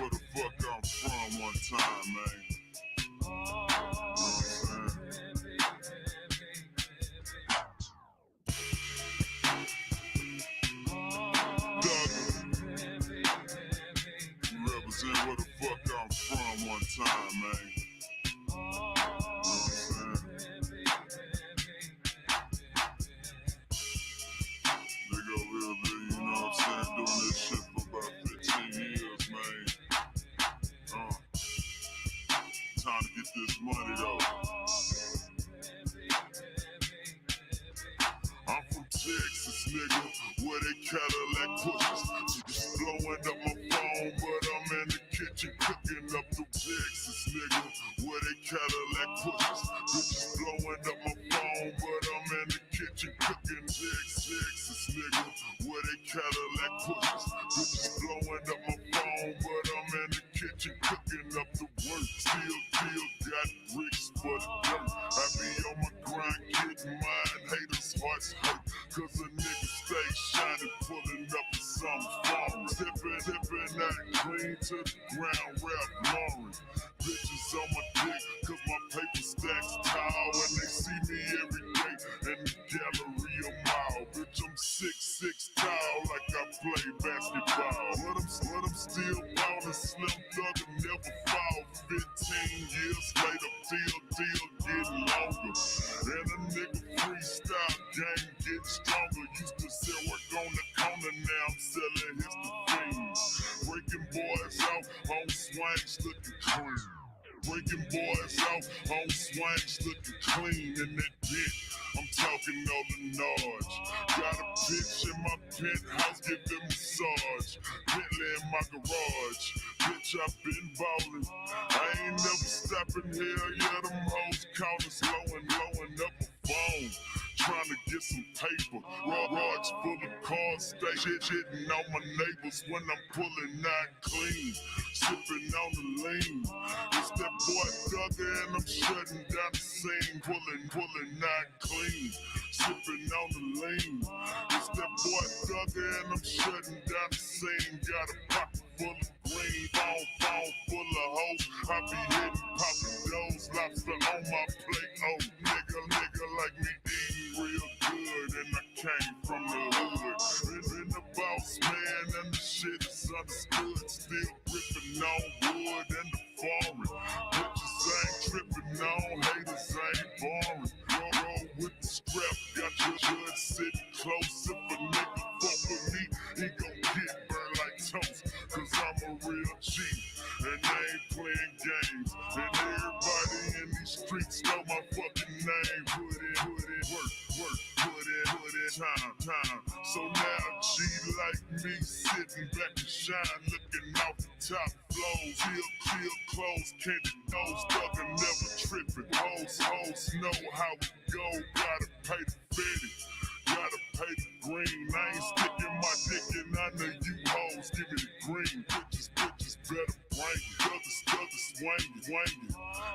where the fuck I'm from one time, man. You know what I'm saying? Represent where the fuck I'm from one time, man. You know what I'm saying? Nigga over here, you know what I'm saying, doing this shit for about 15 years, man. Time to get this money though. I'm from Texas, nigga, where they Cadillac pushes. Just blowing up my phone, but I'm in the kitchen cooking up the Texas, nigga, where they Cadillac pushes. Bitches blowing up my phone, but I'm in the kitchen cooking Texas, nigga, where they Cadillac pushes. Bitches blowing up my phone, but I'm in the kitchen cooking up the work. Still got bricks for the dirt. I be on my grind getting mine. Haters' hearts hurt, cause a nigga stay shining, pulling up for something foreign. Stepping out clean to the ground, rap Lauren. Bitches on my dick, cause my paper stacks tall, and they see me every day in the gallery a mile. Bitch, I'm 6'6" tall, like I play basketball. But I'm still ballin', slim thug and never fall. 15 years later, deal getting longer. And a nigga freestyle game getting stronger. Used to sell work on the corner, now I'm selling his the fiends. Breaking boys out on swings looking clean. Breaking boys out on swings looking clean. In that dick, I'm talking Norge. Got a bitch in my penthouse giving massage. Bentley in my garage. Bitch, I been ballin'. I ain't never stopping here. Yeah, them hoes counters blowing up a phone. Trying to get some paper. Rods full of cars, stay shitting on my neighbors when I'm pulling out clean. Sipping on the lean. It's that boy Thugger and I'm shutting down the scene. Pulling out clean. Sipping on the lean. It's that boy Thugger and I'm shutting down the scene. Got a pocket full of green. Phone full of hoes. I be hitting poppin' those. Lobster on my plate. Oh, nigga like me eating real good. And I came from the hood. Been the boss man and the shit is understood. Still gripping on wood and the foreign. Bitches ain't tripping on, haters ain't boring. Roll with the strap, got your judge sitting close. If a nigga fuck with me, he gon' get burned like toast. Cause I'm a real G, and I ain't playing games. And everybody in these streets know my fucking name. Put in work, put in time. So now G like me sitting back and shine, looking off the top flows. Chill clothes, candy nose, thug and never tripping. Hoes know how we go, gotta pay the fitty. Gotta pay the green. I ain't sticking my dick in none of you hoes. Give me the green. Bitches better bring it. Thuggers swinging.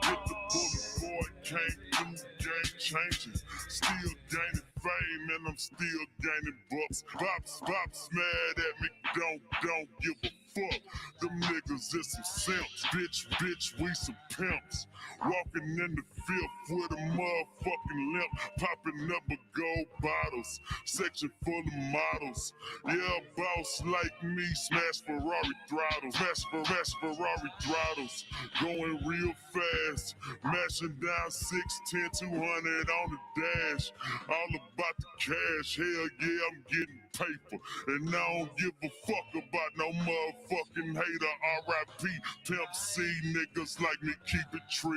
Hit the bullet boy, came through, game changing. Still gaining fame and I'm still gaining bucks. Bops mad at me, don't give a fuck. Them niggas is some simps. Bitch, we some pimps. Walking in the filth with a motherfucking limp. Popping up a gold bottles. Section full of models. Yeah, boss like me. Smash Ferrari throttles. Smash Ferrari throttles. Going real fast. Mashing down 610, 200 on the dash. All about the cash. Hell yeah, I'm getting paper. And I don't give a fuck about no motherfucking hater. R.I.P. Pimp C niggas like me keep it trill.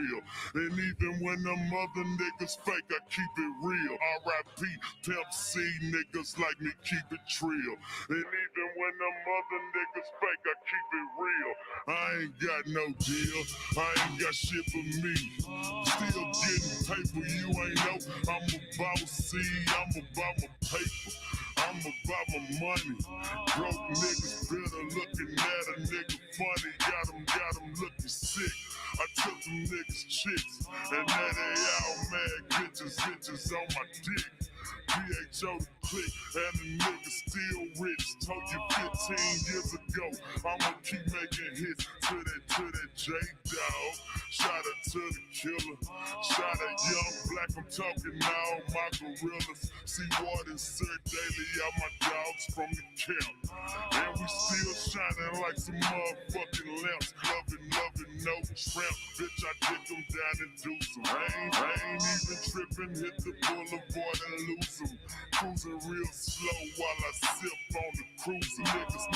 And even when them other niggas fake, I keep it real. R.I.P. Pimp C niggas like me keep it trill. And even when them other niggas fake, I keep it real. I ain't got no deal. I ain't got shit for me. Still getting paper, you ain't know. I'm about C, I'm about my paper. I'm about my money. Broke niggas better looking at a nigga funny. Got 'em looking sick. I took them niggas chicks. And now they all mad bitches on my dick. PHO the click, and the nigga still rich. Told you 15 years ago, I'ma keep making hits to that J-Dog. Shout out to the killer, shout out Young Black, I'm talking all my gorillas. See water served daily, all my dogs from the camp. And we still shining like some motherfucking lamps. Loving, no tramp. Bitch, I dick them down and do some. I ain't even tripping, hit the boulevard and lose them. Cruising real slow while I sip on the cruiser. Niggas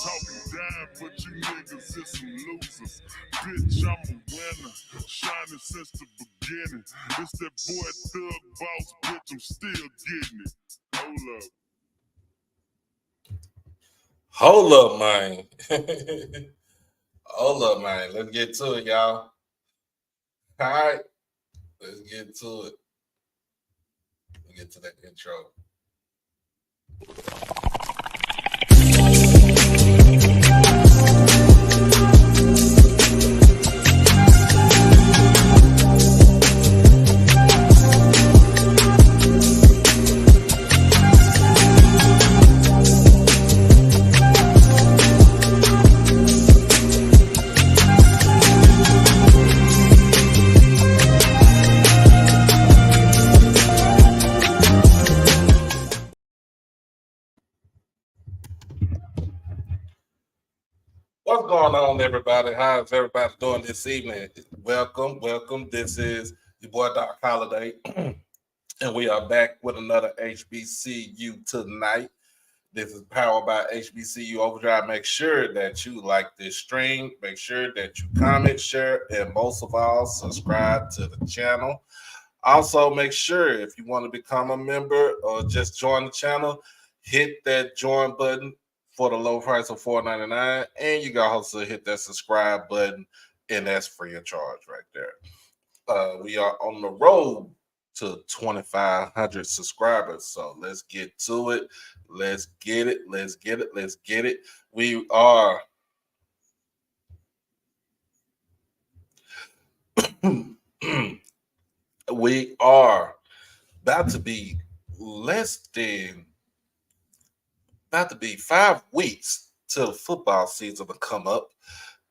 talking down, but you niggas is some losers. Bitch, I'm a winner, shining since the beginning. It's that boy Thug Boss, bitch, I'm still getting it. Hold up. Hold up, man. Hold up, man. Let's get to it, y'all. All right. Let's get to it. Let's get to that intro. What's going on, everybody? How's everybody doing this evening? Welcome. This is your boy Doc Holiday, and we are back with another HBCU tonight. This is powered by HBCU Overdrive. Make sure that you like this stream. Make sure that you comment, share, and most of all, subscribe to the channel. Also, make sure if you want to become a member or just join the channel, hit that join button for the low price of $4.99, and you can also hit that subscribe button, and that's free of charge right there. We are on the road to 2,500 subscribers, so let's get to it. Let's get it. We are we are about to be 5 weeks till the football season will come up,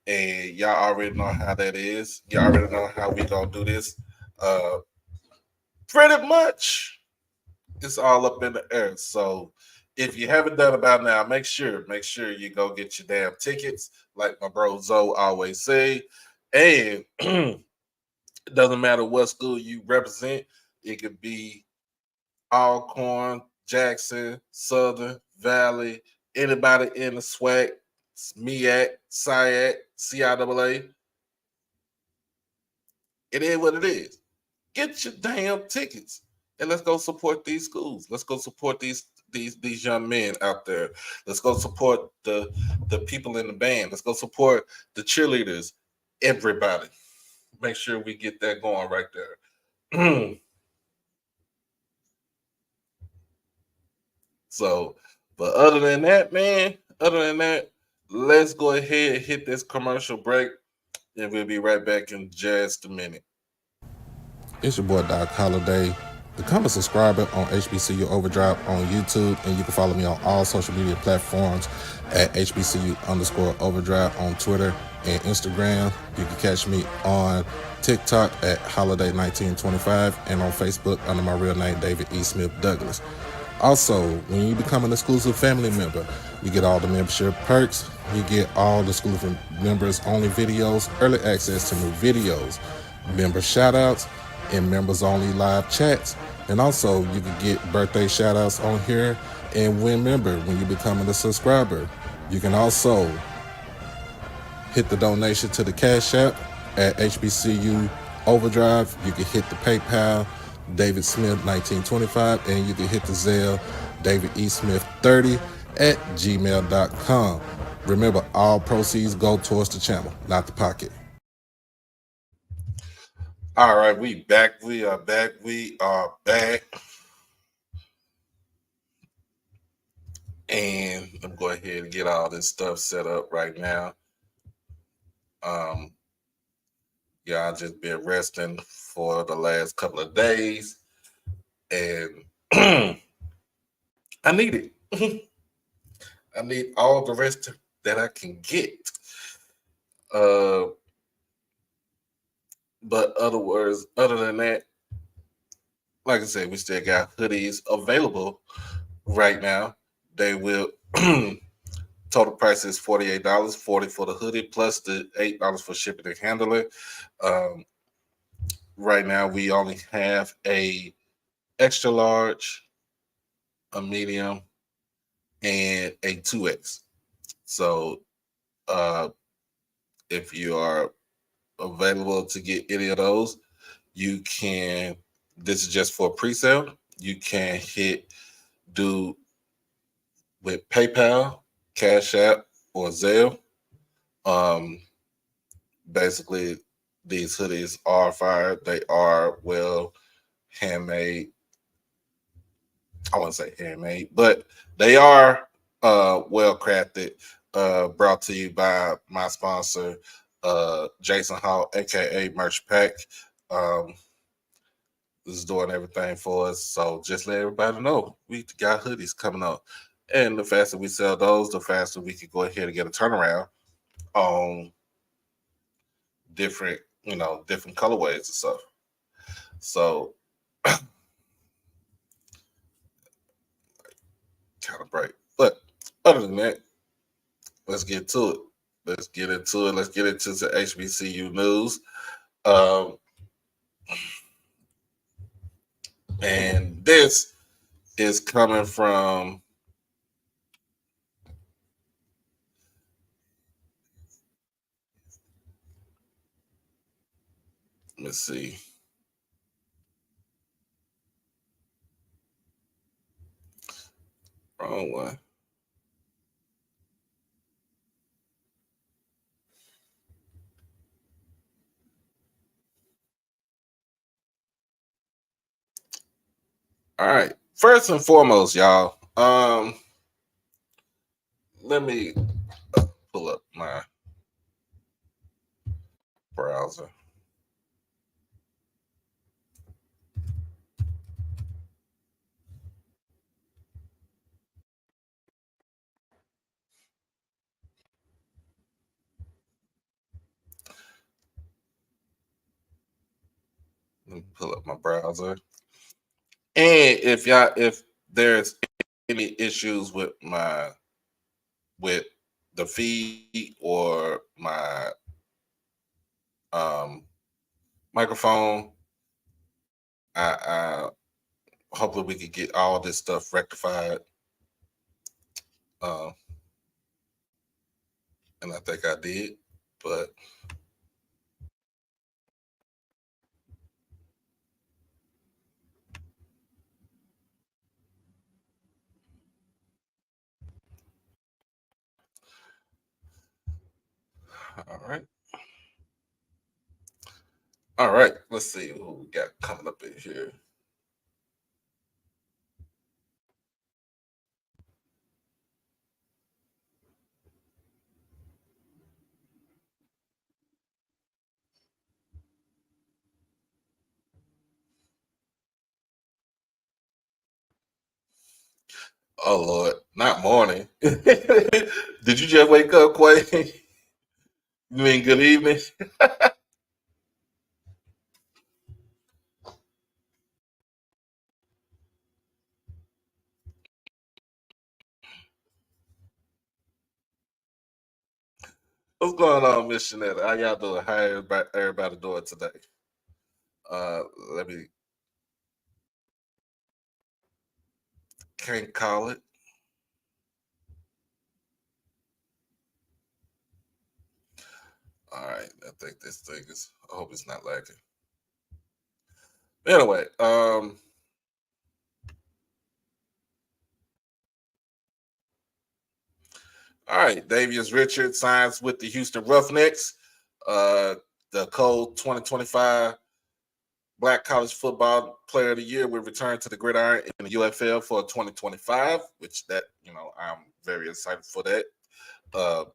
and y'all already know how that is. Y'all already know how we gonna do this. Pretty much, it's all up in the air. So if you haven't done it by now, make sure you go get your damn tickets, like my bro Zoe always say. And it doesn't matter what school you represent. It could be Alcorn, Jackson, Southern, Valley, anybody in the SWAC, MEAC, SIAC, CIAA. It is what it is. Get your damn tickets and let's go support these schools. Let's go support these young men out there. Let's go support the people in the band. Let's go support the cheerleaders. Everybody. Make sure we get that going right there. So, but other than that, let's go ahead and hit this commercial break, and we'll be right back in just a minute. It's your boy Doc Holiday. Become a subscriber on HBCU Overdrive on YouTube, and you can follow me on all social media platforms at HBCU_Overdrive on Twitter and Instagram. You can catch me on TikTok at Holiday1925 and on Facebook under my real name, David E. Smith Douglas. Also, when you become an exclusive family member, you get all the membership perks. You get all the exclusive members only videos, early access to new videos, member shout outs, and members only live chats. And also you can get birthday shout outs on here and win member when you become a subscriber. You can also hit the donation to the Cash App at HBCU Overdrive. You can hit the PayPal David Smith 1925, and you can hit the Zelle David E. Smith 30 at gmail.com. Remember, all proceeds go towards the channel, not the pocket. All right, we are back. And I'm going to go ahead and get all this stuff set up right now. Yeah, I've just been resting for the last couple of days. And I need it. I need all the rest that I can get. Uh, but other than that, like I said, we still got hoodies available right now. They will total price is $48, 40 for the hoodie plus the $8 for shipping and handling. Um, right now we only have a extra large, a medium, and a 2X. So uh, if you are available to get any of those, you can. This is just for pre-sale. You can do with PayPal, Cash App, or Zelle. Um, basically, these hoodies are fire. They are well handmade. I wouldn't say handmade, but they are well crafted. Brought to you by my sponsor, Jason Hall, aka Merch Pack. Um, is doing everything for us. So just let everybody know we got hoodies coming up. And the faster we sell those, the faster we can go ahead and get a turnaround on different colorways and stuff. So kind of bright. But other than that, let's get to it. Let's get into it. Let's get into the HBCU news. Um, and this is coming from, let's see. Wrong one. All right. First and foremost, y'all. Let me pull up my browser. Let me pull up my browser. And if there's any issues with the feed or my microphone, I hopefully we could get all this stuff rectified. Uh, and I think I did, but all right. All right, let's see who we got coming up in here. Oh Lord, not morning. Did you just wake up, Quay? You mean good evening? What's going on, Miss Shanetta? How y'all doing? How everybody doing today? Let me can't call it. All right, I think this thing is. I hope it's not lagging. Anyway, all right. Davius Richard signs with the Houston Roughnecks. The Code 2025 Black College Football Player of the Year will return to the gridiron in the UFL for 2025, which I'm very excited for that. Uh,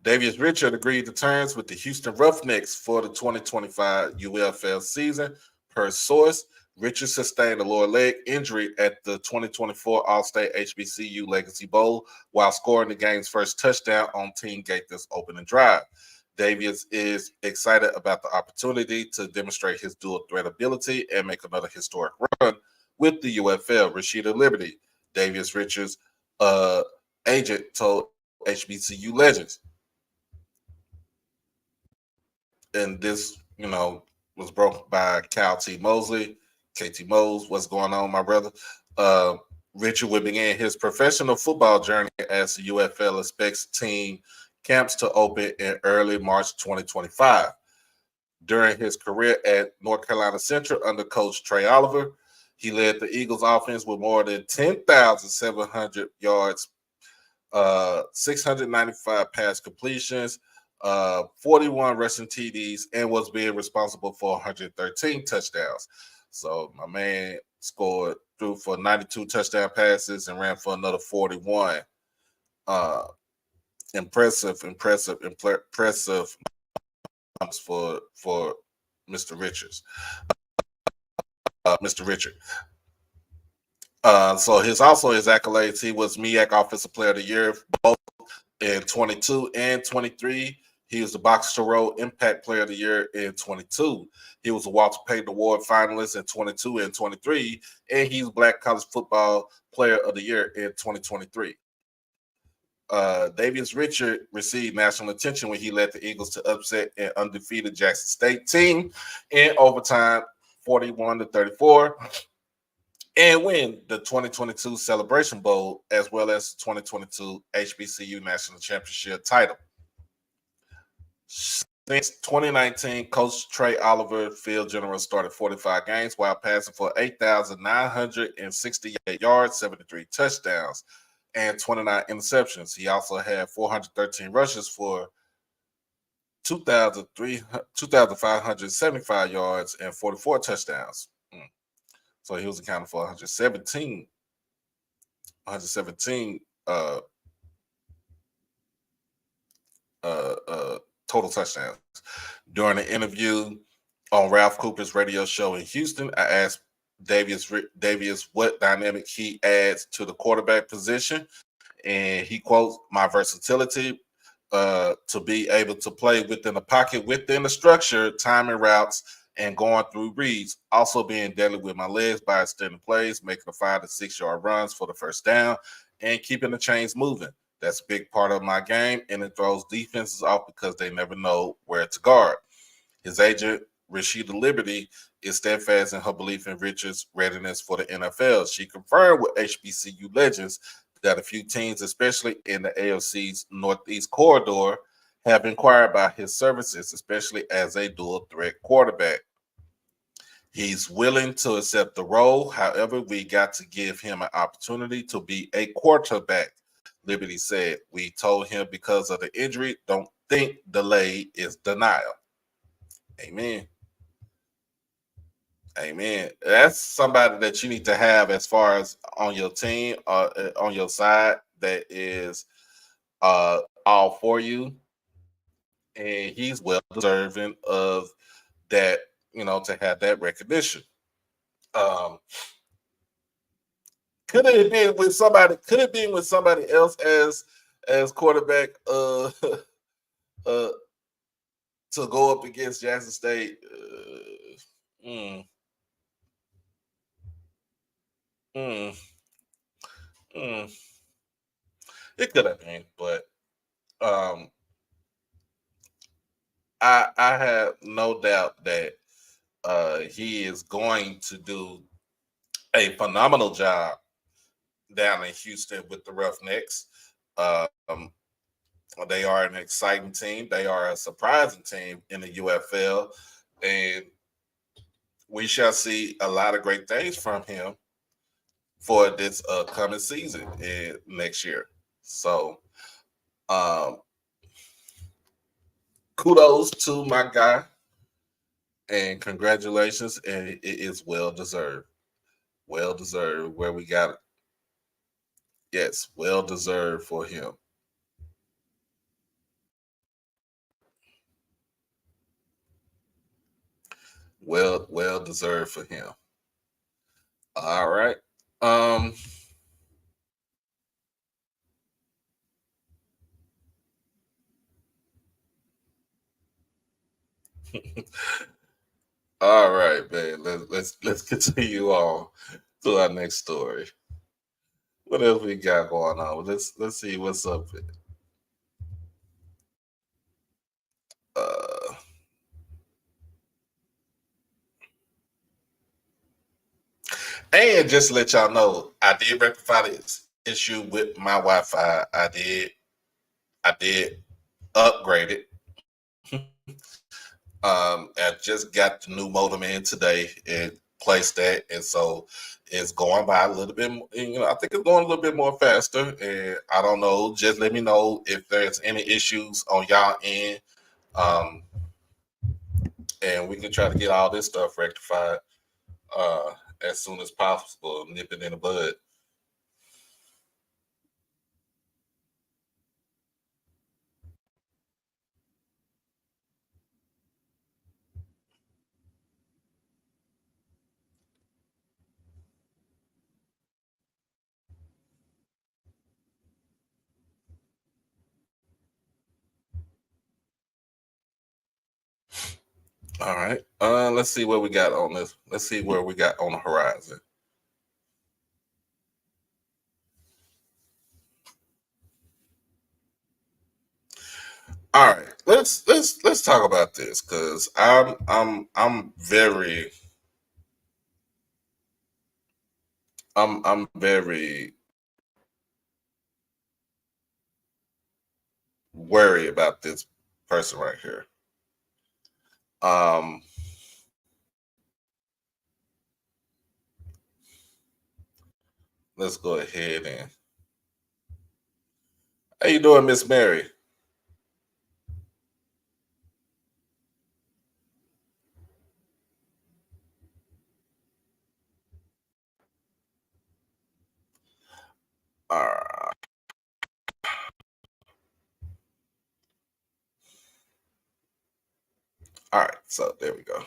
Davius Richard agreed to terms with the Houston Roughnecks for the 2025 UFL season. Per source, Richard sustained a lower leg injury at the 2024 All-State HBCU Legacy Bowl while scoring the game's first touchdown on Team Gaither's opening drive. Davius is excited about the opportunity to demonstrate his dual threat ability and make another historic run with the UFL. Rashida Liberty, Davius Richards' agent, told HBCU Legends. And this, was broken by Cal T. Mosley. KT Mose, what's going on, my brother? Richard will begin his professional football journey as the UFL expects team camps to open in early March 2025. During his career at North Carolina Central under Coach Trey Oliver, he led the Eagles offense with more than 10,700 yards, 695 pass completions, 41 rushing TDs, and was being responsible for 113 touchdowns. So my man threw for 92 touchdown passes and ran for another 41. Impressive for Mr. Richards. Mr. Richard. So his accolades, he was MEAC Offensive Player of the Year both in 22 and 23. He was the Boxer Row Impact Player of the Year in 22. He was a Walter Payton Award finalist in 22 and 23, and he's Black College Football Player of the Year in 2023. Davius Richard received national attention when he led the Eagles to upset an undefeated Jackson State team in overtime, 41-34, and win the 2022 Celebration Bowl as well as the 2022 HBCU National Championship title. Since 2019, Coach Trey Oliver, field general, started 45 games while passing for 8,968 yards, 73 touchdowns, and 29 interceptions. He also had 413 rushes for 2,575 yards and 44 touchdowns. So he was accounted for 117 total touchdowns. During an interview on Ralph Cooper's radio show in Houston, I asked Davius what dynamic he adds to the quarterback position, and he quotes, "My versatility to be able to play within the pocket, within the structure, timing routes, and going through reads. Also being deadly with my legs by extending plays, making the 5 to 6 yard runs for the first down, and keeping the chains moving. That's a big part of my game, and it throws defenses off because they never know where to guard." His agent, Rashida Liberty, is steadfast in her belief in Richard's readiness for the NFL. She confirmed with HBCU Legends that a few teams, especially in the AFC's Northeast corridor, have inquired about his services, especially as a dual threat quarterback. He's willing to accept the role. However, we got to give him an opportunity to be a quarterback, Liberty said. We told him because of the injury, don't think delay is denial. Amen. Amen. That's somebody that you need to have as far as on your team, on your side, that is all for you. And he's well deserving of that, to have that recognition. Could it have been with somebody? Could it be with somebody else as quarterback? To go up against Jackson State. It could have been, but I have no doubt that he is going to do a phenomenal job down in Houston with the Roughnecks. They are an exciting team. They are a surprising team in the UFL, and we shall see a lot of great things from him for this coming season and next year. So, kudos to my guy, and congratulations, and it is well deserved. Well deserved where we got it. Yes, well deserved for him. Well deserved for him. All right. Um. All right, man. Let's continue on to our next story. What else we got going on? Let's see what's up. Uh, and just to let y'all know, I did rectify this issue with my Wi-Fi. I did upgrade it. I just got the new modem in today and placed that, and so it's going by a little bit. I think it's going a little bit more faster. And I don't know. Just let me know if there's any issues on y'all end, um, and we can try to get all this stuff rectified uh, as soon as possible. Nip it in the bud. All right. Let's see what we got on this. Let's see where we got on the horizon. All right. Let's talk about this because I'm very I'm very worried about this person right here. Um, let's go ahead and how you doing, Miss Mary? Uh, all right, so there we go.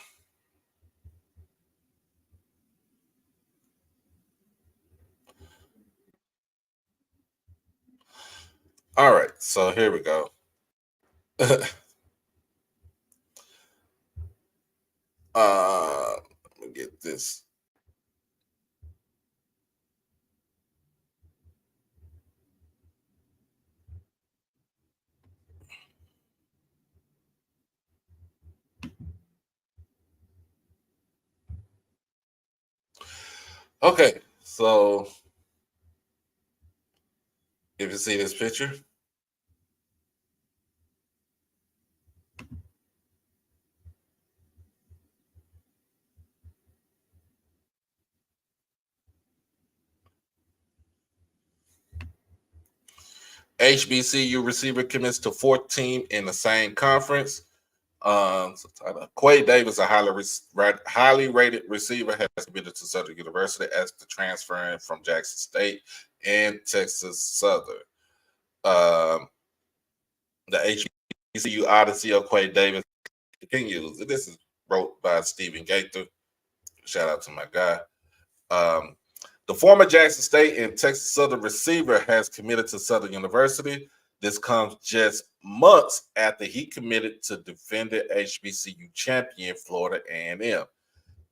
All right, so here we go. Let me get this. Okay, so if you see this picture, HBCU receiver commits to fourth team in the same conference. Quay Davis, a highly rated receiver, has committed to Southern University as the transferring from Jackson State and Texas Southern. Um, the HBCU Odyssey of Quay Davis continues. This is wrote by Stephen Gaither. Shout out to my guy. Um, the former Jackson State and Texas Southern receiver has committed to Southern University. This comes just months after he committed to defending HBCU champion Florida A&M.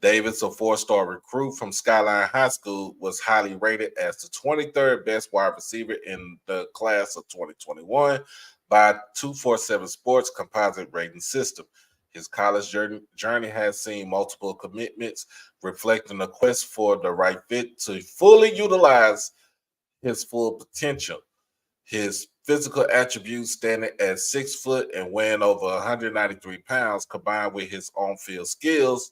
Davis, a four-star recruit from Skyline High School, was highly rated as the 23rd best wide receiver in the class of 2021 by 247 Sports composite rating system. His college journey has seen multiple commitments, reflecting a quest for the right fit to fully utilize his full potential. His physical attributes, standing at 6 foot and weighing over 193 pounds, combined with his on-field skills,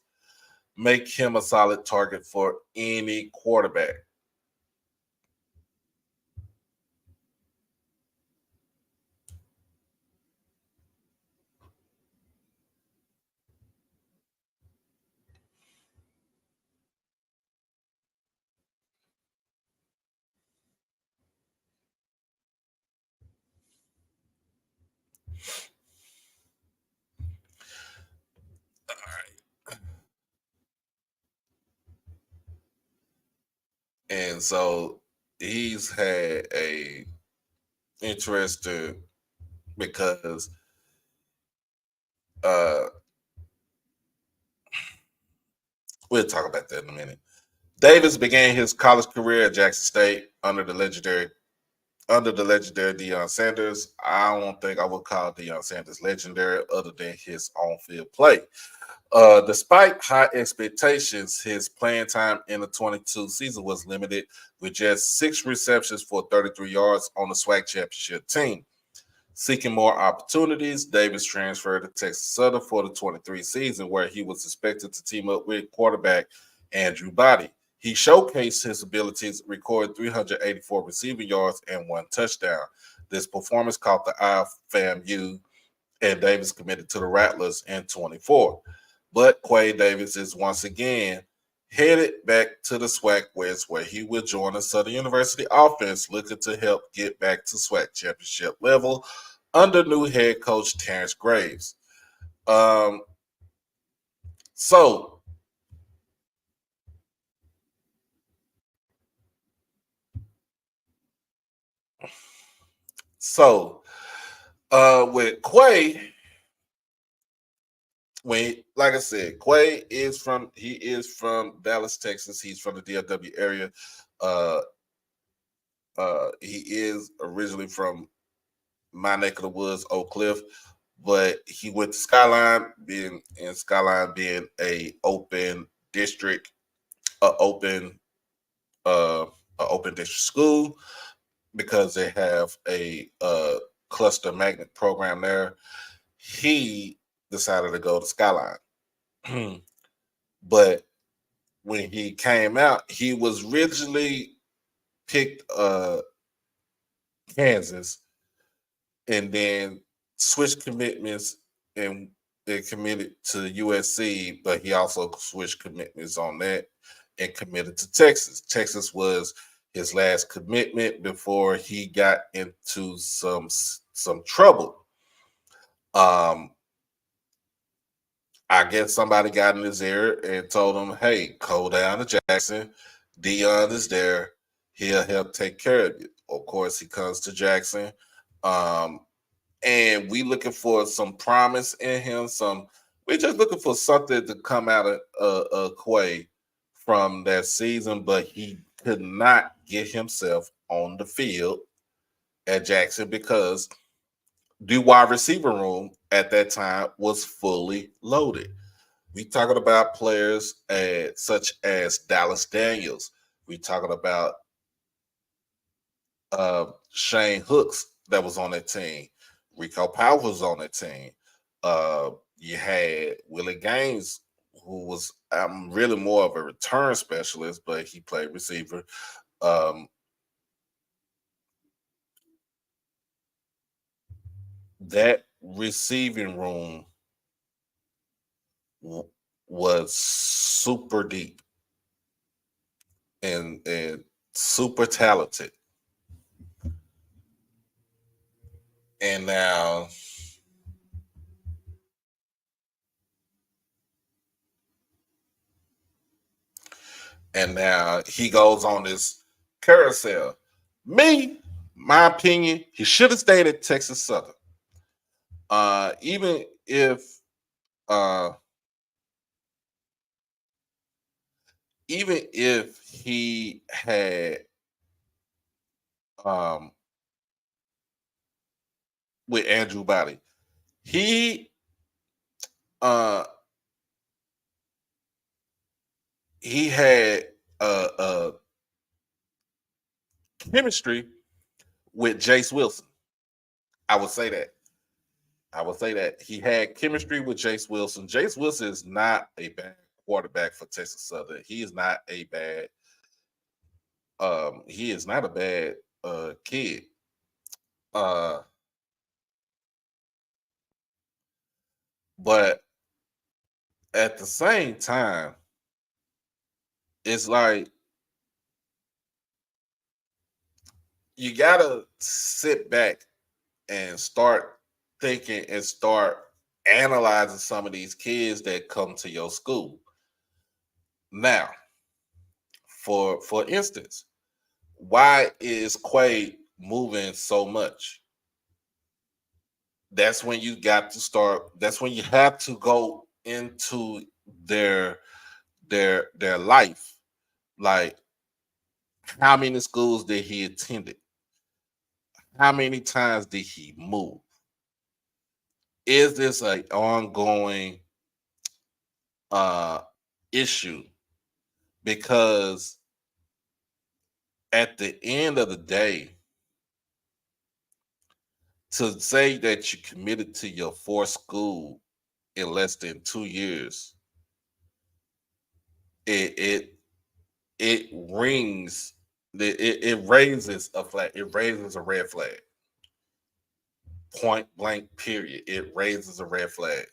make him a solid target for any quarterback. And so he's had a interesting because uh we'll talk about that in a minute. Davis began his college career at Jackson State under the legendary Deion Sanders. I don't think I would call Deion Sanders legendary other than his on-field play. Despite high expectations, his playing time in the 22 season was limited with just 6 receptions for 33 yards on the SWAC championship team. Seeking more opportunities, Davis transferred to Texas Southern for the 23 season, where he was expected to team up with quarterback Andrew Body. He showcased his abilities, recorded 384 receiving yards and 1 touchdown. This performance caught the eye of FAMU, and Davis committed to the Rattlers in 24. But Quay Davis is once again headed back to the SWAC West, where he will join the Southern University offense, looking to help get back to SWAC championship level under new head coach Terrence Graves. So with Quay, like I said, Quay is from Dallas, Texas. He's from the DFW area. He is originally from my neck of the woods, Oak Cliff, but he went to Skyline, being a open district, open district school, because they have a cluster magnet program there. He decided to go to Skyline. But when he came out, he was originally picked Kansas, and then switched commitments and committed to USC, but he also switched commitments on that and committed to Texas. Texas was his last commitment before he got into some trouble. I guess somebody got in his ear and told him, "Hey, go down to Jackson. Deion is there. He'll help take care of you." Of course, he comes to Jackson, and we looking for some promise in him. We're just looking for something to come out of Quay from that season, but he could not get himself on the field at Jackson because the wide receiver room at that time was fully loaded. We talking about players such as Dallas Daniels. We talking about Shane Hooks that was on that team. Rico Powell was on that team. You had Willie Gaines, who was really more of a return specialist, but he played receiver. That receiving room was super deep and super talented. And now he goes on this carousel. My opinion, he should have stayed at Texas Southern. Even if he had with Andrew Body, he had chemistry with Jace Wilson. I would say that he had chemistry with Jace Wilson. Jace Wilson is not a bad quarterback for Texas Southern. He is not a bad kid. But at the same time, it's like you gotta sit back and start thinking and start analyzing some of these kids that come to your school. Now, For instance, why is Quay moving so much? That's when you got to start. That's when you have to go into their their life. Like, how many schools did he attended? How many times did he move? Is this an ongoing uh issue? Because at the end of the day, to say that you committed to your fourth school in less than 2 years, it it it rings it raises a flag, it raises a red flag. Point blank, period. It raises a red flag.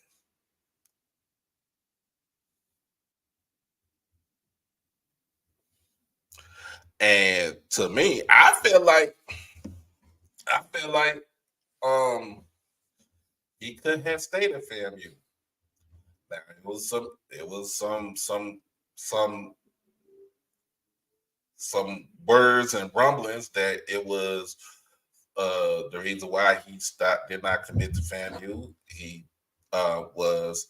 And to me, I feel like um he could have stayed at FAMU. Now some some words and rumblings that it was the reason why he did not commit to FAMU. He was,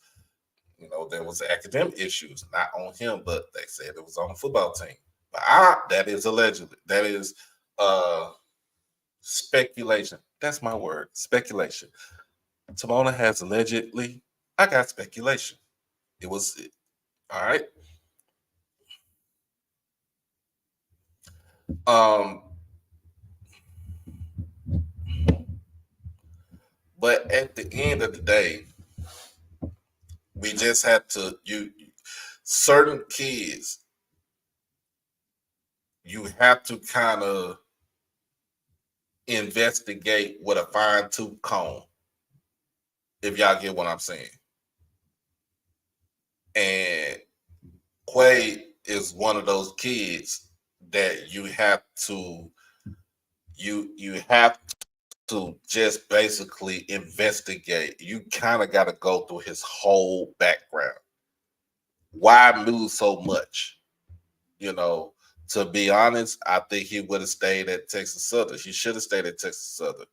there was academic issues, not on him, but they said it was on the football team. But that is allegedly. That is speculation. That's my word, speculation. Timona has allegedly. I got speculation. It was all right. Um, but at the end of the day, we just had to certain kids, you have to kind of investigate with a fine-tooth comb, if y'all get what I'm saying. And Quay is one of those kids that you have to just basically investigate. You kind of got to go through his whole background. Why lose so much? To be honest, I think he would have stayed at Texas Southern. He should have stayed at Texas Southern.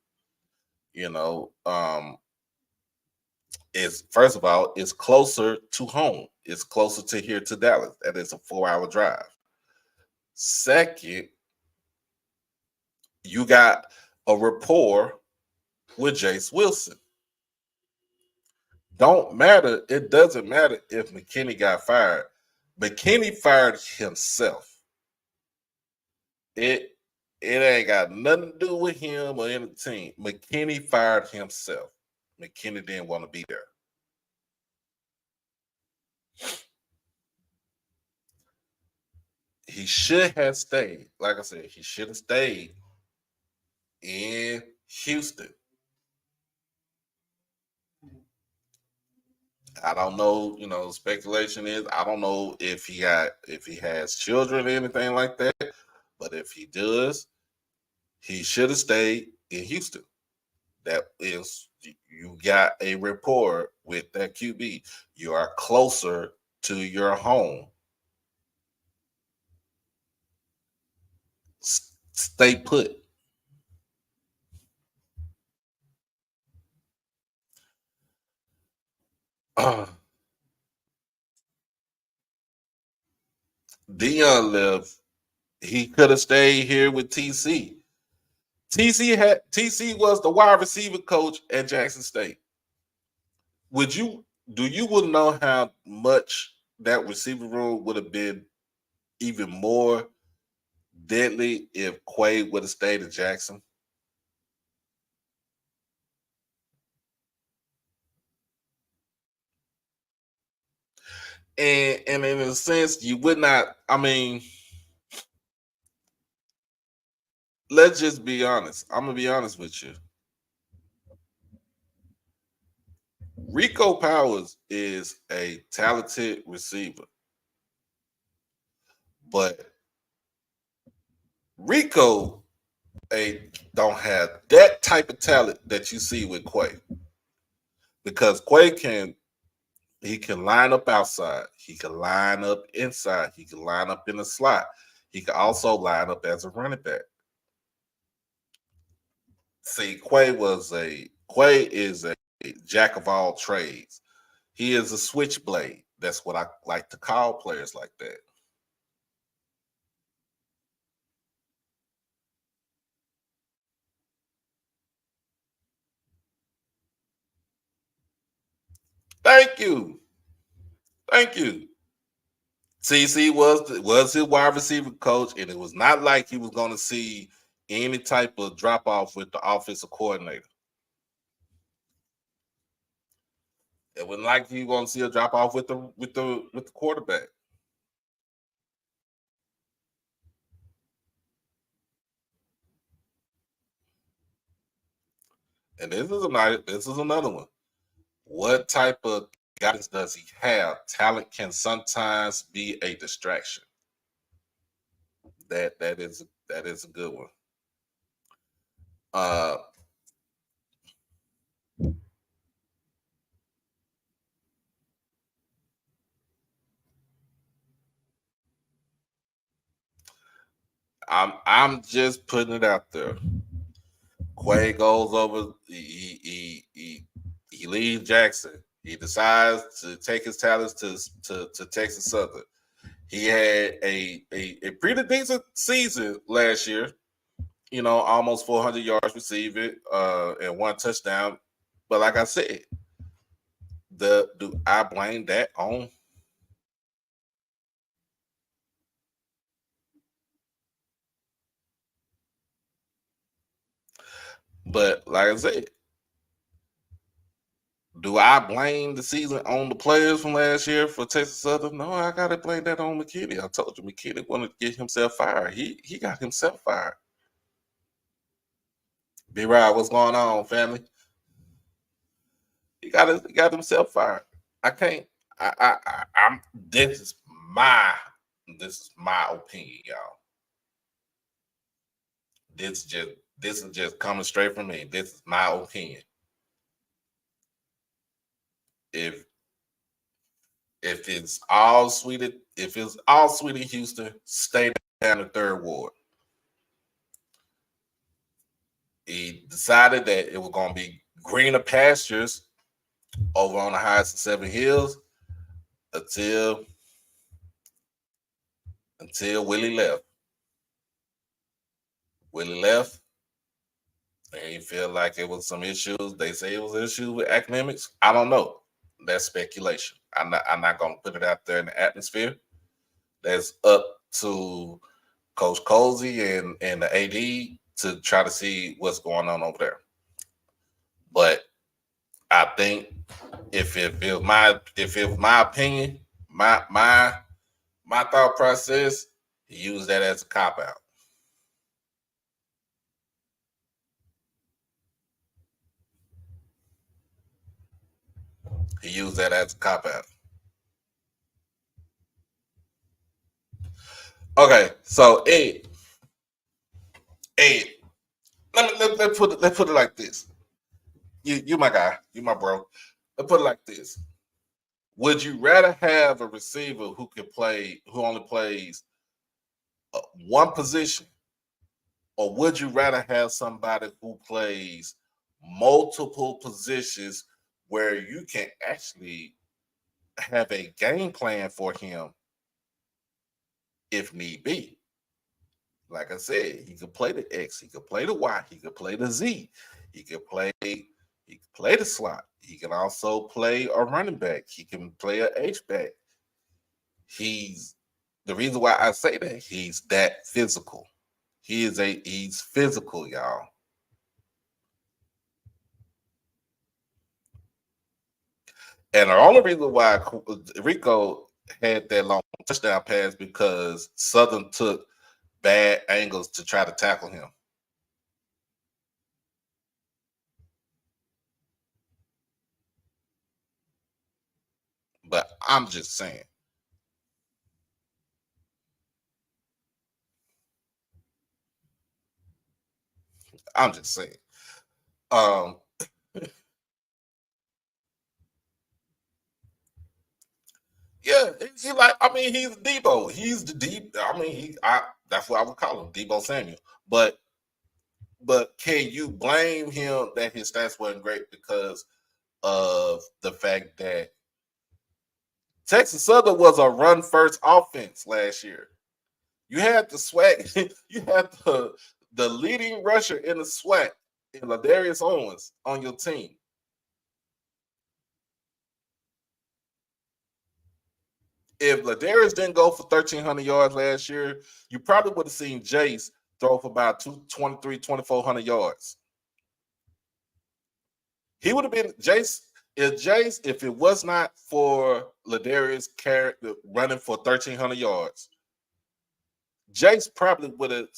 It's, first of all, it's closer to home. It's closer to here to Dallas. That is a 4-hour drive. Second, you got a rapport with Jace Wilson. It doesn't matter if McKinney got fired. McKinney fired himself. It ain't got nothing to do with him or any team. McKinney fired himself. McKinney didn't want to be there. He should have stayed. Like I said, he should have stayed in Houston. I don't know, speculation is I don't know if he has children or anything like that, but if he does, he should have stayed in Houston. That is, you got a rapport with that QB. You are closer to your home. Stay put. Dion left. He could have stayed here with TC. TC was the wide receiver coach at Jackson State. Do you would know how much that receiver room would have been even more deadly if Quay would have stayed at Jackson? And in a sense, you would not. I mean, let's just be honest. I'm gonna be honest with you. Rico Powers is a talented receiver, but Rico don't have that type of talent that you see with Quay, because Quay can line up outside, he can line up inside, he can line up in the slot, He could also line up as a running back. See, Quay is a jack of all trades. He is a switchblade. That's what I like to call players like that. Thank you. Thank you. CC was his wide receiver coach, and it was not like he was going to see any type of drop off with the offensive coordinator. It wasn't like he was going to see a drop off with the quarterback. And this is another one. What type of guidance does he have? Talent can sometimes be a distraction. That is a good one. I'm just putting it out there. Quay goes over. He leaves Jackson. He decides to take his talents to Texas Southern. He had a pretty decent season last year. You know, almost 400 yards receiving, and 1 touchdown. But like I said, do I blame that on? But like I said, do I blame the season on the players from last year for Texas Southern? No, I gotta blame that on McKinney. I told you McKinney wanted to get himself fired. He got himself fired. B Rod, what's going on, family? He got himself fired. I can't. I'm. This is my opinion, y'all. This is just coming straight from me. This is my opinion. If it's all sweet in Houston, stay down in Third Ward. He decided that it was going to be greener pastures over on the Heights and Seven Hills until Willie left. Willie left. They feel like it was some issues. They say it was an issue with academics. I don't know. That's speculation. I'm not going to put it out there in the atmosphere. That's up to Coach Cozy and the AD to try to see what's going on over there. But I think if it was my opinion, my thought process, use that as a cop out. He used that as a cop out. Okay, so Ed, let's put it like this. You my guy, you my bro. Let's put it like this. Would you rather have a receiver who only plays one position, or would you rather have somebody who plays multiple positions where you can actually have a game plan for him if need be? Like I said, he could play the X, he could play the Y, he could play the Z, he could play the slot. He can also play a running back. He can play a H back. He's the reason why I say that he's that physical. He's physical, y'all. And the only reason why Rico had that long touchdown pass because Southern took bad angles to try to tackle him. But I'm just saying. I'm just saying. Yeah, he's Debo. He's the deep. I mean, That's what I would call him, Debo Samuel. But can you blame him that his stats weren't great because of the fact that Texas Southern was a run first offense last year? You had the swag, you had the leading rusher in the SWAC in Ladarius Owens on your team. If Ladarius didn't go for 1,300 yards last year, you probably would have seen Jace throw for about 2,400 yards. He would have been Jace. If it was not for Ladarius running for 1,300 yards, Jace probably would have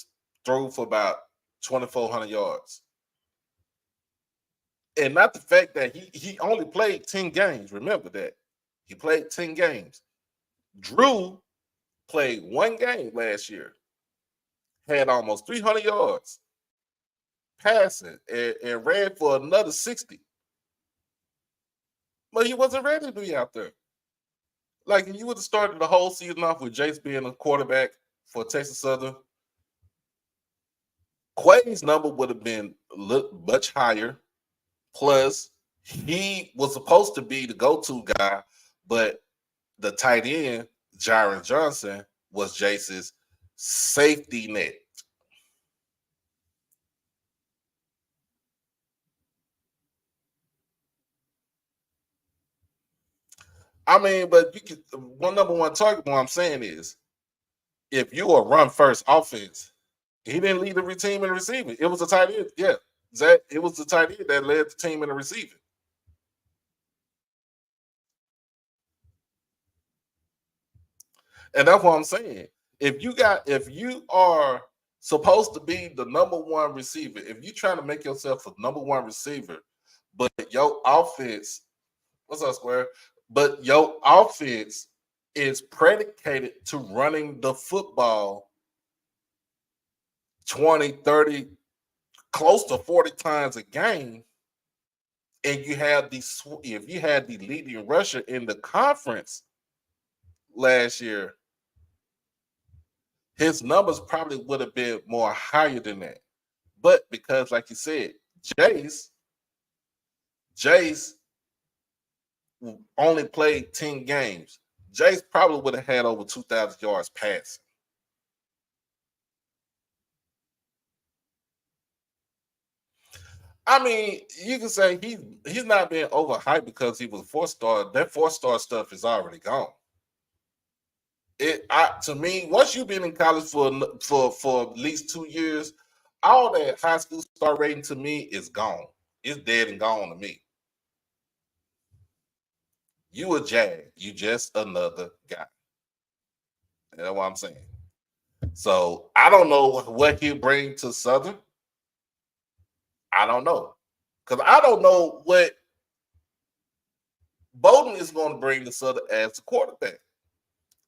thrown for about 2,400 yards. And not the fact that he only played 10 games. Remember that. He played 10 games. Drew played one game last year, had almost 300 yards passing, and ran for another 60. But he wasn't ready to be out there. Like, if you would have started the whole season off with Jace being a quarterback for Texas Southern, Quay's number would have been much higher. Plus, he was supposed to be the go-to guy, but the tight end, Jaron Johnson, was Jace's safety net. I mean, but you can number one target. What I'm saying is, if you a run first offense, he didn't lead the team in receiving. It was the tight end. Yeah, Zach. It was the tight end that led the team in the receiving. And that's what I'm saying. If you are supposed to be the number one receiver, if you're trying to make yourself a number one receiver, but your offense, what's up, Square? But your offense is predicated to running the football 20, 30, close to 40 times a game, and you have if you had the leading rusher in the conference last year, his numbers probably would have been more higher than that. But because, like you said, Jace only played 10 games. Jace probably would have had over 2,000 yards passing. I mean, you can say he's not being overhyped because he was a 4-star. That 4-star stuff is already gone. To me, once you've been in college for at least 2 years, all that high school star rating to me is gone. It's dead and gone to me. You a Jag. You just another guy. That's what I'm saying. So I don't know what he'll bring to Southern. I don't know. Because I don't know what Bowden is going to bring to Southern as a quarterback.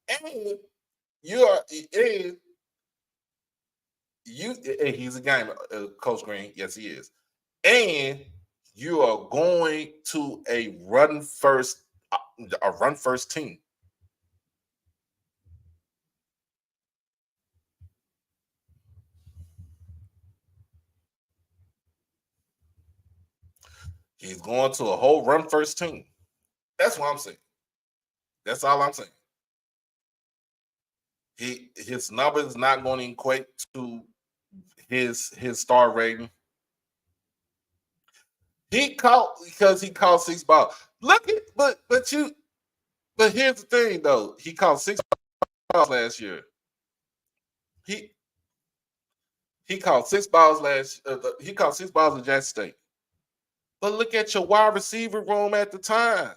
And he's a gamer, Coach Green. Yes, he is. And you are going to a run first team. He's going to a whole run first team. That's what I'm saying. That's all I'm saying. His number is not going to equate to his star rating. He caught 6 balls. Look at but here's the thing though. He caught 6 balls last year. He caught 6 balls he caught 6 balls in Jackson State. But look at your wide receiver room at the time.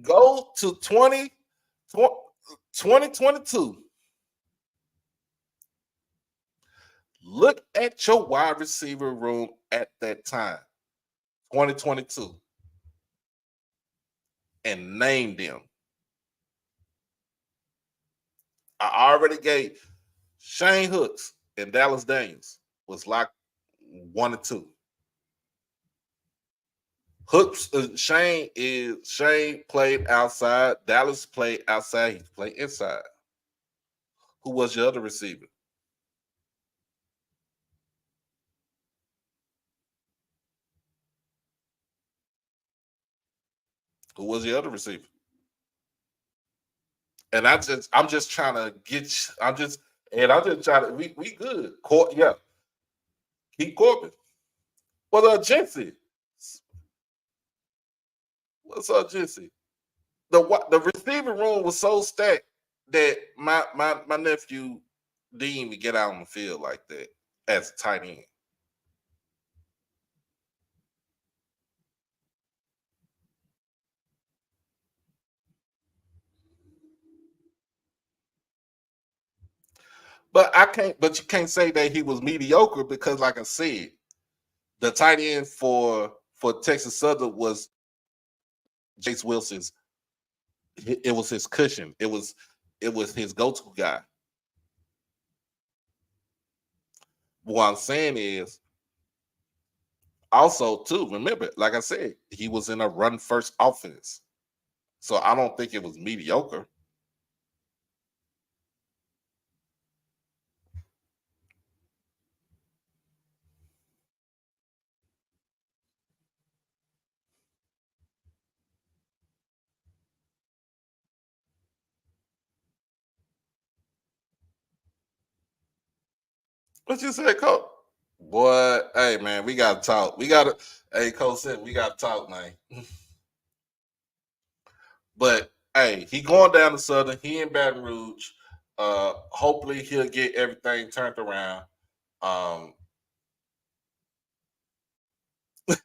Go to 2022. Look at your wide receiver room at that time, 2022, and name them. I already gave Shane Hooks and Dallas Daniels was like 1 or 2. Hooks, Shane played outside. Dallas played outside. He played inside. Who was your other receiver? Who was your other receiver? And I'm just trying to get. I'm just trying to. We good. Yeah. Keep Corbin. What's up, Jency? What's up, Jency? The receiver room was so stacked that my nephew didn't even get out on the field like that as a tight end. But you can't say that he was mediocre because, like I said, the tight end for Texas Southern was Jace Wilson's. It was his cushion. It was his go-to guy. What I'm saying is also too, remember, like I said, he was in a run first offense. So I don't think it was mediocre. What you say, Coach? Boy, hey man, we gotta talk. Hey, Coach said we gotta talk, man. But hey, he going down to Southern. He in Baton Rouge. Hopefully he'll get everything turned around.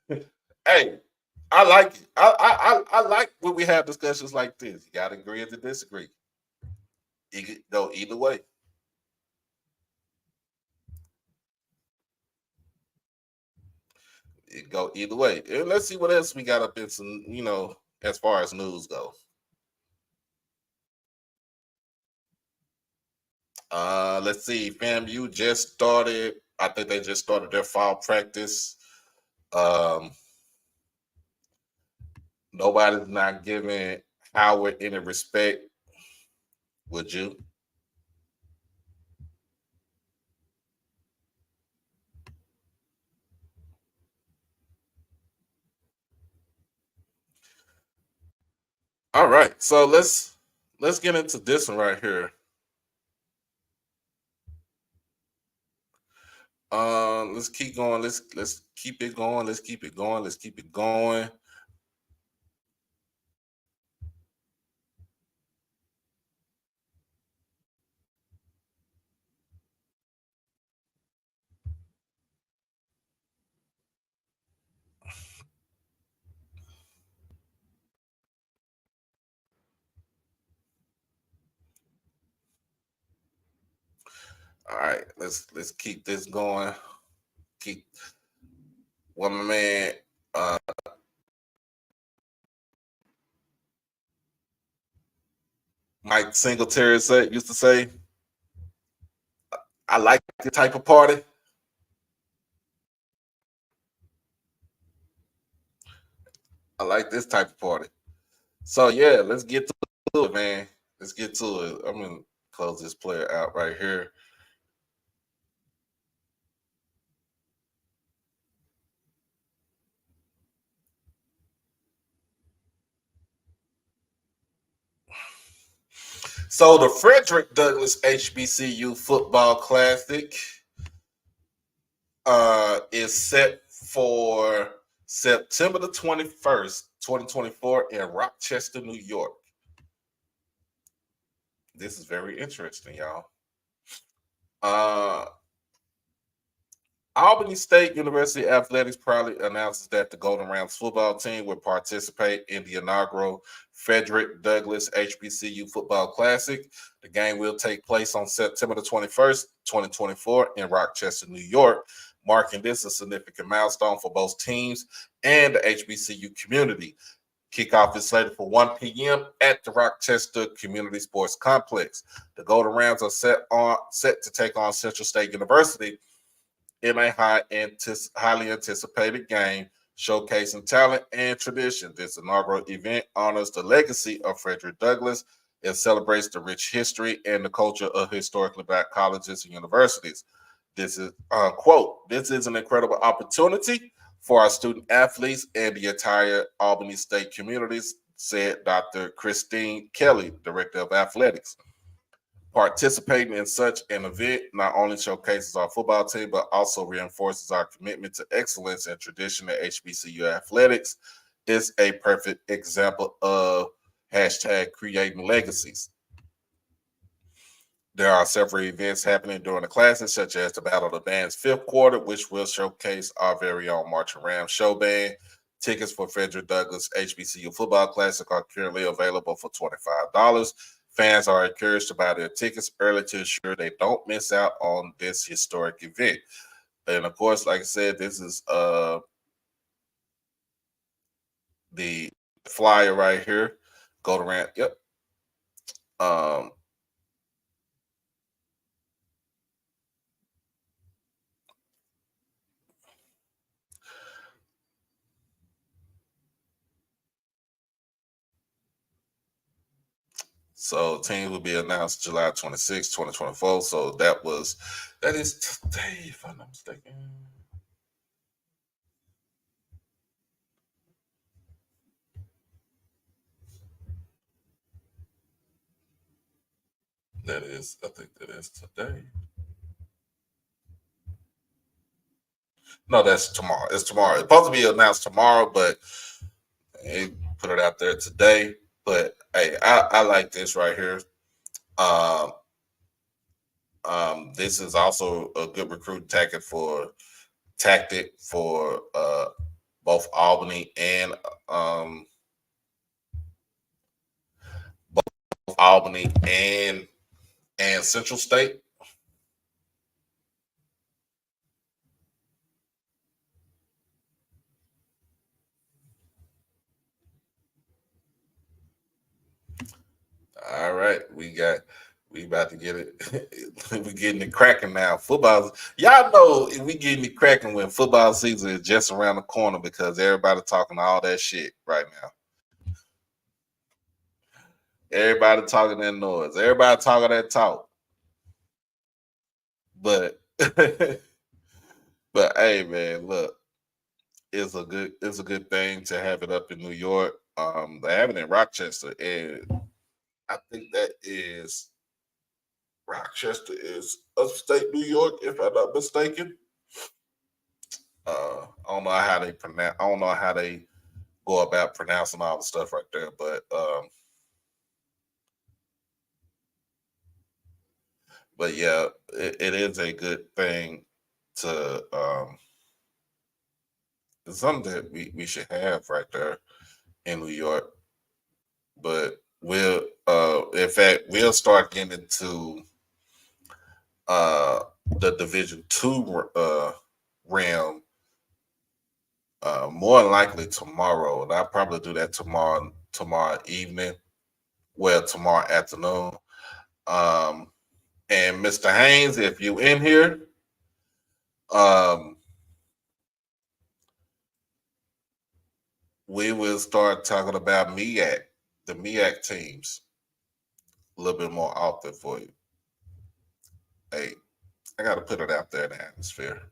Hey, I like it. I like when we have discussions like this. You gotta agree to disagree. It could go either way. It go either way. And let's see what else we got up in some, as far as news go. Let's see. FAMU just started. I think they just started their fall practice. Nobody's not giving Howard any respect. Would you? All right. So let's get into this one right here. Let's keep going. Let's keep it going. Let's keep it going. Let's keep it going. All right, let's keep this going. Keep one my man Mike Singletary used to say, I like the type of party. I like this type of party. So yeah, let's get to it, man. Let's get to it. I'm gonna close this player out right here. So the Frederick Douglass HBCU Football Classic is set for September the 21st, 2024 in Rochester, New York. This is very interesting, y'all. Albany State University Athletics proudly announces that the Golden Rams football team will participate in the inaugural Frederick Douglass HBCU Football Classic. The game will take place on September the 21st, 2024 in Rochester, New York, marking this a significant milestone for both teams and the HBCU community. Kickoff is slated for 1 p.m. at the Rochester Community Sports Complex. The Golden Rams are set to take on Central State University in a highly anticipated game, showcasing talent and tradition. This inaugural event honors the legacy of Frederick Douglass It celebrates the rich history and the culture of historically Black colleges and universities. This is quote, "This is an incredible opportunity for our student athletes and the entire Albany State communities," said Dr. Christine Kelly, Director of Athletics. "Participating in such an event not only showcases our football team, but also reinforces our commitment to excellence and tradition in HBCU athletics. It's a perfect example of hashtag creating legacies. There are several events happening during the classes, such as the Battle of the Bands fifth quarter, which will showcase our very own Marching Ram show band. Tickets for Frederick Douglass HBCU Football Classic are currently available for $25. Fans are encouraged to buy their tickets early to ensure they don't miss out on this historic event." And of course, like I said, this is the flyer right here. Go to Rand. Yep. So teams will be announced July 26, 2024. So that is today, if I'm not mistaken. I think that is today. No, that's tomorrow. It's tomorrow. It's supposed to be announced tomorrow, but they put it out there today. But hey, I like this right here. This is also a good recruit tactic for both Albany and Central State. All right, we about to get it. We getting it cracking now. Football, y'all know we getting it cracking when football season is just around the corner because everybody talking all that shit right now. Everybody talking that noise. Everybody talking that talk. But but hey man, look, it's a good thing to have it up in New York. They have it in Rochester, and I think that is Rochester is upstate New York, if I'm not mistaken. I don't know how they pronounce. I don't know how they go about pronouncing all the stuff right there, but yeah, it is a good thing to it's something that we should have right there in New York. But in fact, we'll start getting into the Division II realm more than likely tomorrow, and I'll probably do that tomorrow evening. Well, tomorrow afternoon. And Mr. Haynes, if you in here, we will start talking about the MEAC teams, a little bit more often for you. Hey, I got to put it out there in the atmosphere.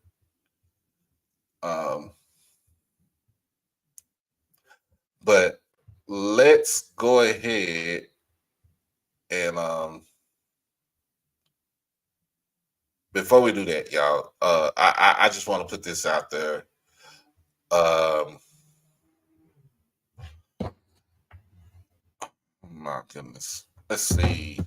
But let's go ahead and before we do that, y'all, I just want to put this out there. My goodness. Let's see.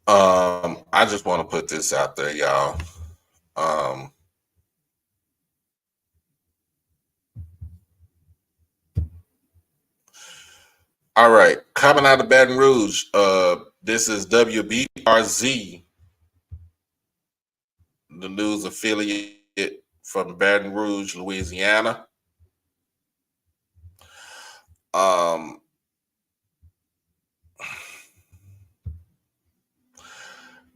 I just want to put this out there, y'all. All right, coming out of Baton Rouge, this is WBRZ, the news affiliate from Baton Rouge, Louisiana.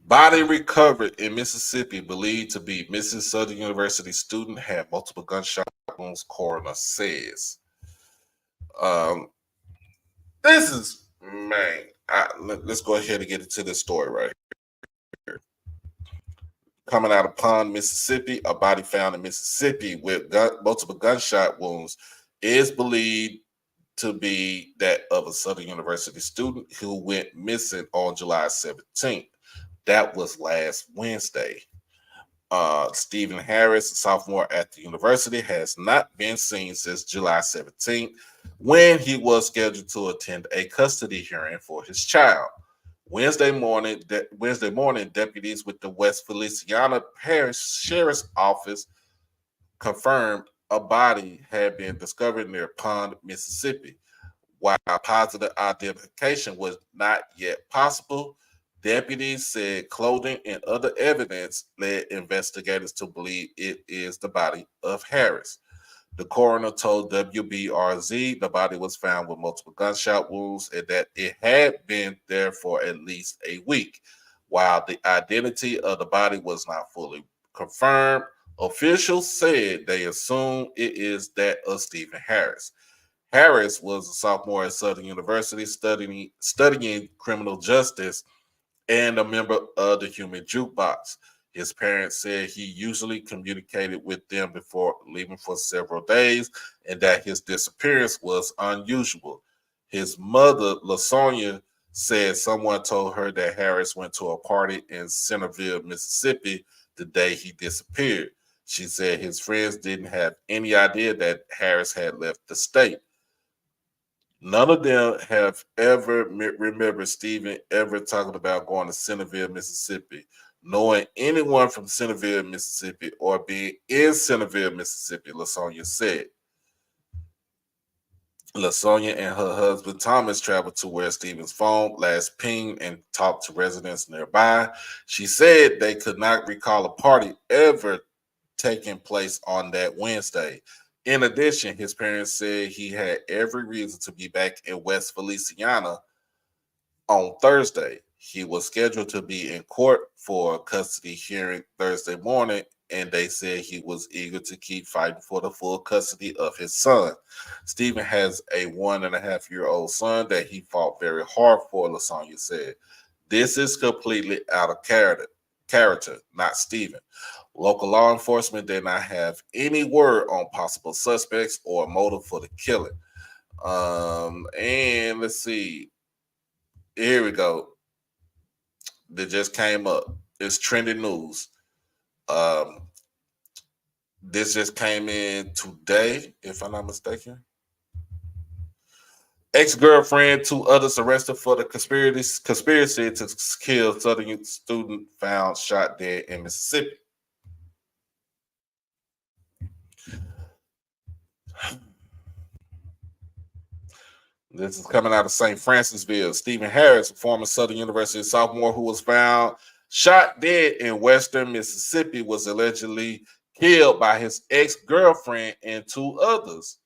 Body recovered in Mississippi, believed to be missing Southern University student, had multiple gunshot wounds, coroner says. This is, man, let's go ahead and get into this story right here. Coming out of Pond, Mississippi, a body found in Mississippi with multiple gunshot wounds is believed to be that of a Southern University student who went missing on July 17th. That was last Wednesday. Stephen Harris, a sophomore at the university, has not been seen since July 17th, when he was scheduled to attend a custody hearing for his child. Wednesday morning, deputies with the West Feliciana Parish Sheriff's Office confirmed a body had been discovered near Pond, Mississippi. While positive identification was not yet possible, deputies said clothing and other evidence led investigators to believe it is the body of Harris. The coroner told WBRZ the body was found with multiple gunshot wounds and that it had been there for at least a week. While the identity of the body was not fully confirmed, officials said they assume it is that of Stephen Harris. Harris was a sophomore at Southern University studying criminal justice and a member of the Human Jukebox. His parents said he usually communicated with them before leaving for several days and that his disappearance was unusual. His mother, LaSonia, said someone told her that Harris went to a party in Centerville, Mississippi, the day he disappeared. She said his friends didn't have any idea that Harris had left the state. None of them have ever remembered Stephen ever talking about going to Centerville, Mississippi, knowing anyone from Centerville, Mississippi, or being in Centerville, Mississippi, LaSonia said. LaSonia and her husband Thomas traveled to where Stephen's phone last pinged and talked to residents nearby. She said they could not recall a party ever taking place on that Wednesday. In addition, his parents said he had every reason to be back in West Feliciana on Thursday. He was scheduled to be in court for a custody hearing Thursday morning, and they said he was eager to keep fighting for the full custody of his son. Stephen has a 1.5-year-old son that he fought very hard for, LaSonia said. This is completely out of character, not Stephen. Local law enforcement did not have any word on possible suspects or motive for the killing. And let's see. Here we go. That just came up. It's trending news. This just came in today, if I'm not mistaken. Ex-girlfriend, 2 others arrested for the conspiracy to kill Southern student found shot dead in Mississippi. This is coming out of St. Francisville. Stephen Harris, a former Southern University sophomore who was found shot dead in western Mississippi, was allegedly killed by his ex-girlfriend and 2 others.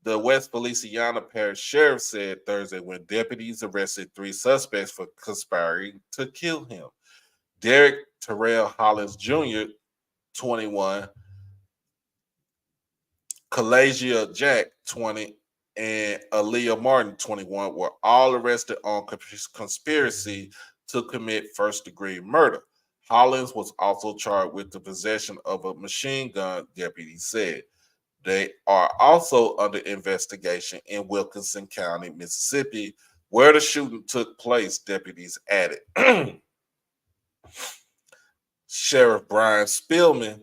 The West Feliciana Parish Sheriff said Thursday when deputies arrested 3 suspects for conspiring to kill him. Derek Terrell Hollins Jr., 21, Kalasia Jack, 20, and Aaliyah Martin, 21, were all arrested on conspiracy to commit first-degree murder. Hollins was also charged with the possession of a machine gun, deputies said. They are also under investigation in Wilkinson County, Mississippi, where the shooting took place, deputies added. Sheriff Brian Spillman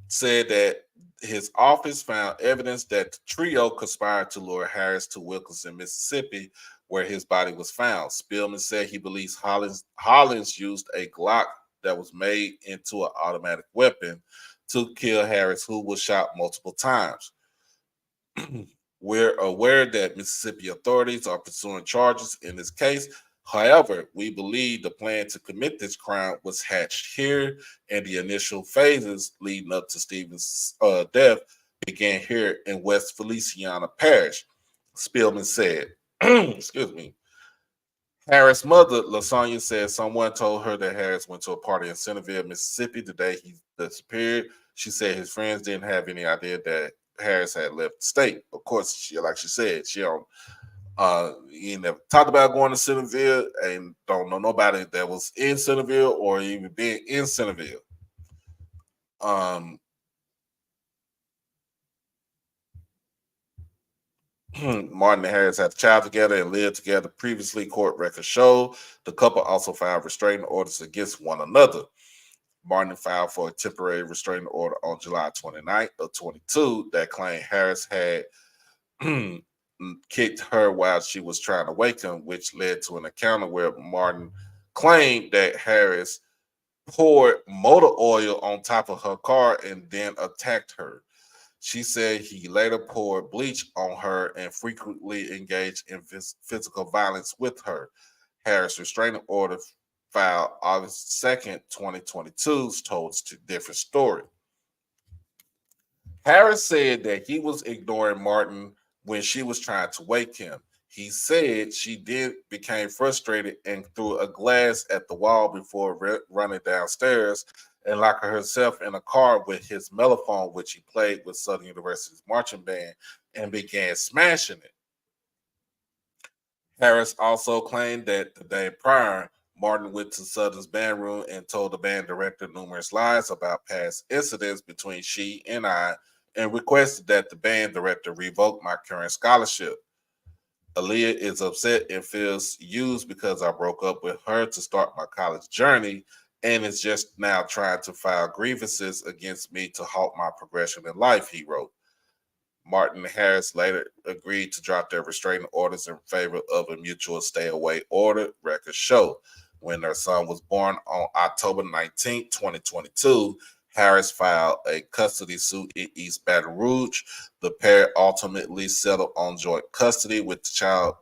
said that his office found evidence that the trio conspired to lure Harris to Wilkinson, Mississippi, where his body was found. Spillman said he believes Hollins used a Glock that was made into an automatic weapon to kill Harris, who was shot multiple times. We're aware that Mississippi authorities are pursuing charges in this case. However, we believe the plan to commit this crime was hatched here, and the initial phases leading up to Stephen's death began here in West Feliciana Parish, Spillman said. Excuse me. Harris' mother, LaSonia, said someone told her that Harris went to a party in Centerville, Mississippi the day he disappeared. She said his friends didn't have any idea that Harris had left the state. Of course, like she said, she don't he never talked about going to Centerville and don't know nobody that was in Centerville or even being in Centerville. Martin and Harris had a child together and lived together previously, court records show. The couple also filed restraining orders against one another. Martin filed for a temporary restraining order on July 29th of 22 that claimed Harris had kicked her while she was trying to wake him, which led to an encounter where Martin claimed that Harris poured motor oil on top of her car and then attacked her. She said he later poured bleach on her and frequently engaged in physical violence with her. Harris' restraining order filed August 2nd, 2022, told a different story. Harris said that he was ignoring Martin when she was trying to wake him. He said she became frustrated and threw a glass at the wall before running downstairs and locking herself in a car with his mellophone, which he played with Southern University's marching band, and began smashing it. Harris also claimed that the day prior, Martin went to Southern's band room and told the band director numerous lies about past incidents between she and I, and requested that the band director revoke my current scholarship. Aaliyah is upset and feels used because I broke up with her to start my college journey and is just now trying to file grievances against me to halt my progression in life, he wrote. Martin and Harris later agreed to drop their restraining orders in favor of a mutual stay-away order, records show. When their son was born on October 19, 2022, Harris filed a custody suit in East Baton Rouge. The pair ultimately settled on joint custody, with the child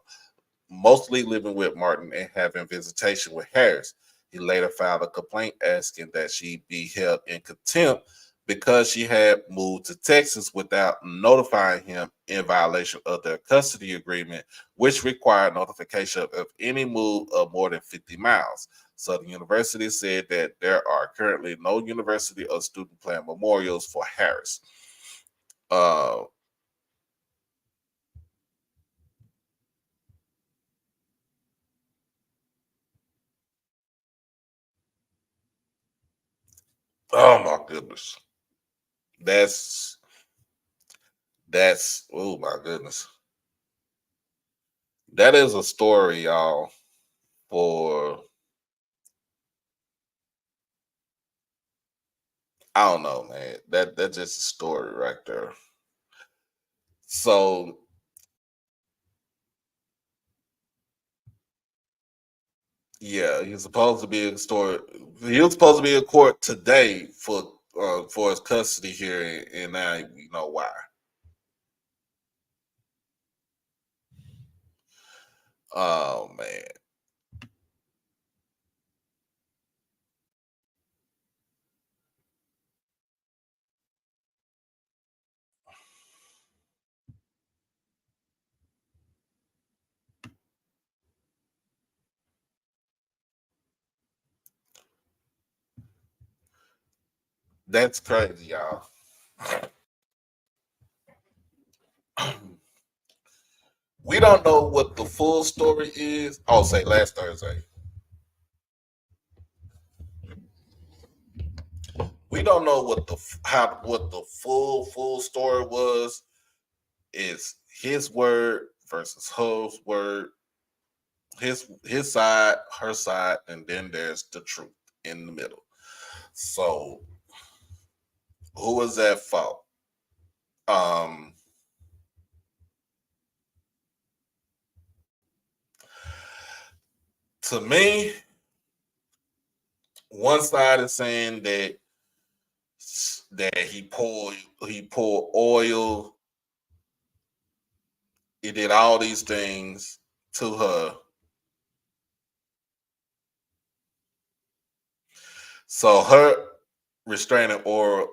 mostly living with Martin and having visitation with Harris. He later filed a complaint asking that she be held in contempt because she had moved to Texas without notifying him, in violation of their custody agreement, which required notification of any move of more than 50 miles. Southern University said that there are currently no university or student plan memorials for Harris. Oh my goodness. That's oh my goodness. That is a story, y'all, for I don't know, man. That's just a story right there. So yeah, he's supposed to be in story. He was supposed to be in court today for his custody hearing, and now you know why. Oh man, that's crazy, y'all. We don't know what the full story is. I'll say last Thursday. We don't know what the full story was. Is his word versus her word, his side, her side, and then there's the truth in the middle. So who is at fault? Um, To me, one side is saying that he poured oil, he did all these things to her. So her restraining order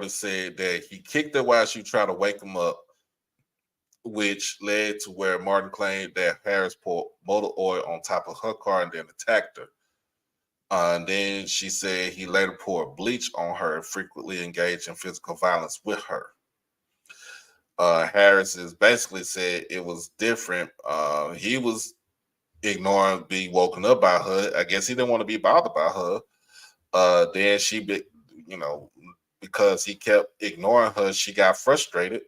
said that he kicked her while she tried to wake him up, which led to where Martin claimed that Harris poured motor oil on top of her car and then attacked her. And then she said he later poured bleach on her and frequently engaged in physical violence with her. Harris is basically said it was different. He was ignoring being woken up by her. I guess he didn't want to be bothered by her. Then because he kept ignoring her, she got frustrated.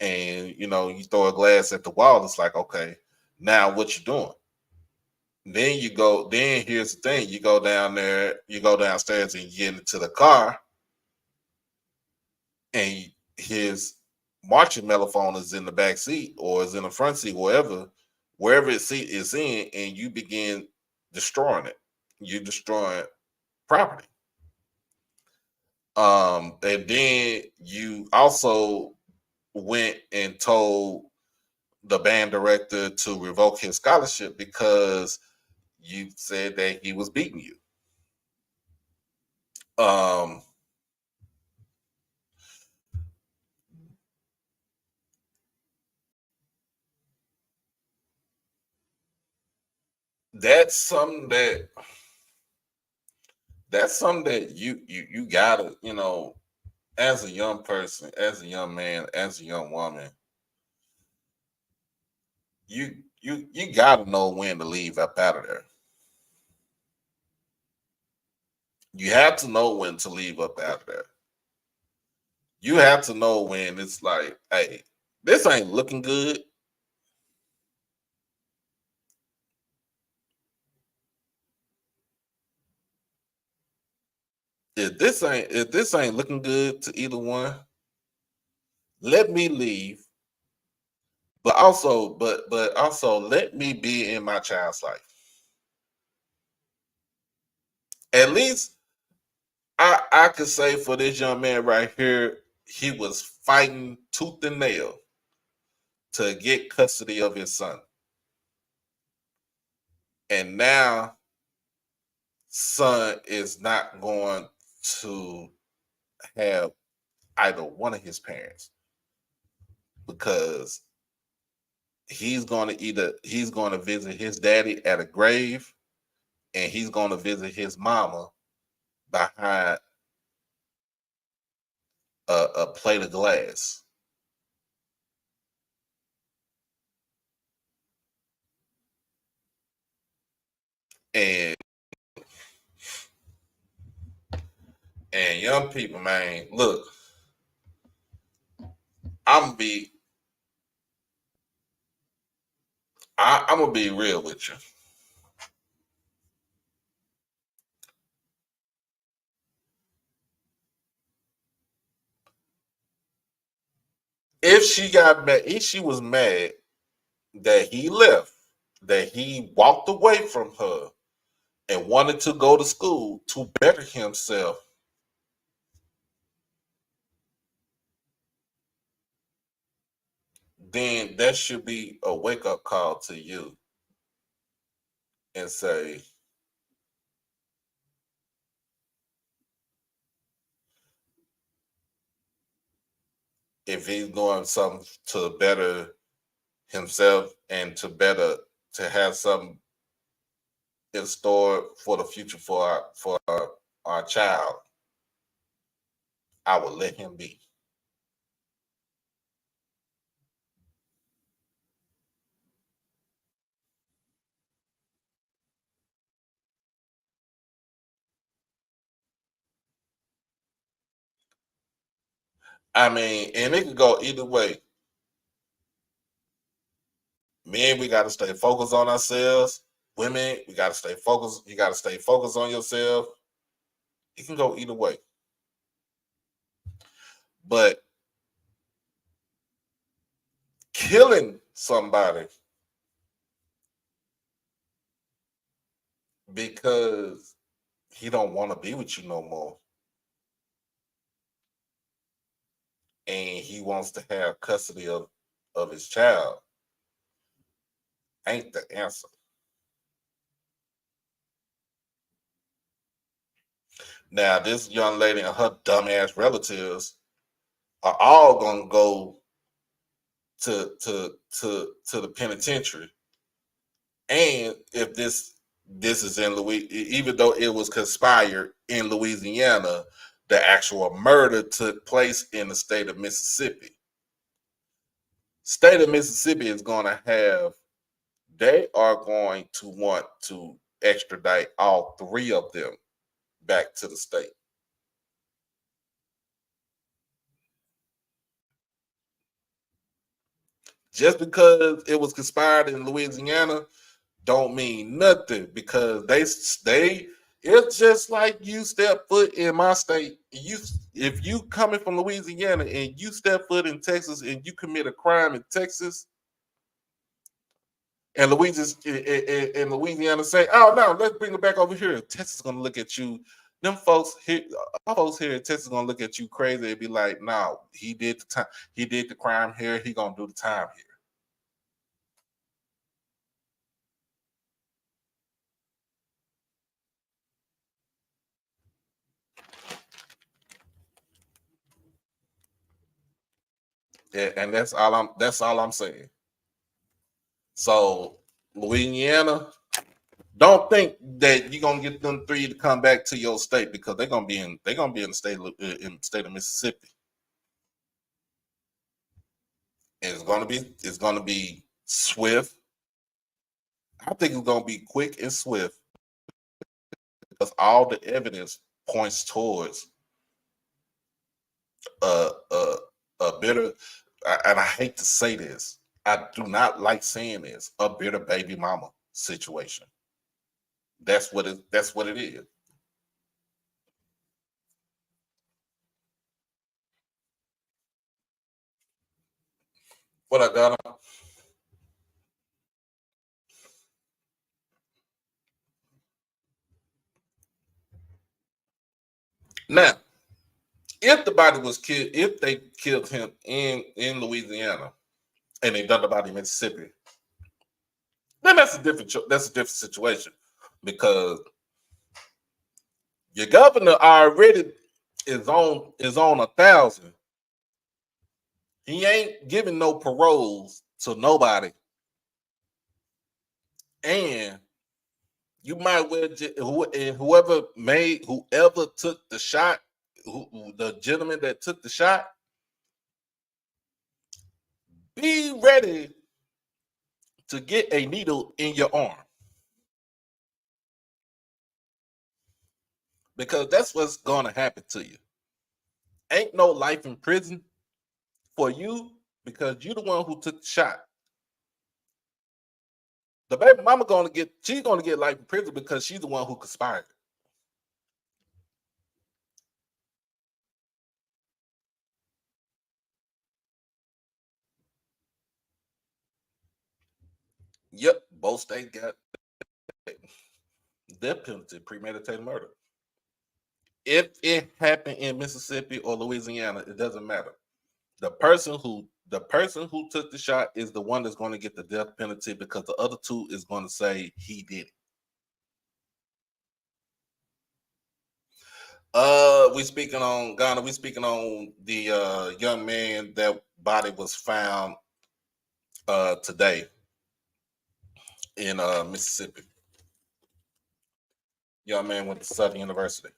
And you throw a glass at the wall. It's like, okay, now what you doing? Then here's the thing: you go downstairs and you get into the car, and his marching mellophone is in the back seat or is in the front seat, wherever its seat is in, and you begin destroying it. You're destroying property. And then you also went and told the band director to revoke his scholarship because you said that he was beating you. That's something that you gotta, as a young person, as a young man, as a young woman, you gotta know when to leave up out of there. You have to know when to leave up out of there. You have to know when it's like, hey, this ain't looking good. If this ain't looking good to either one, let me leave. But also let me be in my child's life. At least I could say for this young man right here, he was fighting tooth and nail to get custody of his son. And now son is not going to have either one of his parents because he's going to visit his daddy at a grave and he's going to visit his mama behind a plate of glass. And young people, man, look, I'm gonna be real with you. If she was mad that he left, that he walked away from her and wanted to go to school to better himself, then that should be a wake-up call to you and say, if he's doing something to better himself and to have something in store for the future for our child, I would let him be. I mean, and it could go either way. Men, we got to stay focused on ourselves. Women, we got to stay focused. You got to stay focused on yourself. It can go either way. But killing somebody because he don't want to be with you no more. And he wants to have custody of his child. Ain't the answer. Now, this young lady and her dumbass relatives are all gonna go to the penitentiary. And if this is in Louisiana, even though it was conspired in Louisiana, the actual murder took place in the state of Mississippi. State of Mississippi is going to have, they are going to want to extradite all three of them back to the state. Just because it was conspired in Louisiana don't mean nothing, because they it's just like you step foot in my state. If you coming from Louisiana and you step foot in Texas and you commit a crime in Texas, and Louisiana say, "Oh no, let's bring it back over here." Texas is gonna look at you. Them folks here, our folks here in Texas, gonna look at you crazy and be like, "No, he did the time. He did the crime here. He gonna do the time here." Yeah, and that's all I'm saying. So Louisiana, don't think that you're gonna get them three to come back to your state, because they're gonna be in the state of Mississippi. And it's gonna be swift. I think it's gonna be quick and swift, because all the evidence points towards a a, a bitter, and I hate to say this, I do not like saying this, a bitter baby mama situation. That's what it is. What I got on now. If the body was killed, if they killed him in Louisiana and they done the body in Mississippi, then that's a different situation, because your governor already is on 1,000. He ain't giving no paroles to nobody, and you might well whoever took the shot, the gentleman that took the shot, be ready to get a needle in your arm, because that's what's going to happen to you. Ain't no life in prison for you, because you're the one who took the shot. The baby mama she's gonna get life in prison because she's the one who conspired. Yep, both states got death penalty, premeditated murder. If it happened in Mississippi or Louisiana, it doesn't matter. The person who took the shot is the one that's going to get the death penalty, because the other two is going to say he did it. We speaking on Ghana. We speaking on the young man that body was found today in Mississippi. Young man went to Southern University.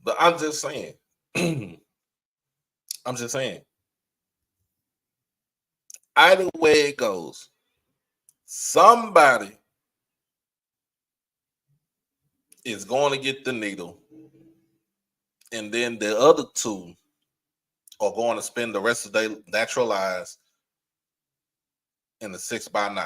But I'm just saying. I'm just saying. Either way it goes, somebody is going to get the needle, and then the other two are going to spend the rest of their natural lives in the 6x9.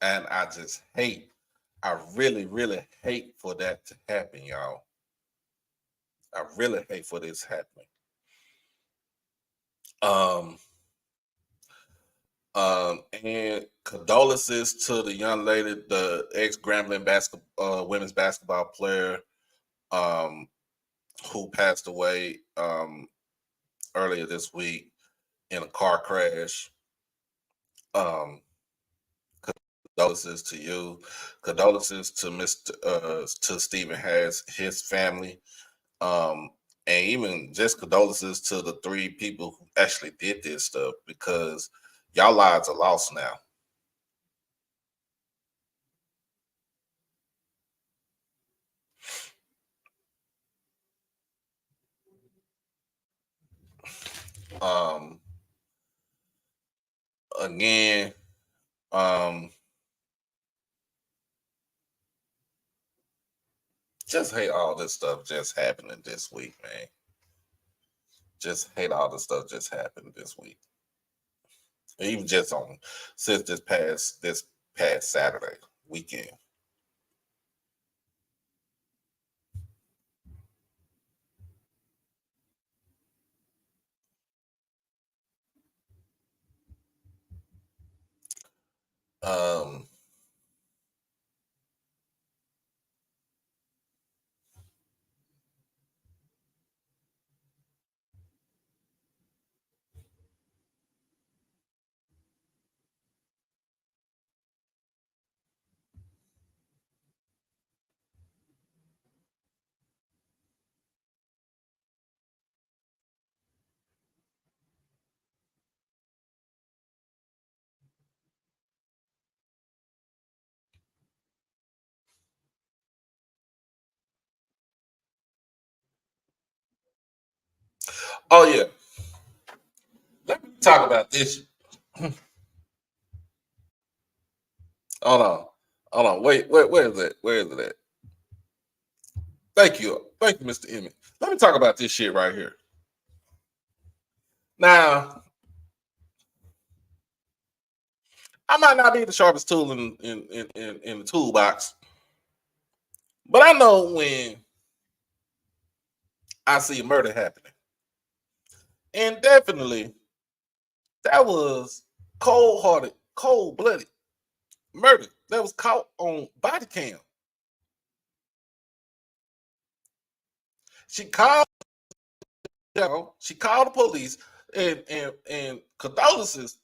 And I really, really hate for that to happen, y'all. I really hate for this happening. Um, and condolences to the young lady, the ex Grambling basketball women's basketball player, um, who passed away earlier this week in a car crash. Um, condolences to you. Condolences to Mr. To Stephen Harris, his family. Um, and even just condolences to the 3 people who actually did this stuff, because y'all lives are lost now. Um, again, um, just hate all this stuff just happening this week, man. Just hate all the stuff just happened this week. Even just on since this past Saturday weekend. Um, oh yeah, let me talk about this. Hold on. Hold on. Wait, where is it? Where is it at? Thank you. Thank you, Mr. Emmett. Let me talk about this shit right here. Now, I might not be the sharpest tool in the toolbox, but I know when I see a murder happening. And definitely that was cold hearted, cold blooded murder that was caught on body cam. She called, she called the police, and condolences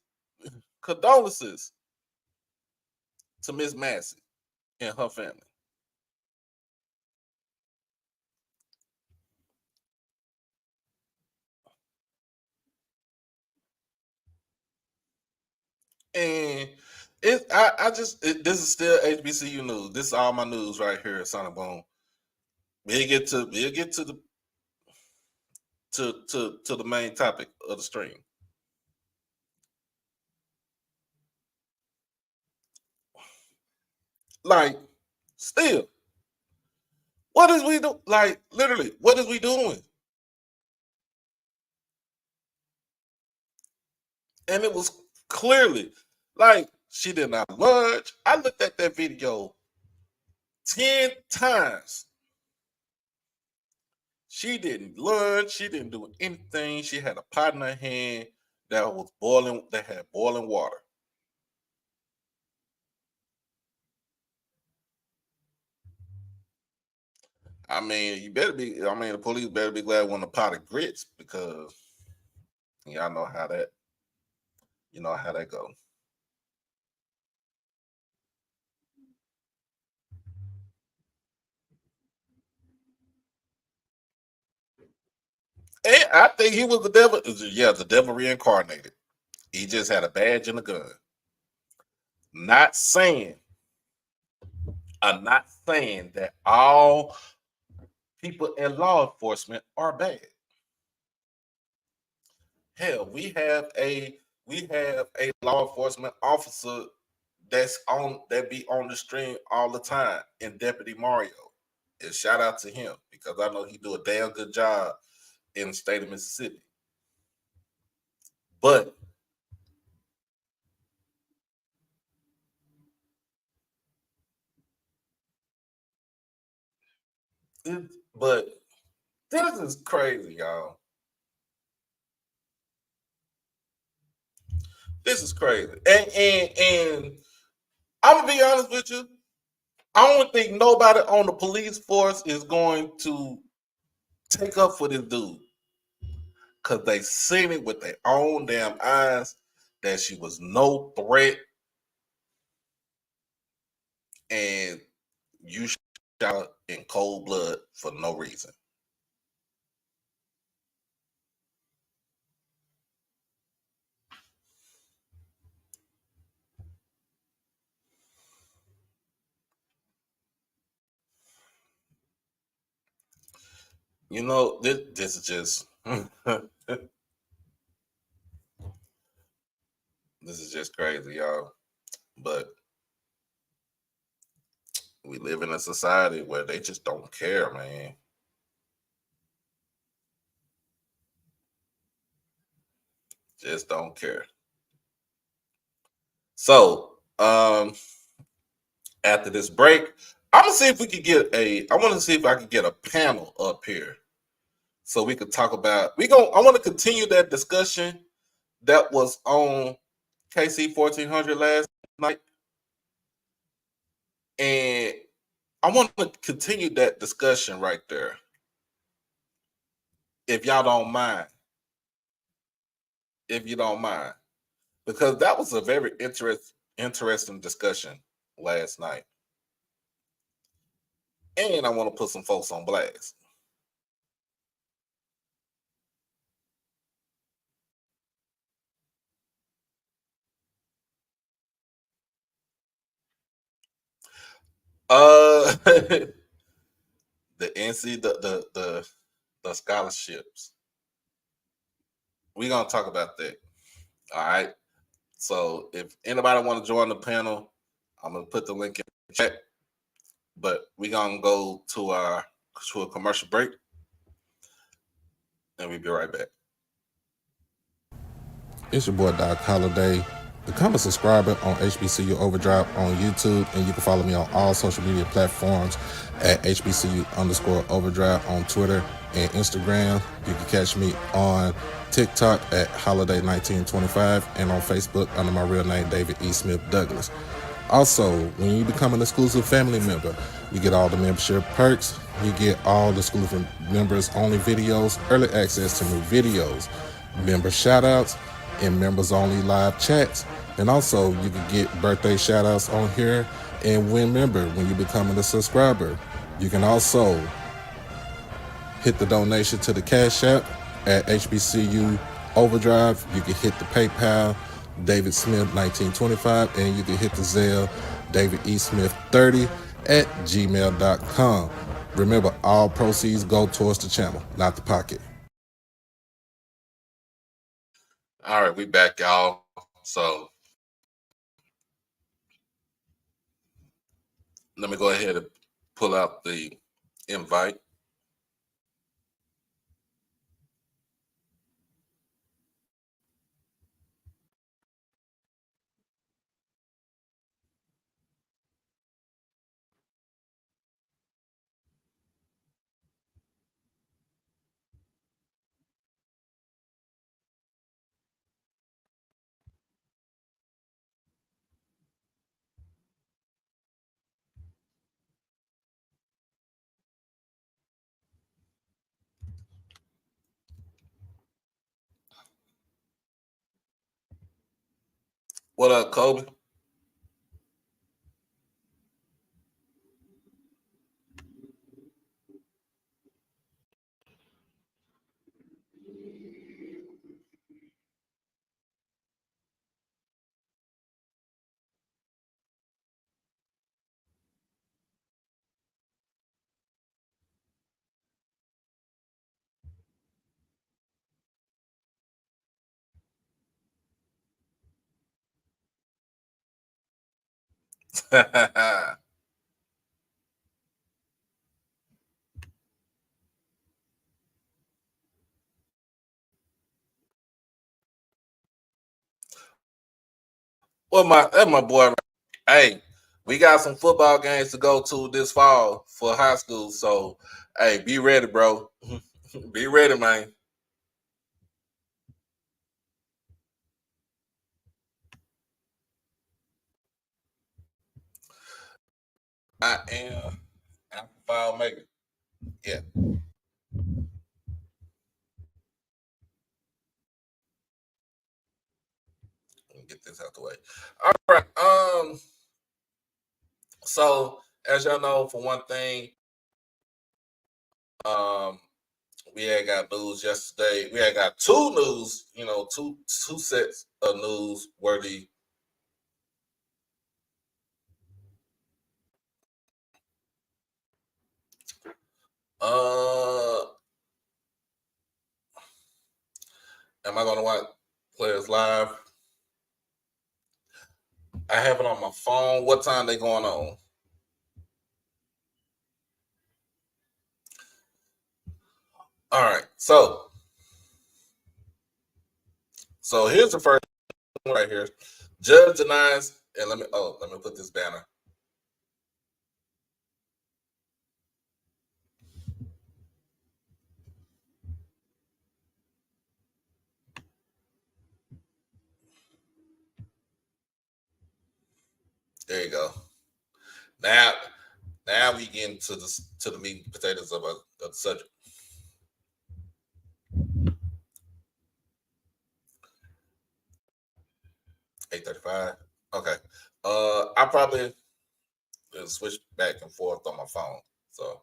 to Miss Massey and her family. And this is still HBCU news. This is all my news right here at Sonic Boom. We'll get to the to the main topic of the stream. Like, still, what is we do? Like, literally, what is we doing? And it was clearly like she did not lunch. I looked at that video 10 times. She didn't lunch. She didn't do anything. She had a pot in her hand that was boiling, that had boiling water. I mean, the police better be glad when a pot of grits, because y'all know how that, go. And I think he was the devil. Yeah, the devil reincarnated. He just had a badge and a gun. Not saying, I'm not saying that all people in law enforcement are bad. Hell, we have a law enforcement officer that be on the stream all the time, in Deputy Mario. And shout out to him, because I know he do a damn good job in the state of Mississippi. But But this is crazy, y'all. This is crazy. And I'm gonna be honest with you. I don't think nobody on the police force is going to take up for this dude. Cause they seen it with their own damn eyes that she was no threat and you shot in cold blood for no reason. You know, this is just this is just crazy, y'all. But we live in a society where they just don't care, man. Just don't care. So, after this break, I'm gonna see if we could get I want to see if I can get a panel up here so we could talk about. I want to continue that discussion that was on KC 1400 last night, and I want to continue that discussion right there, if y'all don't mind. If you don't mind, because that was a very interesting discussion last night, and I want to put some folks on blast. The NC the scholarships. We're gonna talk about that. All right. So if anybody want to join the panel, I'm gonna put the link in the chat. But we're gonna go to a commercial break, and we'll be right back. It's your boy Doc Holiday. Become a subscriber on HBCU Overdrive on YouTube, and you can follow me on all social media platforms at HBCU_Overdrive on Twitter and Instagram. You can catch me on TikTok at Holiday1925 and on Facebook under my real name, David E. Smith Douglas. Also, when you become an exclusive family member, you get all the membership perks. You get all the exclusive members only videos, early access to new videos, member shoutouts, and members only live chats. And also, you can get birthday shoutouts on here and win member when you become a subscriber. You can also hit the donation to the Cash App at HBCU Overdrive. You can hit the PayPal David Smith 1925, and you can hit the Zelle David E. Smith 30 at gmail.com. Remember, all proceeds go towards the channel, not the pocket. All right, we back, y'all. So let me go ahead and pull out the invite. What up, Kobe? That's my boy. Hey, We got some football games to go to this fall for high school. So, hey, be ready, bro. Be ready, man. I am Amplified Maker. Yeah. Let me get this out the way. All right. So as y'all know, for one thing, um, we had got news yesterday. We had got two news, two sets of news worthy. Am I gonna watch players live? I have it on my phone. What time they going on? All right. So here's the first one right here. Judge denies, and let me put this banner. There you go. Now we get into the meat and potatoes of the subject. $8:35. Okay. I probably switch back and forth on my phone. So,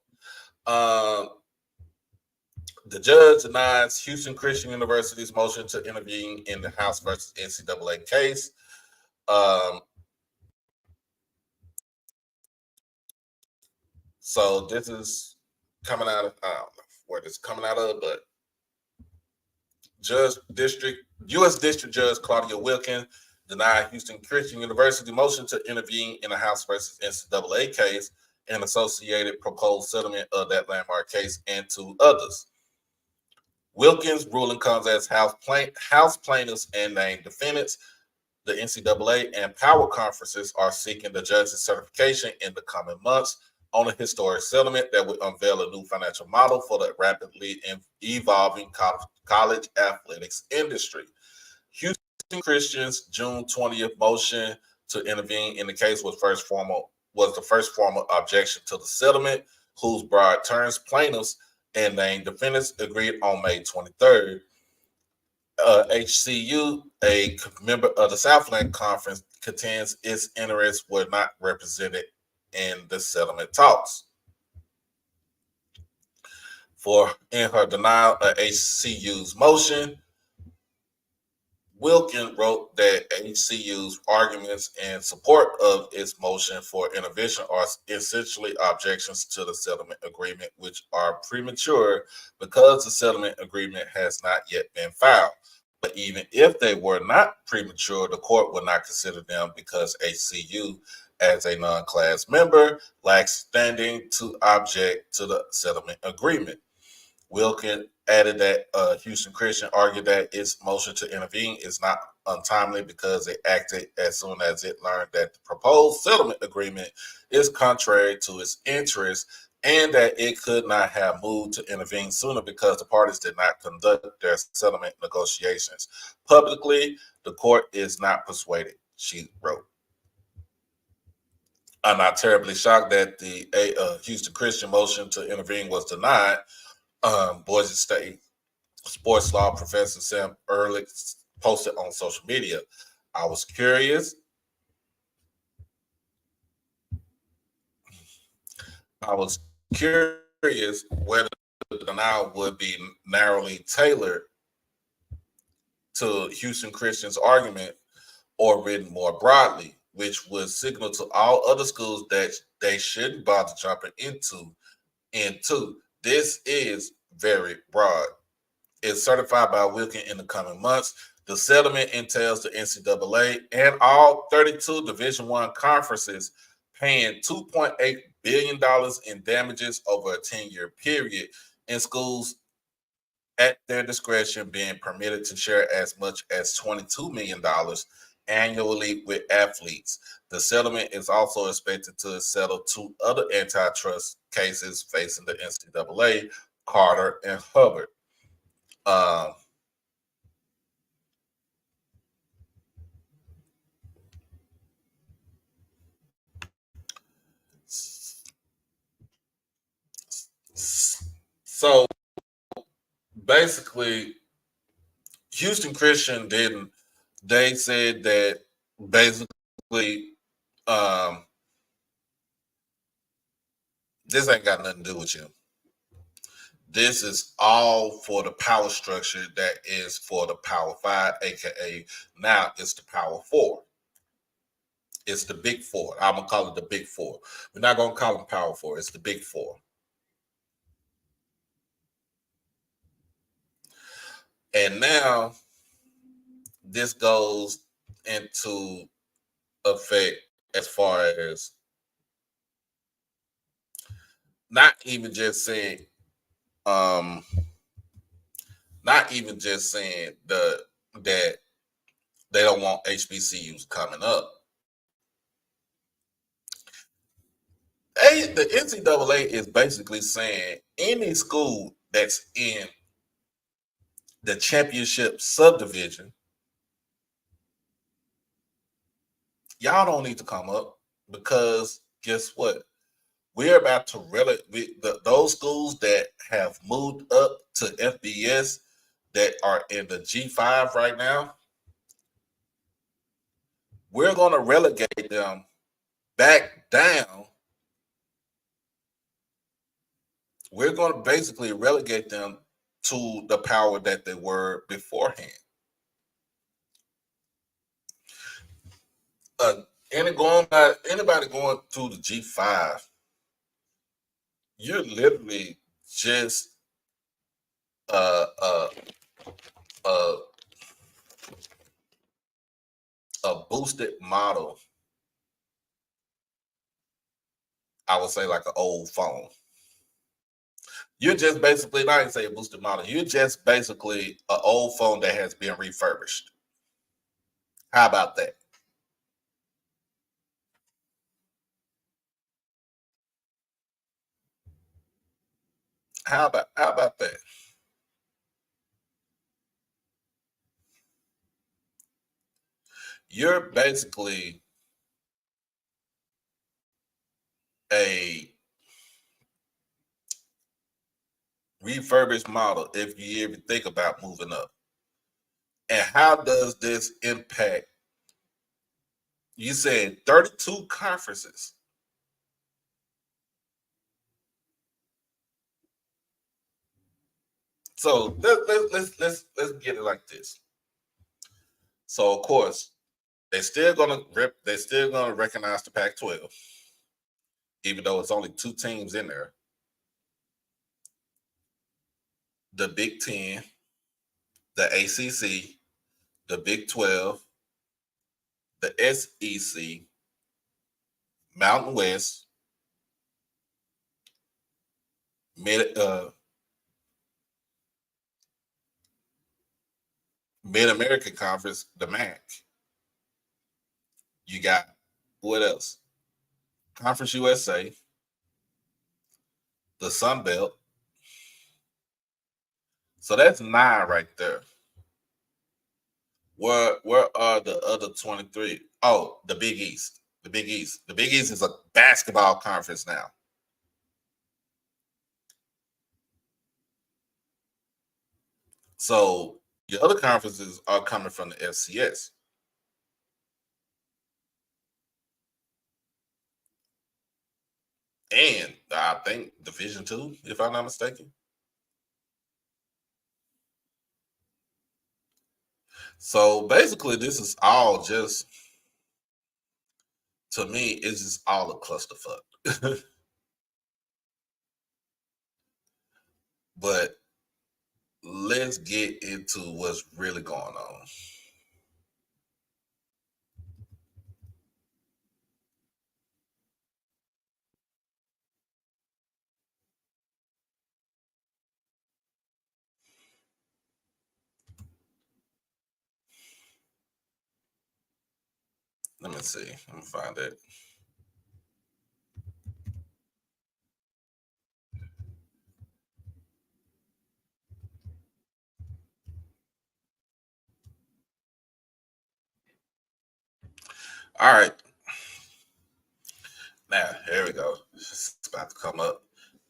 the judge denies Houston Christian University's motion to intervene in the House versus NCAA case. So this is coming out of, I don't know where this is coming out of, but U.S. District Judge Claudia Wilkin denied Houston Christian University motion to intervene in the House versus NCAA case and associated proposed settlement of that landmark case and two others. Wilkins' ruling comes as House plaintiffs and named defendants. The NCAA and power conferences are seeking the judge's certification in the coming months on a historic settlement that would unveil a new financial model for the rapidly evolving college athletics industry. Houston Christian's June 20th motion to intervene in the case was the first formal objection to the settlement, whose broad terms plaintiffs and named defendants agreed on May 23rd. HCU, a member of the Southland Conference, contends its interests were not represented in the settlement talks. In her denial of HCU's motion, Wilkin wrote that HCU's arguments in support of its motion for intervention are essentially objections to the settlement agreement, which are premature because the settlement agreement has not yet been filed. But even if they were not premature, the court would not consider them because HCU, as a non-class member, lacks standing to object to the settlement agreement. Wilkin added that Houston Christian argued that its motion to intervene is not untimely because it acted as soon as it learned that the proposed settlement agreement is contrary to its interests and that it could not have moved to intervene sooner because the parties did not conduct their settlement negotiations publicly. The court is not persuaded, she wrote. I'm not terribly shocked that the Houston Christian motion to intervene was denied. Boise State sports law professor Sam Ehrlich posted on social media. I was curious whether the denial would be narrowly tailored to Houston Christian's argument or written more broadly, which would signal to all other schools that they shouldn't bother jumping into. This is very broad. It's certified by Wilkin in the coming months. The settlement entails the NCAA and all 32 Division I conferences paying $2.8 billion in damages over a 10-year period, and schools at their discretion being permitted to share as much as $22 million annually with athletes. The settlement is also expected to settle 2 other antitrust cases facing the NCAA, Carter and Hubbard. Um, so basically, Houston Christian didn't. They said that basically, um, this ain't got nothing to do with you. This is all for the power structure that is for the Power Five, aka now it's the Power Four. It's the Big Four. I'm gonna call it the Big Four. We're not gonna call them Power Four. It's the Big Four. And now this goes into effect as far as not even just saying, um, not even just saying that they don't want HBCUs coming up. The NCAA is basically saying any school that's in the championship subdivision, y'all don't need to come up because guess what? We're about to those schools that have moved up to FBS that are in the G5 right now. We're going to relegate them back down. We're going to basically relegate them to the power that they were beforehand. Anybody going through the G5, you're literally just uh, uh, uh, a boosted model. I would say like an old phone. You're just basically not even say a boosted model. You're just basically an old phone that has been refurbished. How about that? How about that? You're basically a refurbished model if you even think about moving up. And how does this impact? You said 32 conferences. So let's get it like this. So of course they're still gonna recognize the Pac-12, even though it's only 2 teams in there. The Big Ten, the ACC, the Big 12, the SEC, Mountain West, Mid American Conference, the MAC. You got what else? Conference USA, the Sun Belt. So that's 9 right there. Where are the other 23? Oh, the Big East. The Big East. The Big East is a basketball conference now. So your other conferences are coming from the FCS. And I think Division 2, if I'm not mistaken. So basically, this is all just, to me, it's just all a clusterfuck. But let's get into what's really going on. Let me see. Let me find it. All right. Now, here we go. It's about to come up.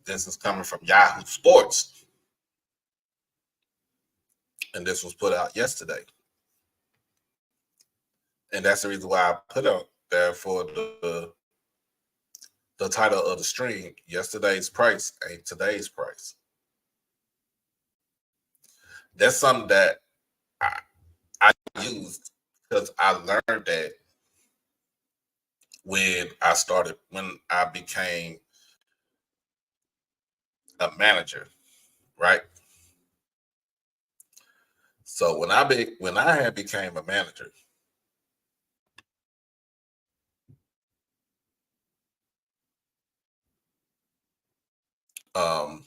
This is coming from Yahoo Sports. And this was put out yesterday. And that's the reason why I put out there for the title of the stream. Yesterday's price ain't today's price. That's something that I used because I learned that when I became a manager, right? So when I had became a manager, I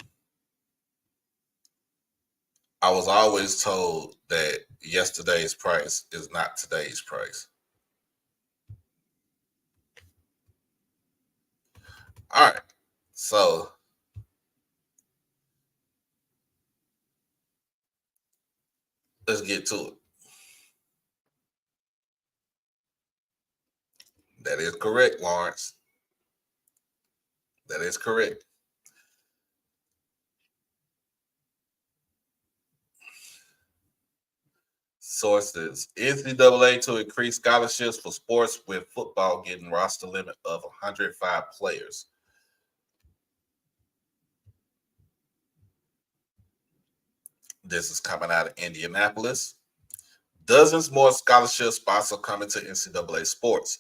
was always told that yesterday's price is not today's price. All right, so let's get to it. That is correct, Lawrence. That is correct. Sources: NCAA to increase scholarships for sports with football getting roster limit of 105 players. This is coming out of Indianapolis. Dozens more scholarship spots are coming to NCAA sports.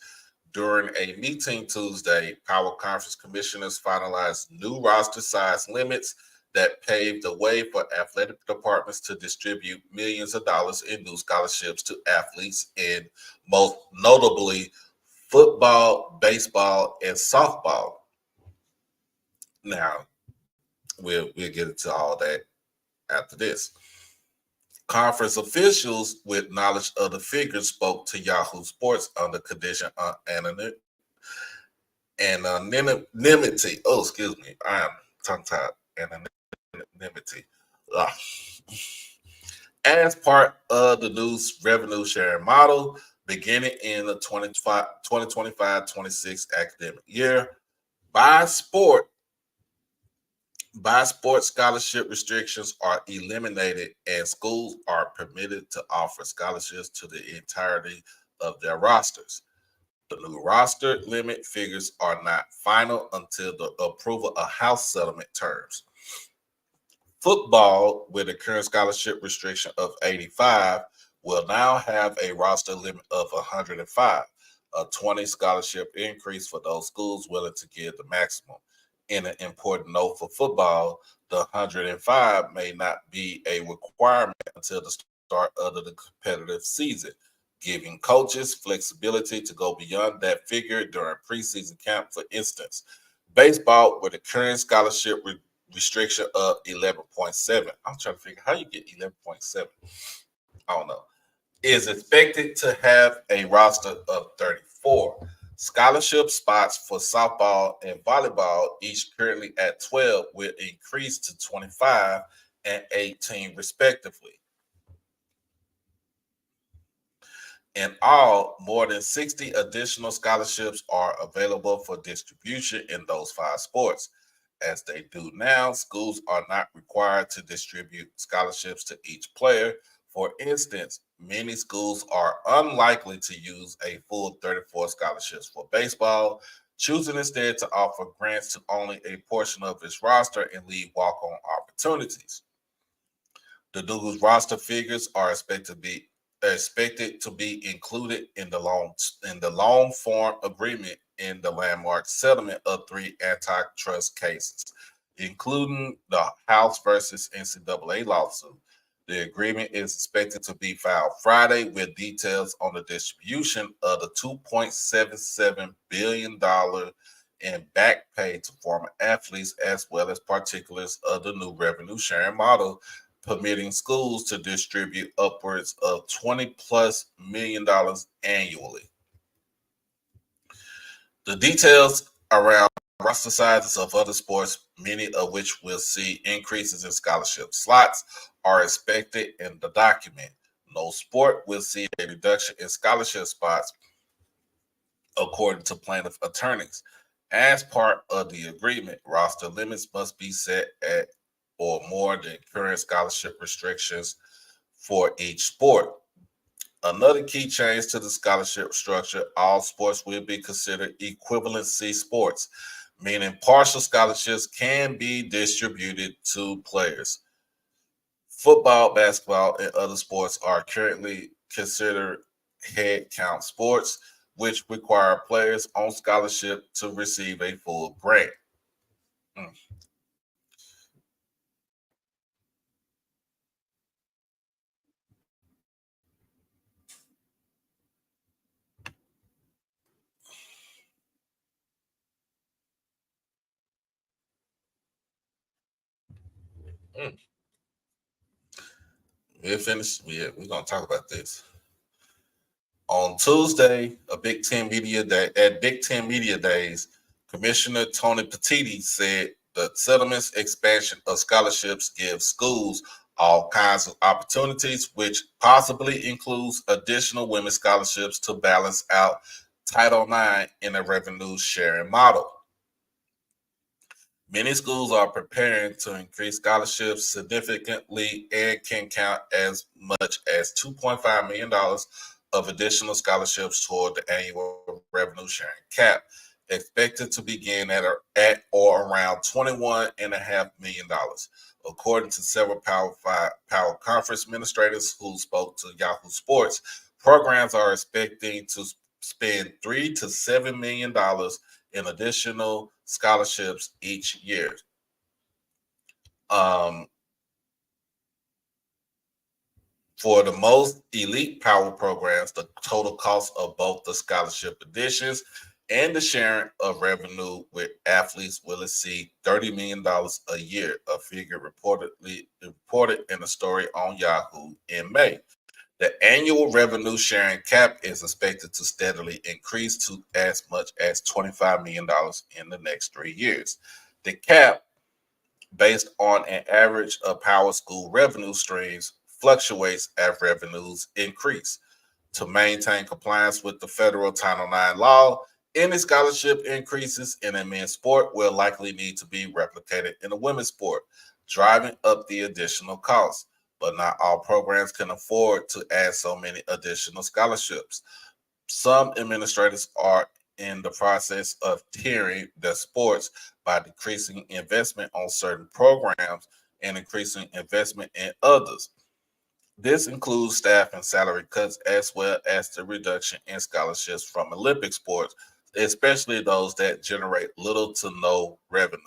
During a meeting Tuesday, Power Conference commissioners finalized new roster size limits that paved the way for athletic departments to distribute millions of dollars in new scholarships to athletes in most notably football, baseball, and softball. Now, we'll get into all that after this. Conference officials with knowledge of the figures spoke to Yahoo Sports under condition of anonymity. Oh, excuse me. I am tongue-tied. Anonymity. As part of the new revenue sharing model, beginning in the 2025-26 academic year, by sport scholarship restrictions are eliminated and schools are permitted to offer scholarships to the entirety of their rosters. The new roster limit figures are not final until the approval of House settlement terms. Football, with a current scholarship restriction of 85, will now have a roster limit of 105, a 20 scholarship increase for those schools willing to give the maximum. In an important note for football, the 105 may not be a requirement until the start of the competitive season, giving coaches flexibility to go beyond that figure during preseason camp. For instance, baseball, with a current scholarship restriction of 11.7. I'm trying to figure how you get 11.7. I don't know. Is expected to have a roster of 34. Scholarship spots for softball and volleyball, each currently at 12, will increase to 25 and 18 respectively. In all, more than 60 additional scholarships are available for distribution in those 5 sports. As they do now, schools are not required to distribute scholarships to each player. For instance, many schools are unlikely to use a full 34 scholarships for baseball, choosing instead to offer grants to only a portion of its roster and leave walk-on opportunities. The new roster figures are expected to be included in the long form agreement in the landmark settlement of 3 antitrust cases, including the House versus NCAA lawsuit. The agreement is expected to be filed Friday with details on the distribution of the $2.77 billion in back pay to former athletes, as well as particulars of the new revenue sharing model, permitting schools to distribute upwards of $20+ million annually. The details around roster sizes of other sports, many of which will see increases in scholarship slots, are expected in the document. No sport will see a reduction in scholarship spots, according to plaintiff attorneys. As part of the agreement, roster limits must be set at or more than current scholarship restrictions for each sport. Another key change to the scholarship structure, all sports will be considered equivalency sports, meaning partial scholarships can be distributed to players. Football, basketball, and other sports are currently considered head count sports, which require players on scholarship to receive a full grant. Mm. Mm. We're finished. We're going to talk about this. On Tuesday, a Big Ten Media Day at Big Ten Media Days, Commissioner Tony Petitti said the settlement's expansion of scholarships gives schools all kinds of opportunities, which possibly includes additional women's scholarships to balance out Title IX in a revenue sharing model. Many schools are preparing to increase scholarships significantly and can count as much as $2.5 million of additional scholarships toward the annual revenue sharing cap, expected to begin at or around $21.5 million. According to several Power Conference administrators who spoke to Yahoo Sports, programs are expecting to spend $3 to $7 million in additional scholarships each year. For the most elite power programs, the total cost of both the scholarship additions and the sharing of revenue with athletes will exceed $30 million a year, a figure reported in a story on Yahoo in May. The annual revenue sharing cap is expected to steadily increase to as much as $25 million in the next 3 years. The cap, based on an average of power school revenue streams, fluctuates as revenues increase. To maintain compliance with the federal Title IX law, any scholarship increases in a men's sport will likely need to be replicated in a women's sport, driving up the additional costs. But not all programs can afford to add so many additional scholarships. Some administrators are in the process of tiering the sports by decreasing investment on certain programs and increasing investment in others. This includes staff and salary cuts as well as the reduction in scholarships from Olympic sports, especially those that generate little to no revenue.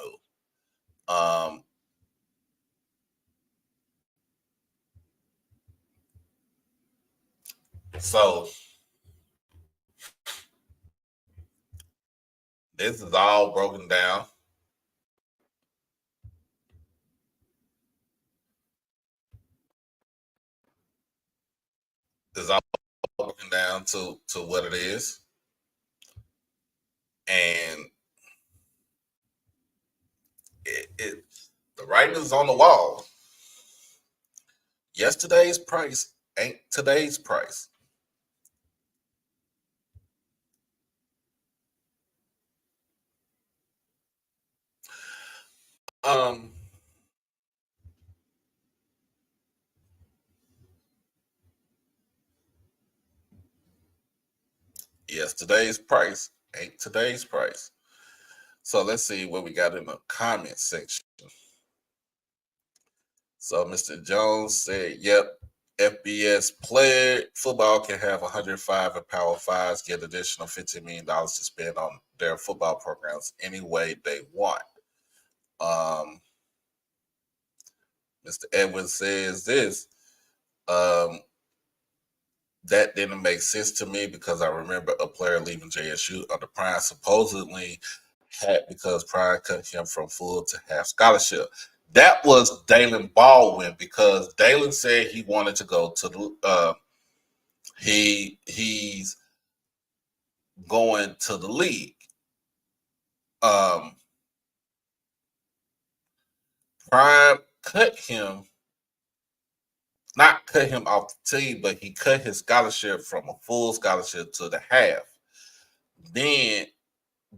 So this is all broken down. This is all broken down to what it is. And the writing is on the wall. Yesterday's price ain't today's price. Um, Yesterday's price ain't today's price. So let's see what we got in the comment section. So Mr. Jones said, yep, FBS player football can have 105 and Power Fives get additional $15 million to spend on their football programs any way they want. Mr. Edwards says this. That didn't make sense to me because I remember a player leaving JSU under Prime supposedly had because Prime cut him from full to half scholarship. That was Dalen Baldwin because Dalen said he wanted to go to the he's going to the league. Um, Prime cut him, not cut him off the team, but he cut his scholarship from a full scholarship to the half. Then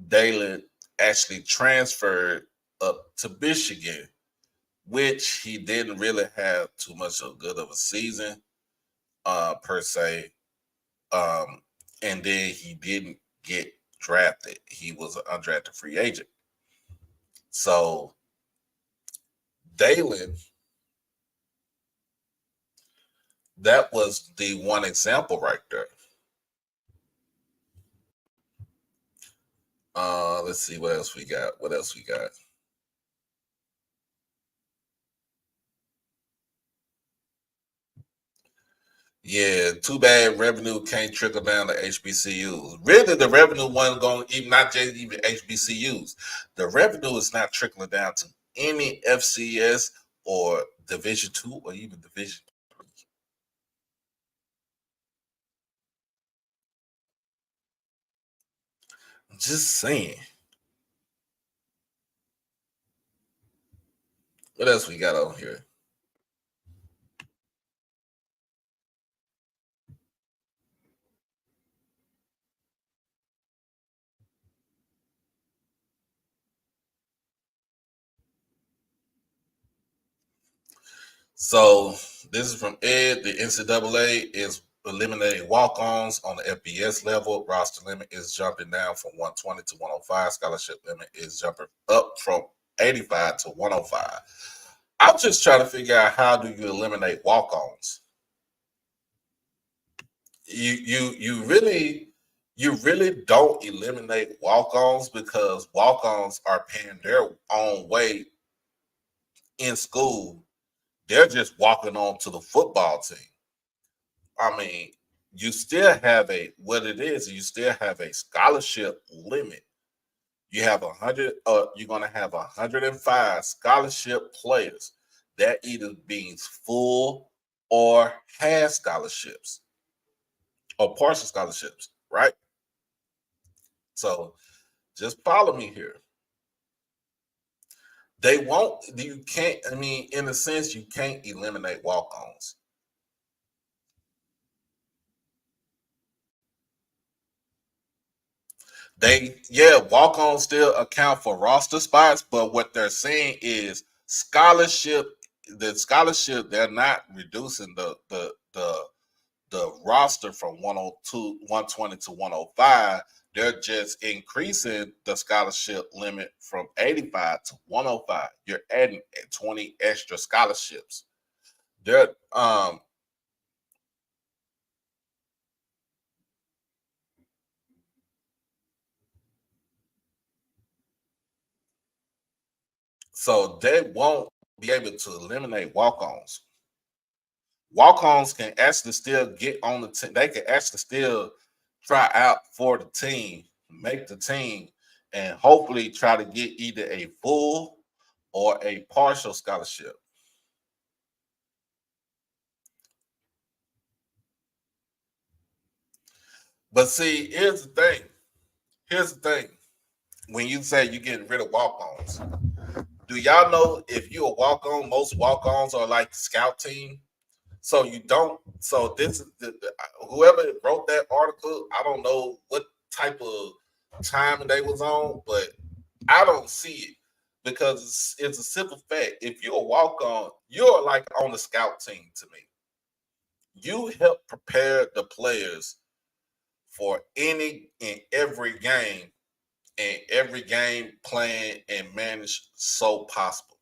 Dalen actually transferred up to Michigan, which he didn't really have too much of good of a season, per se. And then he didn't get drafted. He was an undrafted free agent. So Dalen, that was the one example right there. Let's see what else we got. Yeah, too bad revenue can't trickle down to HBCUs. Really, the revenue wasn't going even not just even HBCUs. The revenue is not trickling down to any FCS or Division II or even Division III. Just saying. What else we got on here? So this is from Ed. The NCAA is eliminating walk-ons on the FBS level. Roster limit is jumping down from 120 to 105. Scholarship limit is jumping up from 85 to 105. I'm just trying to figure out how do you eliminate walk-ons. You really don't eliminate walk-ons because walk-ons are paying their own way in school. They're just walking on to the football team. I mean, you still have you still have a scholarship limit. You have 100, you're gonna have 105 scholarship players. That either means full or half scholarships or partial scholarships, right? So just follow me here. You can't, I mean, in a sense, you can't eliminate walk-ons. Walk-ons still account for roster spots, but what they're saying is they're not reducing the roster from 102, 120 to 105. They're just increasing the scholarship limit from 85 to 105. You're adding 20 extra scholarships. They're so they won't be able to eliminate walk-ons. Walk-ons can actually still get on the team. They can actually still try out for the team, make the team, and hopefully try to get either a full or a partial scholarship. But see, here's the thing. Here's the thing. When you say you're getting rid of walk-ons, do y'all know if you're a walk-on, most walk-ons are like scout team? So you don't. So this is whoever wrote that article. I don't know what type of time they was on, but I don't see it because it's a simple fact. If you're a walk on, you're like on the scout team to me. You help prepare the players for any and every game plan and manage so possible.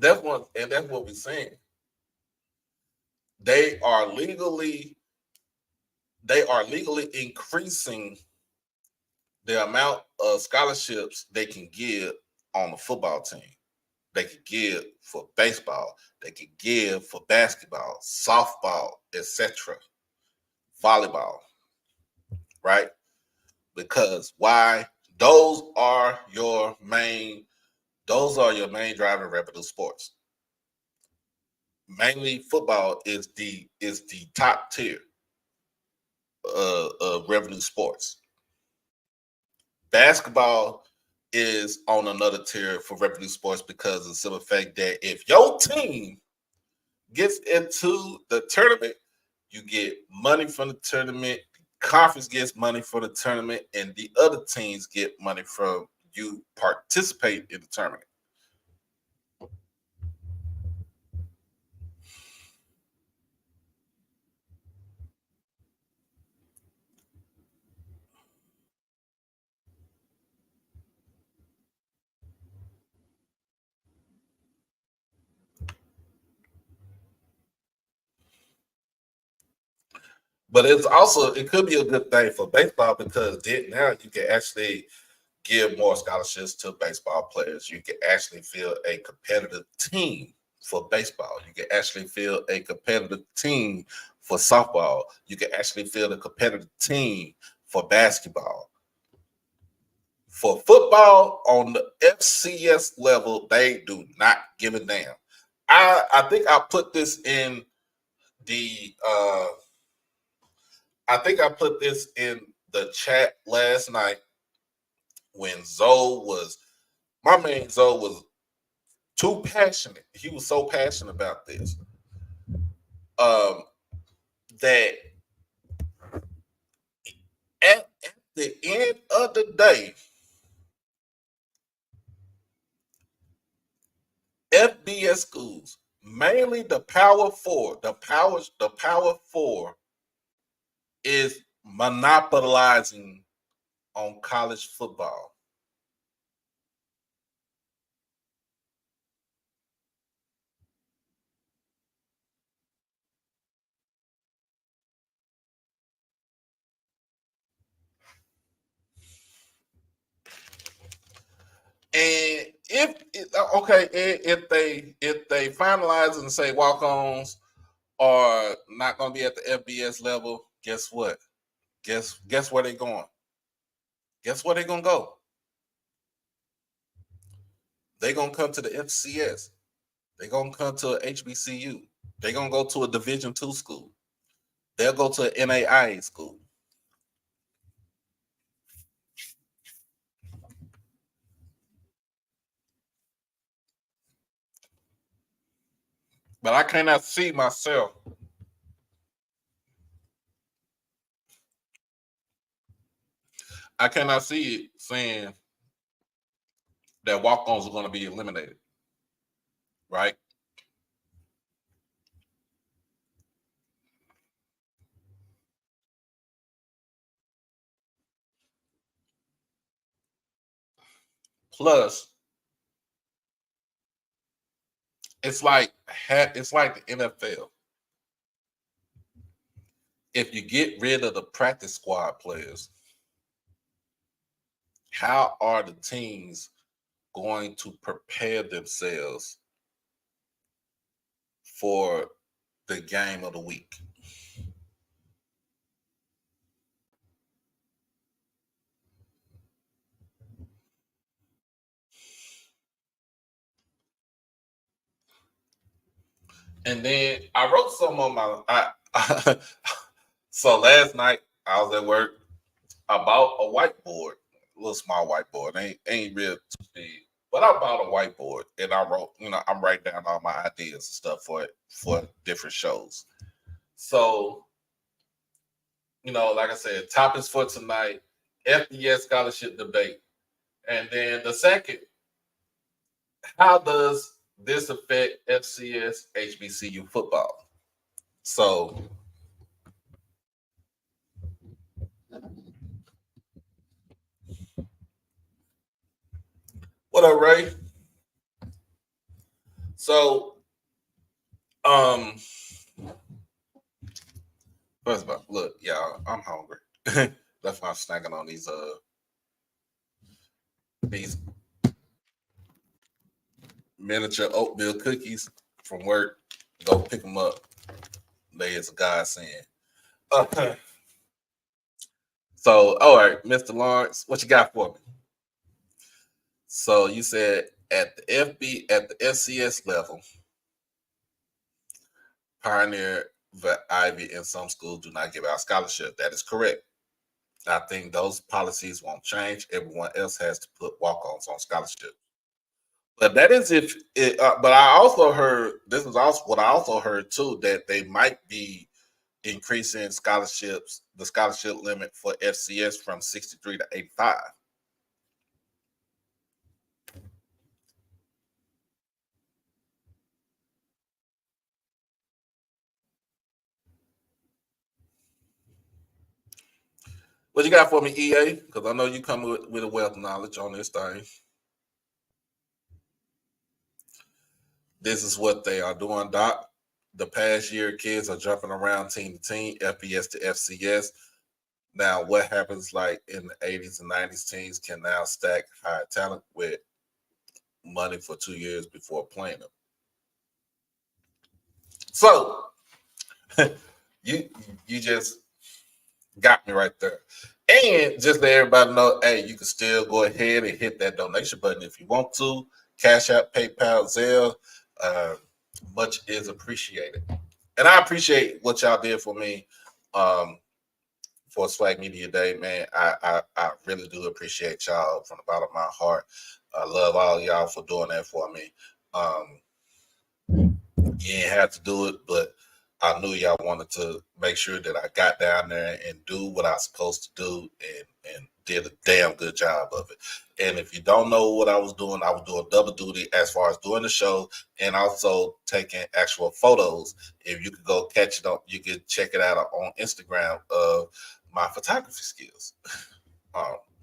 That's what we're saying. They are legally they are legally increasing the amount of scholarships they can give on the football team. They can give for baseball. They can give for basketball, softball, etc., volleyball, right? Because why? Those are your main driving revenue sports. Mainly football is the top tier of revenue sports. Basketball is on another tier for revenue sports because of the simple fact that if your team gets into the tournament, you get money from the tournament, conference gets money for the tournament, and the other teams get money from you participate in the tournament. But it could be a good thing for baseball because now you can actually give more scholarships to baseball players. You can actually field a competitive team for baseball. You can actually field a competitive team for softball. You can actually field a competitive team for basketball. For football on the FCS level, they do not give a damn. I think I put this in the chat last night when my man Zoe was too passionate. He was so passionate about this that at the end of the day, FBS schools, mainly the Power Four, the Power Four is monopolizing on college football. And if they finalize and say walk-ons are not going to be at the FBS level, guess what? Guess where they're going? Guess where they're going to go? They're going to come to the FCS. They're going to come to a HBCU. They're going to go to a Division II school. They'll go to an NAIA school. But I cannot see myself. I cannot see it saying that walk-ons are going to be eliminated. Right? Plus, it's like the NFL. If you get rid of the practice squad players, how are the teams going to prepare themselves for the game of the week? And then I wrote some on my. So last night I was at work. I bought a whiteboard, a little small whiteboard. Ain't real too big, but I bought a whiteboard and I wrote. I'm writing down all my ideas and stuff for different shows. So, like I said, topics for tonight: FBS scholarship debate, and then the second, how does this affect FCS HBCU football? So, what up, Ray? So, first of all, look, y'all, I'm hungry. That's why I'm snacking on these miniature oatmeal cookies from work. Go pick them up. They is a godsend. So, all right, Mr. Lawrence, what you got for me? So you said at the FCS level, Pioneer, Ivy, and some schools do not give out scholarship. That is correct. I think those policies won't change. Everyone else has to put walk-ons on scholarship. But that is if it. But I also heard this is also what I also heard too, that they might be increasing the scholarship limit for FCS from 63 to 85. What you got for me, EA? Because I know you come with a wealth of knowledge on this thing. This is what they are doing, Doc. The past year, kids are jumping around team to team, FBS to FCS. Now, what happens like in the 80s and 90s, teams can now stack high talent with money for 2 years before playing them. So, you just got me right there. And just let everybody know, hey, you can still go ahead and hit that donation button if you want to. Cash App, PayPal, Zelle. Much is appreciated. And I appreciate what y'all did for me for Swag Media Day, man. I really do appreciate y'all from the bottom of my heart. I love all y'all for doing that for me. You ain't have to do it, but I knew y'all wanted to make sure that I got down there and do what I was supposed to do and did a damn good job of it. And if you don't know what I was doing double duty as far as doing the show and also taking actual photos. If you could go catch it on, you could check it out on Instagram of my photography skills.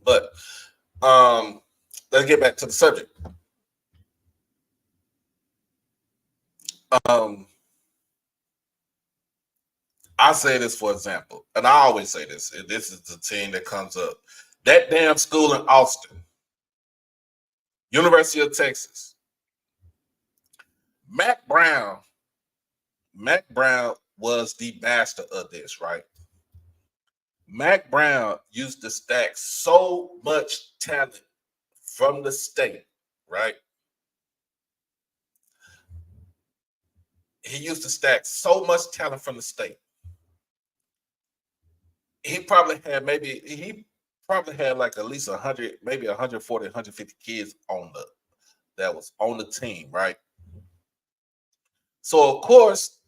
But let's get back to the subject. I say this for example, and I always say this, and this is the team that comes up. That damn school in Austin, University of Texas, Mac Brown was the master of this, right? Mac Brown used to stack so much talent from the state, right? He used to stack so much talent from the state. He probably had like at least 100, maybe 140, 150 kids that was on the team, right? So of course,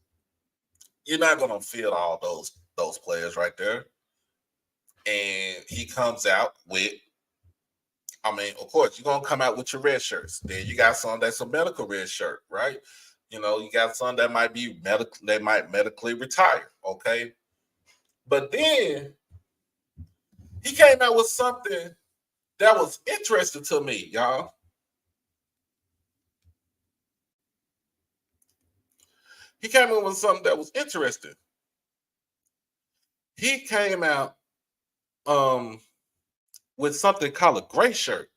you're not gonna field all those players right there. And he comes out with, I mean, of course, you're gonna come out with your red shirts. Then you got some that's a medical red shirt, right? You know, you got some that might be they might medically retire, okay? But then he came out with something that was interesting to me, y'all. He came in with something that was interesting. He came out with something called a gray shirt,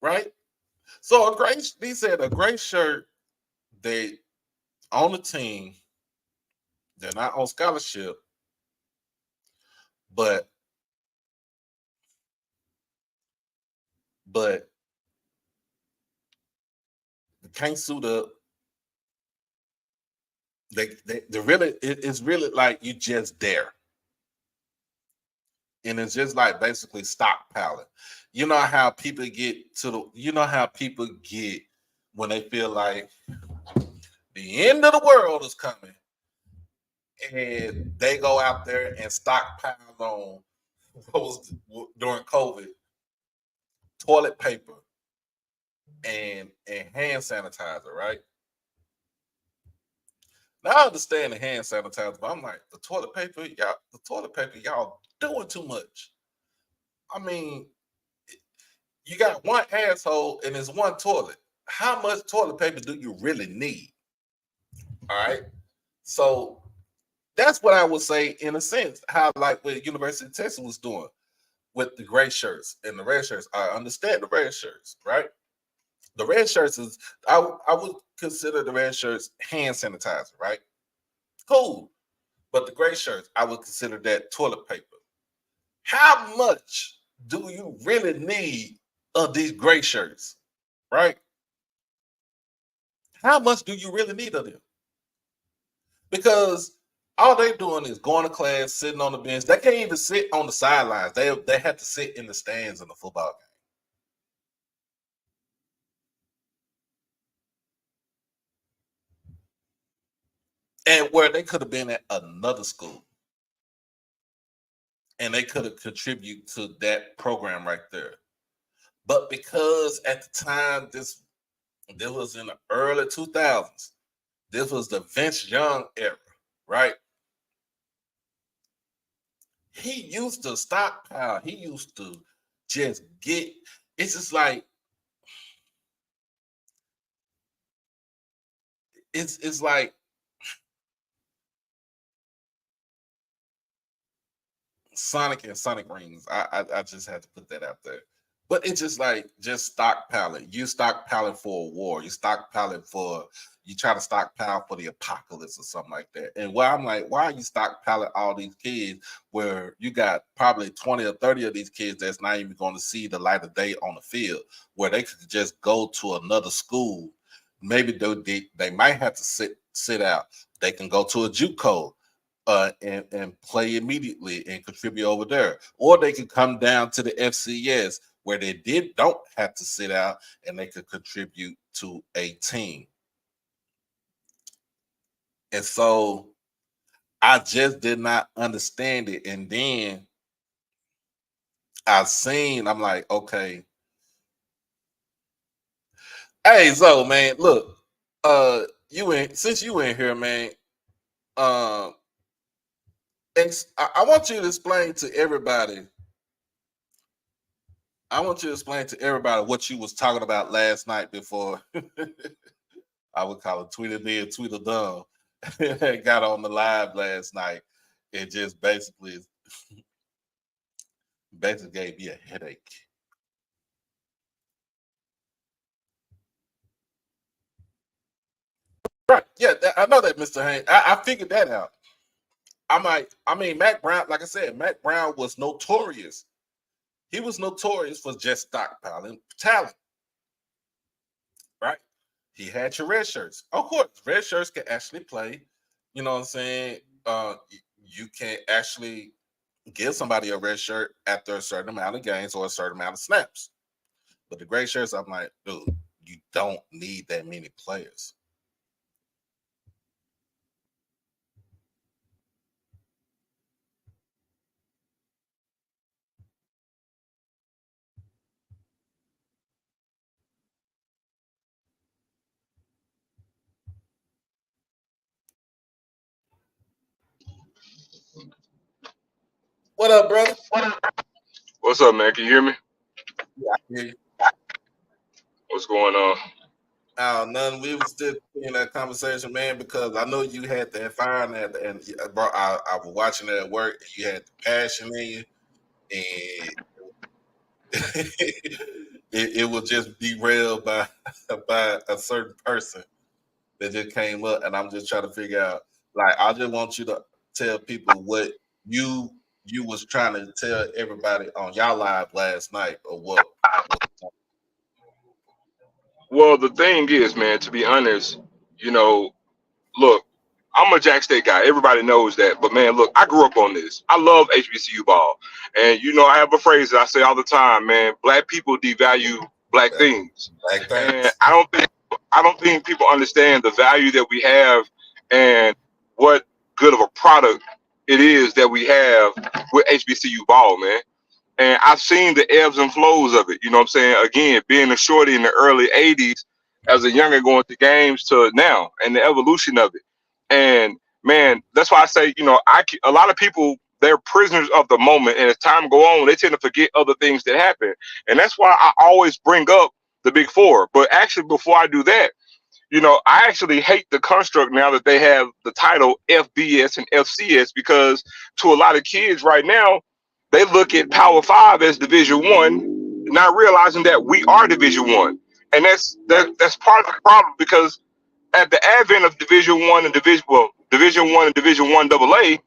right? So he said a gray shirt, they on the team, they're not on scholarship, but they can't suit up. They really, it's really like you just there. And it's just like basically stockpiling. You know how people get when they feel like the end of the world is coming, and they go out there and stockpile on what was during COVID, toilet paper and hand sanitizer, right? Now I understand the hand sanitizer, but I'm like, the toilet paper, y'all doing too much. I mean, you got one asshole and it's one toilet. How much toilet paper do you really need? All right. So that's what I would say in a sense, how like what University of Texas was doing with the gray shirts and the red shirts. I understand the red shirts, right? The red shirts is I would consider the red shirts hand sanitizer, right? Cool. But the gray shirts, I would consider that toilet paper. how much do you really need of these gray shirts, right? How much do you really need of them? Because all they're doing is going to class, sitting on the bench. They can't even sit on the sidelines. They have to sit in the stands in the football game. And where they could have been at another school. And they could have contributed to that program right there. But because at the time this was in the early 2000s, this was the Vince Young era, right? He used to stockpile. He used to just get. It's just like it's like Sonic and Sonic Rings. I just had to put that out there. But it's just like just stockpiling. You stockpiling for a war. You stockpiling for you try to stockpile for the apocalypse or something like that. And where I'm like, why are you stockpiling all these kids where you got probably 20 or 30 of these kids that's not even going to see the light of day on the field, where they could just go to another school. Maybe they might have to sit out. They can go to a JUCO and play immediately and contribute over there. Or they can come down to the FCS where they don't have to sit out and they could contribute to a team. And so I just did not understand it. And then I'm like, okay. Hey, so man, look, since you in here, man, and I want you to explain to everybody. I want you to explain to everybody what you was talking about last night before I would call it Tweedledee, Tweedledum. Got on the live last night. It just basically gave me a headache. Right. Yeah, I know that, Mr. Haynes. I figured that out. Mac Brown, like I said, Mac Brown was notorious. He was notorious for just stockpiling talent. Right? He had your red shirts. Of course, red shirts can actually play. You know what I'm saying? You can actually give somebody a red shirt after a certain amount of games or a certain amount of snaps. But the gray shirts, I'm like, dude, you don't need that many players. What up, brother? What's up, man? Can you hear me? Yeah, I hear you. What's going on? None. We was still in that conversation, man, because I know you had that fire and bro, I was watching it at work. You had the passion in you, and it will just be derailed by a certain person that just came up, and I'm just trying to figure out. Like, I just want you to tell people what you was trying to tell everybody on y'all live last night, or what. Well, the thing is, man, to be honest, you know, look, I'm a Jack State guy. Everybody knows that. But man, look, I grew up on this. I love HBCU ball. And I have a phrase that I say all the time, man, black people devalue black things. Black And things. I don't think people understand the value that we have and what good of a product it is that we have with HBCU ball, man. And I've seen the ebbs and flows of it. You know what I'm saying? Again, being a shorty in the early 80s as a younger going to games to now and the evolution of it. And man, that's why I say, a lot of people, they're prisoners of the moment. And as time go on, they tend to forget other things that happen. And that's why I always bring up the Big Four. But actually, before I do that, I actually hate the construct now that they have the title FBS and FCS, because to a lot of kids right now, they look at Power Five as Division One, not realizing that we are Division One, and that's part of the problem, because at the advent of Division One and Division One and Division One AA,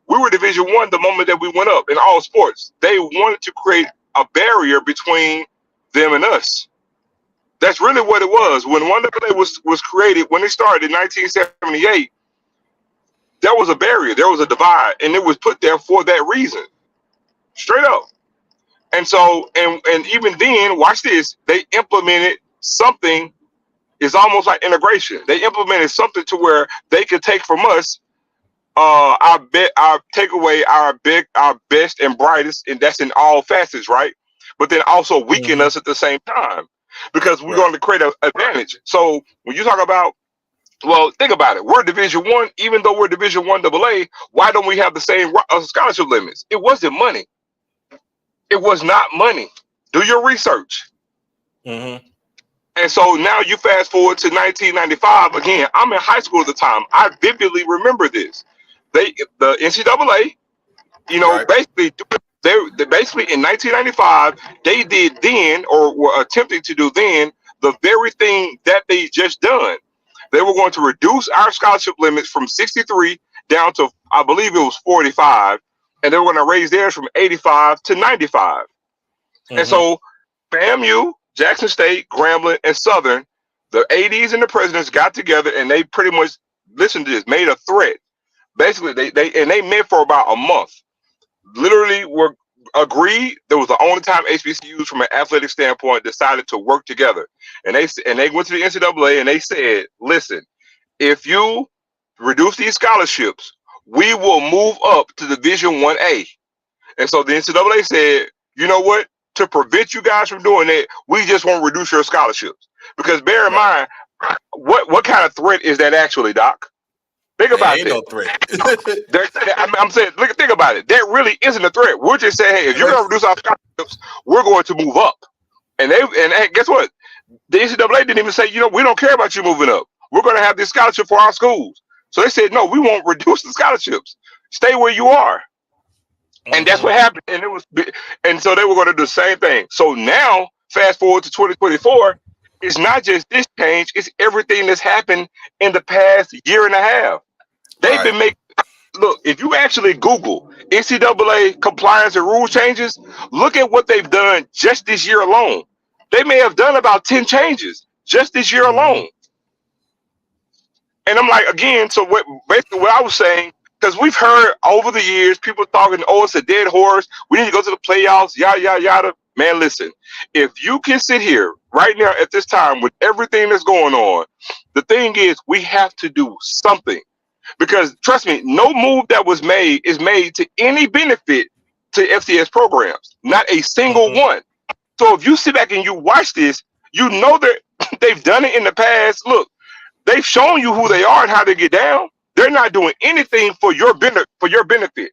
We were Division I the moment that we went up in all sports. They wanted to create a barrier between them and us. That's really what it was. When one was created, when it started in 1978, there was a barrier, there was a divide, and it was put there for that reason, straight up. And so, and even then, watch this, they implemented something. It's almost like integration. They implemented something to where they could take from us our take away our best and brightest, and that's in all facets, right? But then also weaken us at the same time, because we're going to create an advantage. So when you talk about, well, think about it. We're Division I, even though we're Division I AA. Why don't we have the same scholarship limits? It wasn't money. It was not money. Do your research. And so now you fast forward to 1995. Again, I'm in high school at the time. I vividly remember this. The NCAA, you know, basically in 1995, they did then, or were attempting to do then, the very thing that they just done. They were going to reduce our scholarship limits from 63 down to, I believe it was 45, and they were going to raise theirs from 85 to 95. And so FAMU, Jackson State, Grambling, and Southern, the ADs and the presidents got together, and they pretty much, listen to this, made a threat. Basically, they met for about a month. Literally were agreed. There was the only time HBCUs from an athletic standpoint decided to work together. And they went to the NCAA and they said, listen, if you reduce these scholarships, we will move up to Division 1A. And so the NCAA said, you know what? To prevent you guys from doing that, we just won't reduce your scholarships. Because bear in mind, what kind of threat is that actually, Doc? Think about it. Ain't no threat. I'm saying, think about it. That really isn't a threat. We're just saying, hey, if you're going to reduce our scholarships, we're going to move up. And guess what? The NCAA didn't even say, you know, we don't care about you moving up. We're going to have this scholarship for our schools. So they said, no, we won't reduce the scholarships. Stay where you are. And that's what happened. And so they were going to do the same thing. So now, fast forward to 2024, it's not just this change, it's everything that's happened in the past year and a half. They've been making, look, if you actually Google NCAA compliance and rule changes, look at what they've done just this year alone. They may have done about 10 changes just this year alone. And I'm like, again, so basically what I was saying, because we've heard over the years people talking, oh, it's a dead horse, we need to go to the playoffs, yada, yada, yada. Man, listen, if you can sit here right now at this time with everything that's going on, the thing is we have to do something. Because trust me, no move that was made is made to any benefit to FCS programs. Not a single one. So if you sit back and you watch this, you know that they've done it in the past. Look, they've shown you who they are and how they get down. They're not doing anything for your benefit.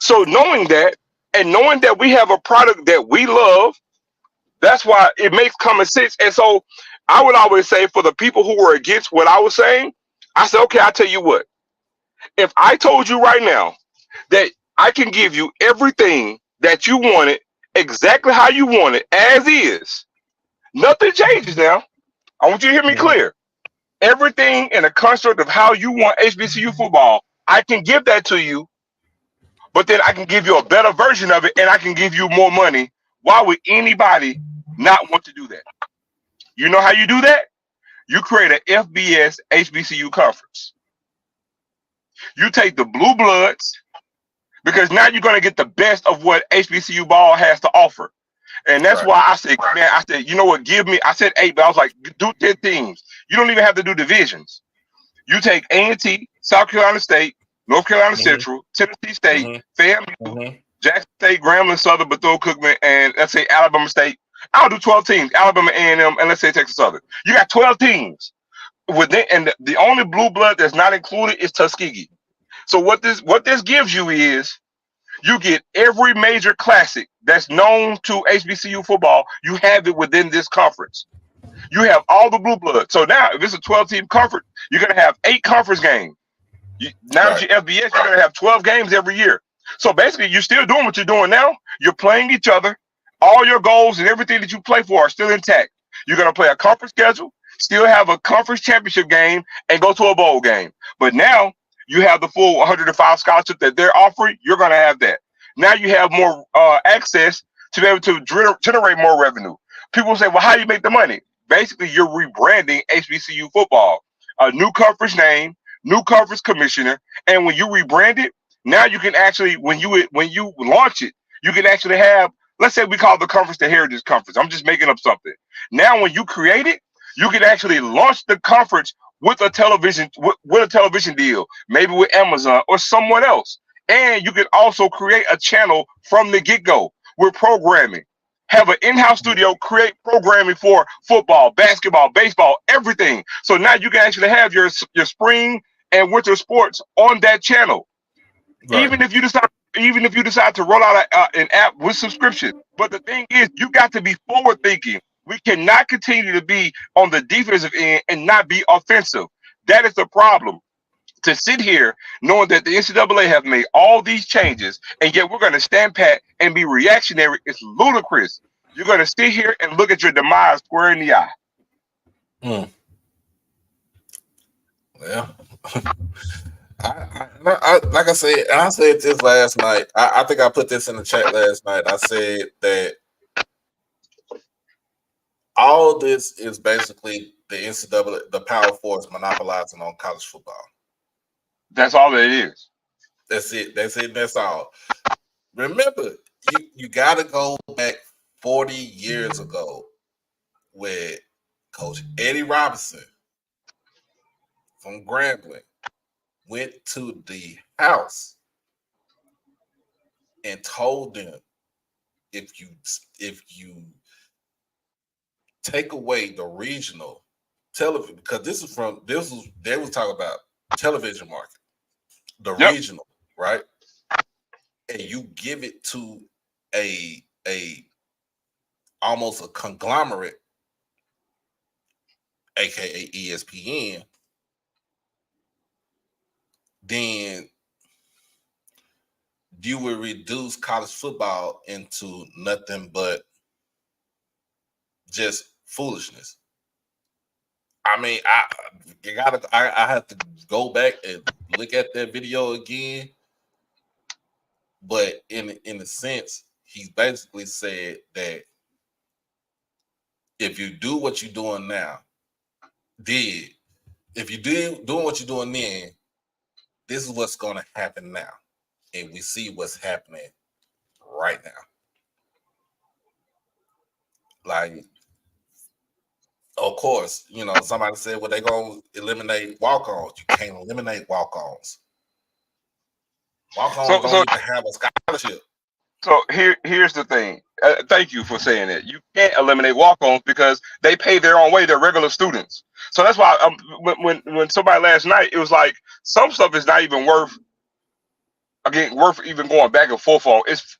So knowing that, and knowing that we have a product that we love, that's why it makes common sense. And so I would always say, for the people who were against what I was saying, I said, okay, I'll tell you what. If I told you right now that I can give you everything that you wanted, exactly how you want it, as is, nothing changes now. I want you to hear me clear. Everything in a construct of how you want HBCU football, I can give that to you, but then I can give you a better version of it, and I can give you more money. Why would anybody not want to do that? You know how you do that? You create an FBS HBCU conference. You take the blue bloods, because now you're going to get the best of what HBCU ball has to offer. And that's why I said, man, you know what, I said 8, but I was like, do 10 teams. You don't even have to do divisions. You take A&T, South Carolina State, North Carolina Central, Tennessee State, FAMU, Jackson State, Grambling, Southern, Bethune-Cookman, and let's say Alabama State. I'll do 12 teams, Alabama A&M, and let's say Texas Southern. You got 12 teams. And the only blue blood that's not included is Tuskegee. So what this gives you is, you get every major classic that's known to HBCU football. You have it within this conference. You have all the blue blood. So now, if it's a 12-team conference, you're going to have 8 conference games. Now that you're FBS, you're going to have 12 games every year. So basically, you're still doing what you're doing now. You're playing each other. All your goals and everything that you play for are still intact. You're going to play a conference schedule, still have a conference championship game, and go to a bowl game. But now, you have the full 105 scholarship that they're offering, you're going to have that. Now you have more access to be able to generate more revenue. People say, well, how do you make the money? Basically, you're rebranding HBCU football, a new conference name, new conference commissioner, and when you rebrand it, now you can actually, when you launch it, you can actually have, let's say we call the conference the Heritage Conference. I'm just making up something. Now, when you create it, you can actually launch the conference with a television deal, maybe with Amazon or someone else. And you can also create a channel from the get-go with programming. Have an in-house studio, create programming for football, basketball, baseball, everything. So now you can actually have your spring and winter sports on that channel. Right. Even if you decide to roll out an app with subscription. But the thing is, you got to be forward thinking. We cannot continue to be on the defensive end and not be offensive. That is the problem. To sit here knowing that the NCAA have made all these changes and yet we're going to stand pat and be reactionary is ludicrous. You're going to sit here and look at your demise square in the eye. Well, I like I said, and I said this last night. I think I put this in the chat last night. I said that all this is basically the NCAA, the Power Fours monopolizing on college football. That's all it is. That's it. That's all. Remember, you got to go back 40 years ago where Coach Eddie Robinson from Grambling went to the house and told them, if you take away the regional television, because they was talking about television market, the regional, right? And you give it to a almost a conglomerate, aka ESPN, then you will reduce college football into nothing but just foolishness. I mean, I have to go back and look at that video again. But in a sense, he basically said that if you do what you're doing now, if you doing what you're doing then, this is what's going to happen now. And we see what's happening right now. Like, of course, somebody said, well, they're going to eliminate walk-ons. You can't eliminate walk-ons. Walk-ons don't even have a scholarship. So here's the thing. Thank you for saying that. You can't eliminate walk-ons because they pay their own way. They're regular students. So that's why when somebody last night, it was like some stuff is not even worth even going back and forth on. It's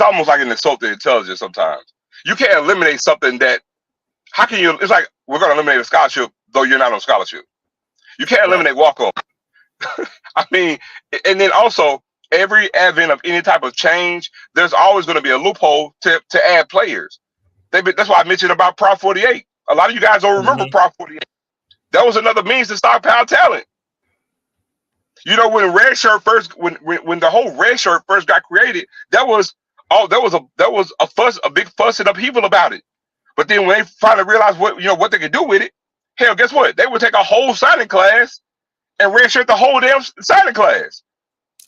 almost like an insult to intelligence sometimes. You can't eliminate something that, how can you, it's like we're going to eliminate a scholarship though you're not on scholarship. You can't eliminate walk-on. I mean, and then also every advent of any type of change, there's always going to be a loophole to add players. That's why I mentioned about Prop 48. A lot of you guys don't remember Prop 48. That was another means to stockpile talent. When when the whole red shirt first got created, there was a big fuss and upheaval about it. But then when they finally realized what they could do with it, hell, guess what? They would take a whole signing class and redshirt the whole damn signing class.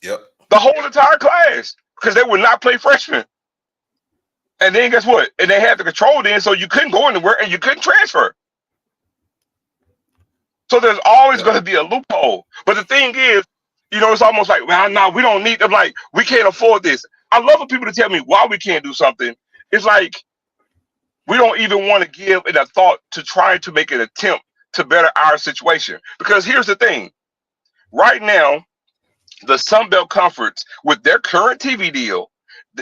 Yep. The whole entire class, because they would not play freshmen. And then guess what? And they had the control then, so you couldn't go anywhere and you couldn't transfer. So there's always going to be a loophole. But the thing is, it's almost like, well, no, we don't need them. Like, we can't afford this. I love for people to tell me why we can't do something. It's like we don't even want to give it a thought to try to make an attempt to better our situation. Because here's the thing. Right now, the Sun Belt Conference, with their current TV deal,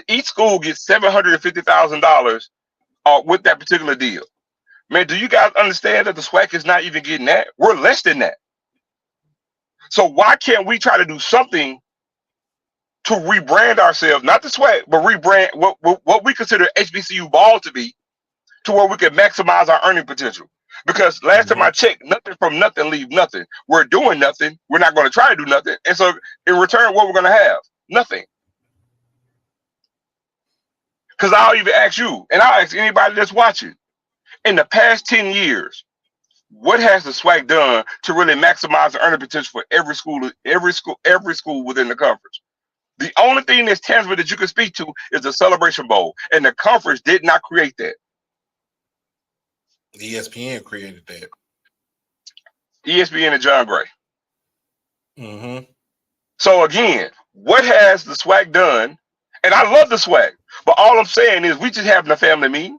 each school gets $750,000 with that particular deal. Man, do you guys understand that the SWAC is not even getting that? We're less than that. So why can't we try to do something to rebrand ourselves, not the SWAC, but rebrand what we consider HBCU ball to be, to where we can maximize our earning potential? Because last time I checked, nothing from nothing leave nothing. We're doing nothing. We're not going to try to do nothing. And so in return, what we're going to have? Nothing. Because I'll even ask you, and I'll ask anybody that's watching, in the past 10 years, what has the SWAC done to really maximize the earning potential for every school within the conference? The only thing that's tangible that you can speak to is the Celebration Bowl, and the conference did not create that. ESPN created that. ESPN and John Gray. So again, what has the SWAC done? And I love the SWAC, but all I'm saying is we just having a family meeting.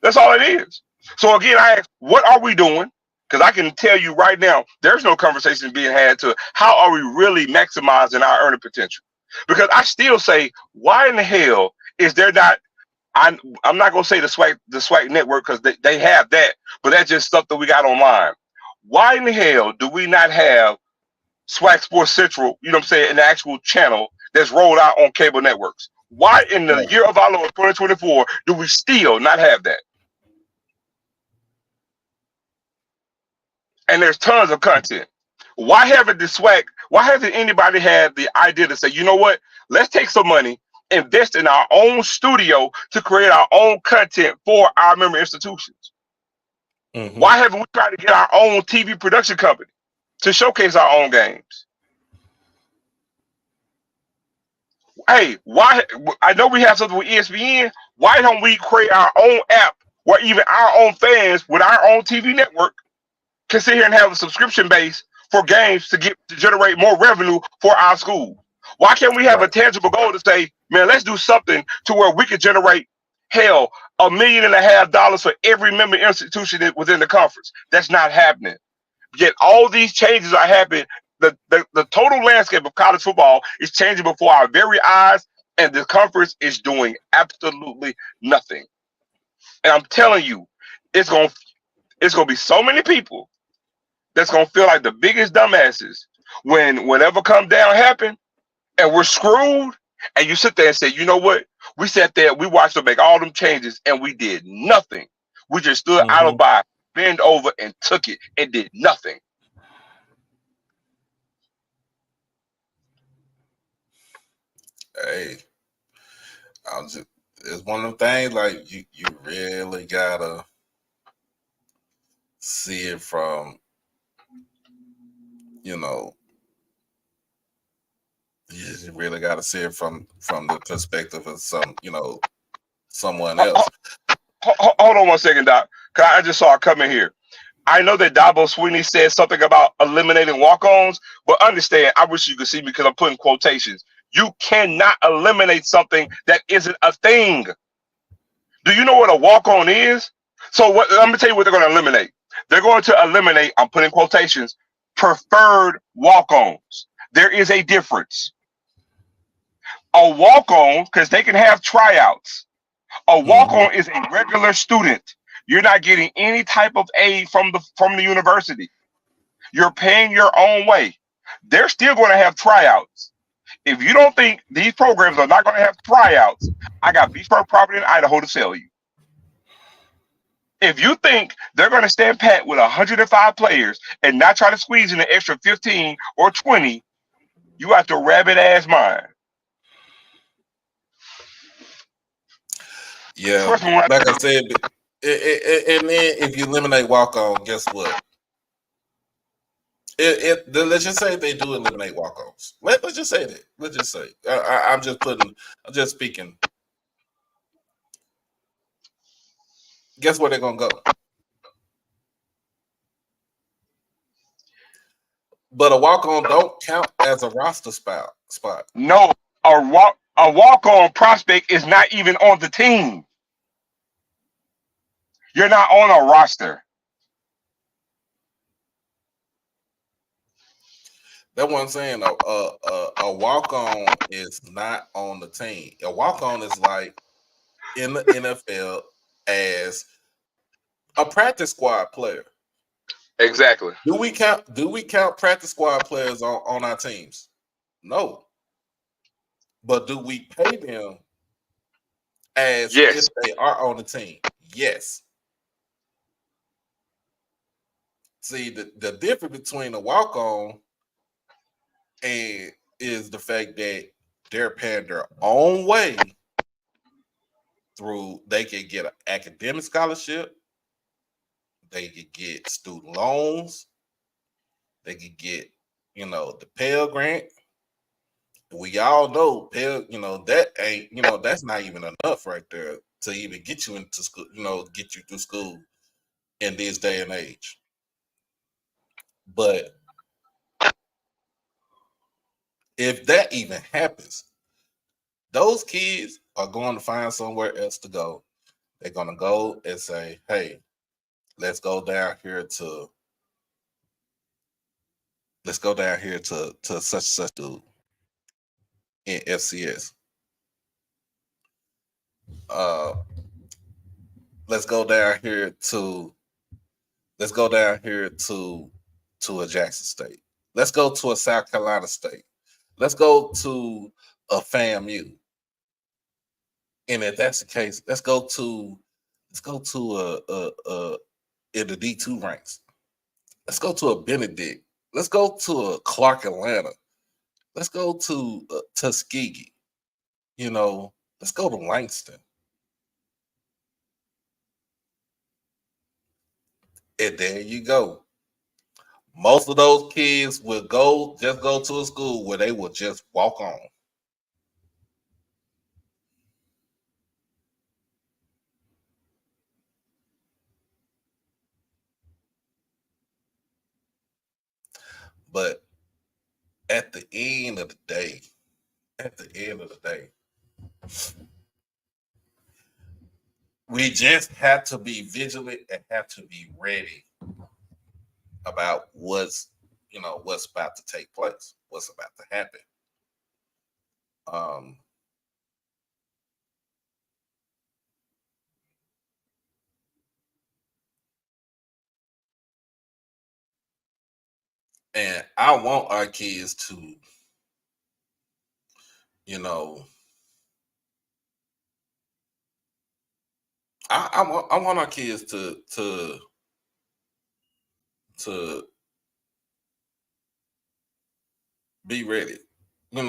That's all it is. So again, I ask, what are we doing? Because I can tell you right now, there's no conversation being had to how are we really maximizing our earning potential? Because I still say, why in the hell is there not? I'm not gonna say the SWAC network because they have that, but that's just stuff that we got online. Why in the hell do we not have SWAC Sports Central? You know what I'm saying, an actual channel that's rolled out on cable networks. Why in the year of our Lord 2024 do we still not have that? And there's tons of content. Why hasn't anybody had the idea to say, you know what, let's take some money, invest in our own studio to create our own content for our member institutions? Why haven't we tried to get our own TV production company to showcase our own games? Hey, why? I know we have something with ESPN. Why don't we create our own app where even our own fans with our own TV network can sit here and have a subscription base for games to generate more revenue for our school? Why can't we have a tangible goal to say, man, let's do something to where we could generate, hell, $1.5 million for every member institution within the conference? That's not happening. Yet all these changes are happening. The total landscape of college football is changing before our very eyes, and the conference is doing absolutely nothing. And I'm telling you, it's gonna be so many people that's gonna feel like the biggest dumbasses when whatever come down happen and we're screwed. And you sit there and say, you know what? We sat there, we watched them make all them changes, and we did nothing. We just stood idle by, bend over, and took it and did nothing. Hey, it's one of them things like you really gotta see it from, you really gotta see it from the perspective of someone else. Hold on 1 second, Doc. Cause I just saw it coming here. I know that Dabo Sweeney said something about eliminating walk-ons, but understand, I wish you could see me because I'm putting quotations. You cannot eliminate something that isn't a thing. Do you know what a walk-on is? So let me tell you what they're going to eliminate. They're going to eliminate, I'm putting quotations, preferred walk-ons. There is a difference. A walk-on, because they can have tryouts. A walk-on is a regular student. You're not getting any type of aid from the university. You're paying your own way. They're still going to have tryouts. If you don't think these programs are not going to have tryouts, I got beachfront property in Idaho to sell you. If you think they're going to stand pat with 105 players and not try to squeeze in an extra 15 or 20, you have to rabbit ass mind. Yeah, like I said, and then if you eliminate walk-on, guess what? Let's just say they do eliminate walk-ons. Let's just say that. Let's just say I'm just speaking. Guess where they're gonna go? But a walk-on don't count as a roster spot. No, a walk-on prospect is not even on the team. You're not on a roster. That's what I'm saying. A walk-on is not on the team. A walk-on is like in the NFL as a practice squad player. Exactly. Do we count practice squad players on our teams? No. But do we pay them as if they are on the team? Yes. See, the difference between a walk on and is the fact that they're paying their own way through. They can get an academic scholarship, they could get student loans, they could get, the Pell Grant. We all know Pell, that ain't, that's not even enough right there to even get you into school, get you through school in this day and age. But if that even happens, those kids are going to find somewhere else to go. They're going to go and say, hey, let's go down here to such and such dude in FCS. Uh, let's go down here to a Jackson State. Let's go to a South Carolina State. Let's go to a FAMU. And if that's the case, let's go to a in the D2 ranks. Let's go to a Benedict. Let's go to a Clark Atlanta. Let's go to Tuskegee. Let's go to Langston. And there you go. Most of those kids will go to a school where they will just walk on. But at the end of the day, we just have to be vigilant and have to be ready about what's about to take place, what's about to happen. And I want our kids to, I want our kids to be ready. I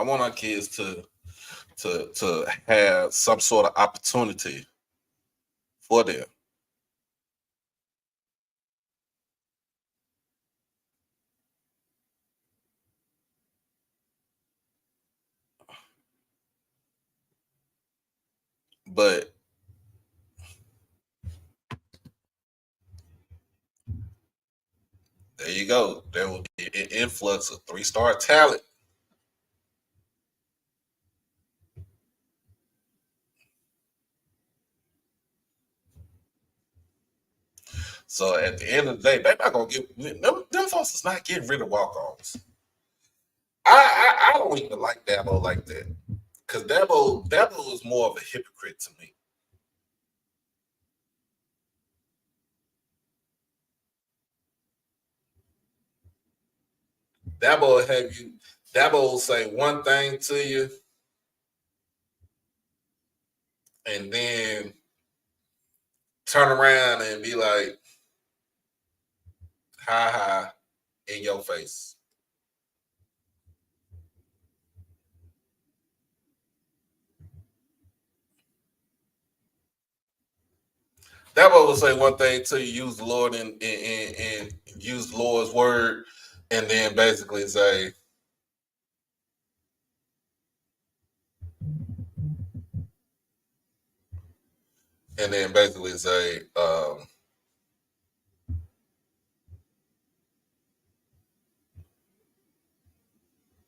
want our kids to have some sort of opportunity for them. But there you go. There will be an influx of 3-star talent. So at the end of the day, they're not gonna get them folks is not getting rid of walk-ons. I don't even like Dabo like that. Because Dabo is more of a hypocrite to me. Dabo will say one thing to you, and then turn around and be like, ha ha, in your face. Dabo will say one thing to you, use the Lord and use the Lord's word, and then basically say,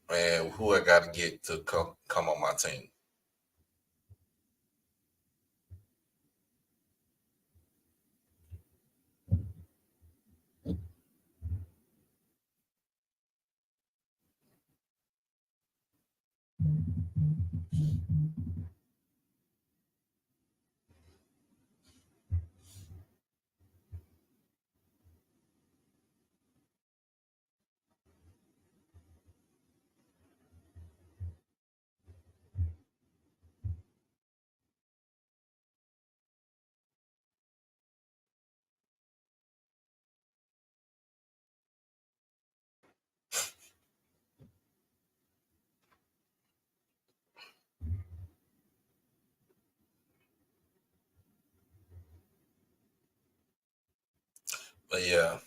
man, who I got to get to come on my team? But yeah.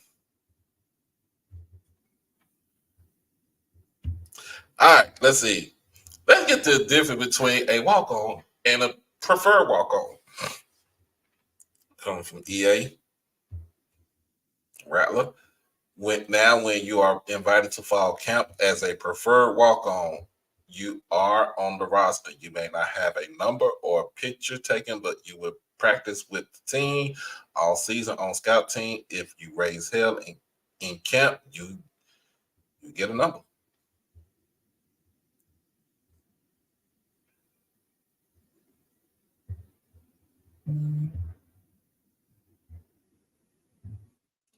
All right, let's see. Let's get to the difference between a walk on and a preferred walk on. Coming from EA, Rattler. When you are invited to fall camp as a preferred walk on, you are on the roster. You may not have a number or a picture taken, but you will practice with the team all season on scout team. If you raise hell in camp, you get a number.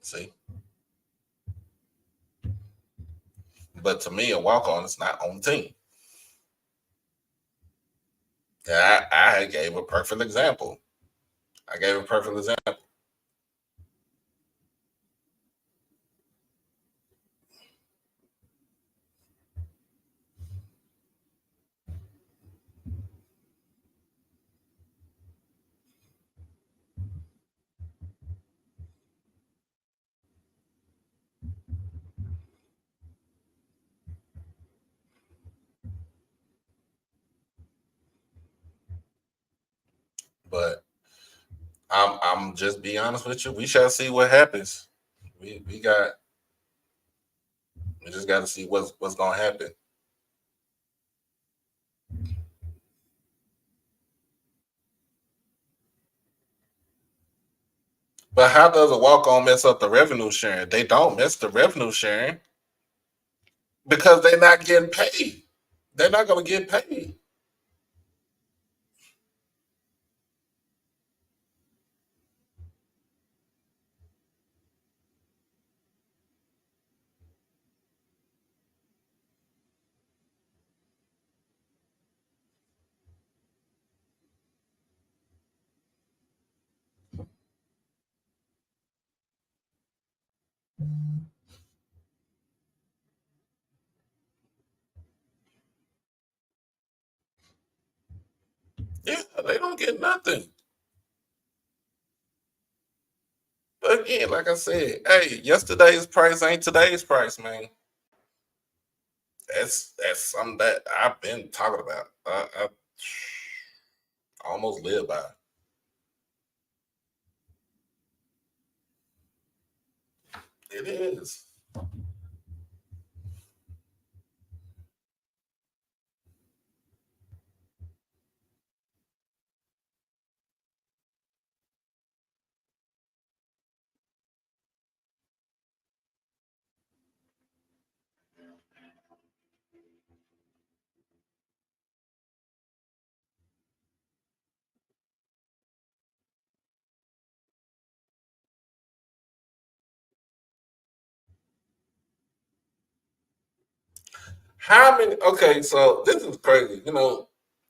See? But to me, a walk on is not on the team. I gave a perfect example. But I'm just be honest with you. We shall see what happens. We just got to see what's gonna happen. But how does a walk on mess up the revenue sharing? They don't mess the revenue sharing because they're not getting paid. They're not gonna get paid. Yeah, they don't get nothing. But again, like I said, hey, yesterday's price ain't today's price, man. That's something that I've been talking about. I almost live by. It is. How many? Okay, so this is crazy.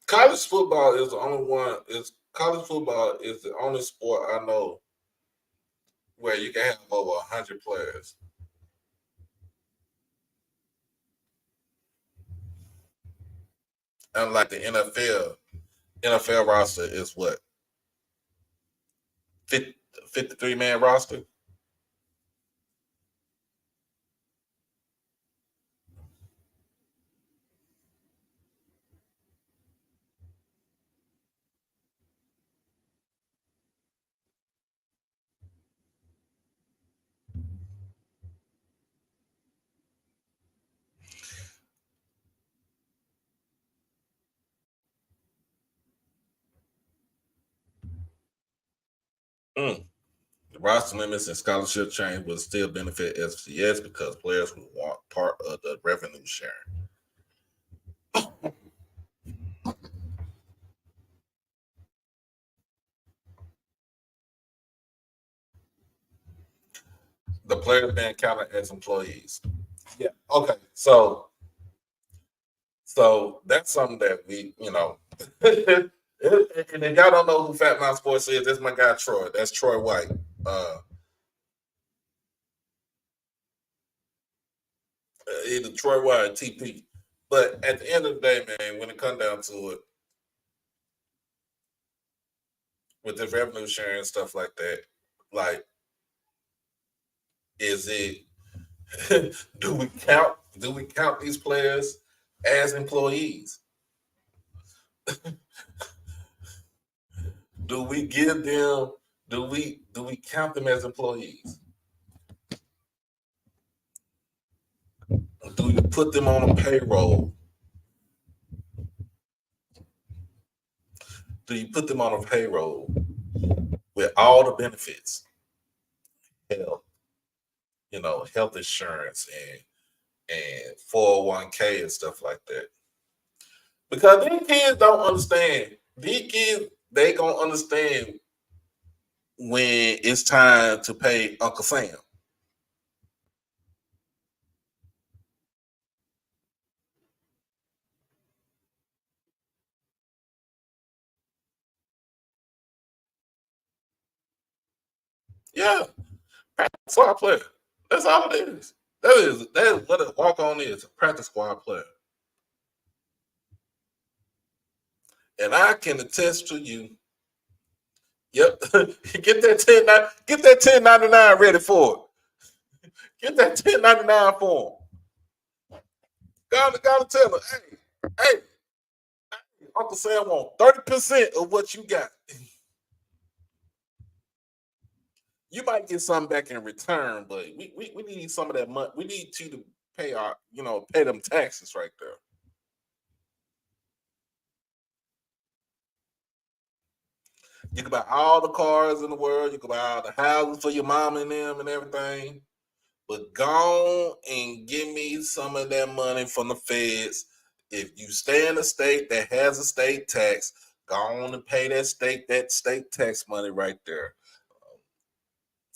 College football is the only one. Is college football is the only sport I know where you can have over 100 players. Unlike the NFL roster is what 50, 53-man roster. Mm. The roster limits and scholarship change will still benefit FCS because players will want part of the revenue sharing. The players being counted as employees. Yeah. Okay. So that's something that and if y'all don't know who Fat Mouth Sports is, that's my guy Troy. That's Troy White. Either Troy White or TP. But at the end of the day, man, when it comes down to it, with the revenue sharing and stuff like that, like Is it do we count these players as employees? Do we give them do we count them as employees? Do you put them on a payroll? Do you put them on a payroll with all the benefits, health, health insurance and 401k and stuff like that? Because these kids don't understand. These kids, they gonna understand when it's time to pay Uncle Sam. Yeah, practice squad player. That's all it is. That is what a walk on is. A practice squad player. And I can attest to you. Yep, get that 1099 ready for it. Get that 1099 for him. Gotta tell him, hey, Uncle Sam want 30% of what you got. You might get something back in return, but we need some of that money. We need you to pay them taxes right there. You can buy all the cars in the world. You can buy all the houses for your mom and them and everything. But go and give me some of that money from the feds. If you stay in a state that has a state tax, go on and pay that state tax money right there.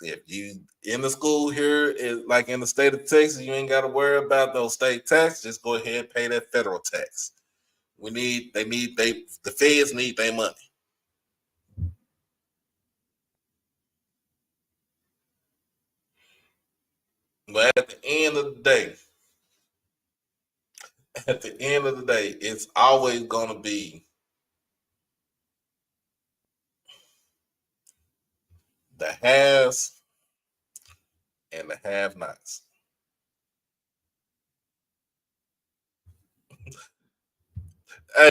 If you in the school here, like in the state of Texas, you ain't got to worry about those state taxes. Just go ahead and pay that federal tax. The feds need their money. But at the end of the day, it's always going to be the haves and the have-nots. Hey,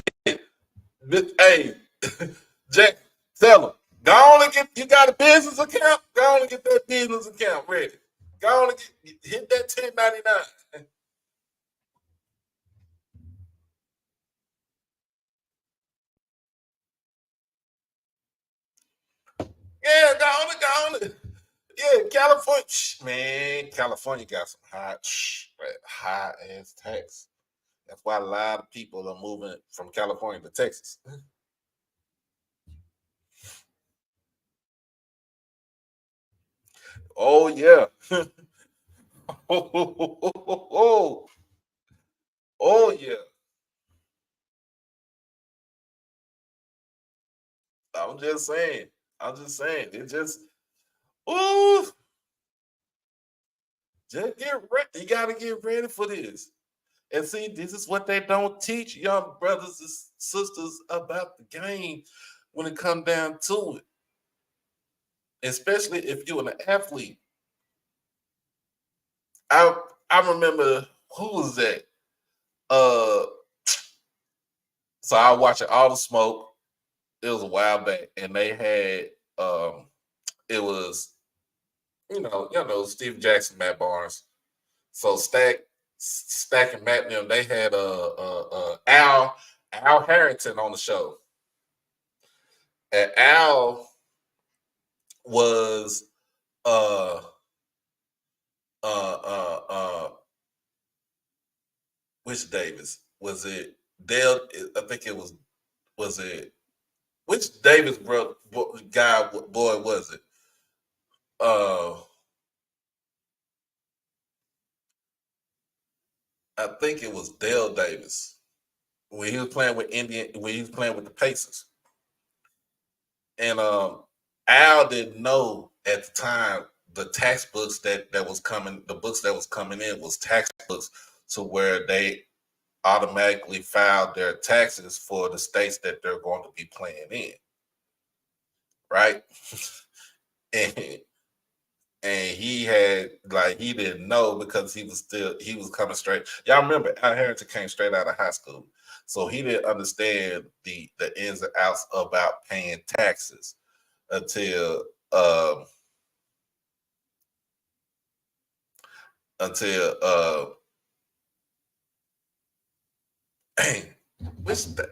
Jack, tell them. Go on and you got a business account. Go on and get that business account ready. Go on and hit that 1099. Yeah, go on. Yeah, California, man, California got some high ass tax. That's why a lot of people are moving from California to Texas. Oh yeah. Oh yeah. I'm just saying. It just ooh, just get ready. You gotta get ready for this. And see, this is what they don't teach young brothers and sisters about the game when it comes down to it. Especially if you're an athlete. I I remember who was that? Uh so I watched All the Smoke. It was a while back, and they had it was Steve Jackson, Matt Barnes. So Stack and Matt and them, they had Al Harrington on the show. And Al was uh uh uh which Davis? Was it Dale? I think it was it which Davis boy was it? I think it was Dale Davis when he was playing with when he was playing with the Pacers. And Al didn't know at the time the textbooks that was coming, the books that was coming in was textbooks to where they automatically filed their taxes for the states that they're going to be playing in, right? and and he had he didn't know because he was coming straight. Y'all remember Al Harrington came straight out of high school, so he didn't understand the ins and outs about paying taxes until um until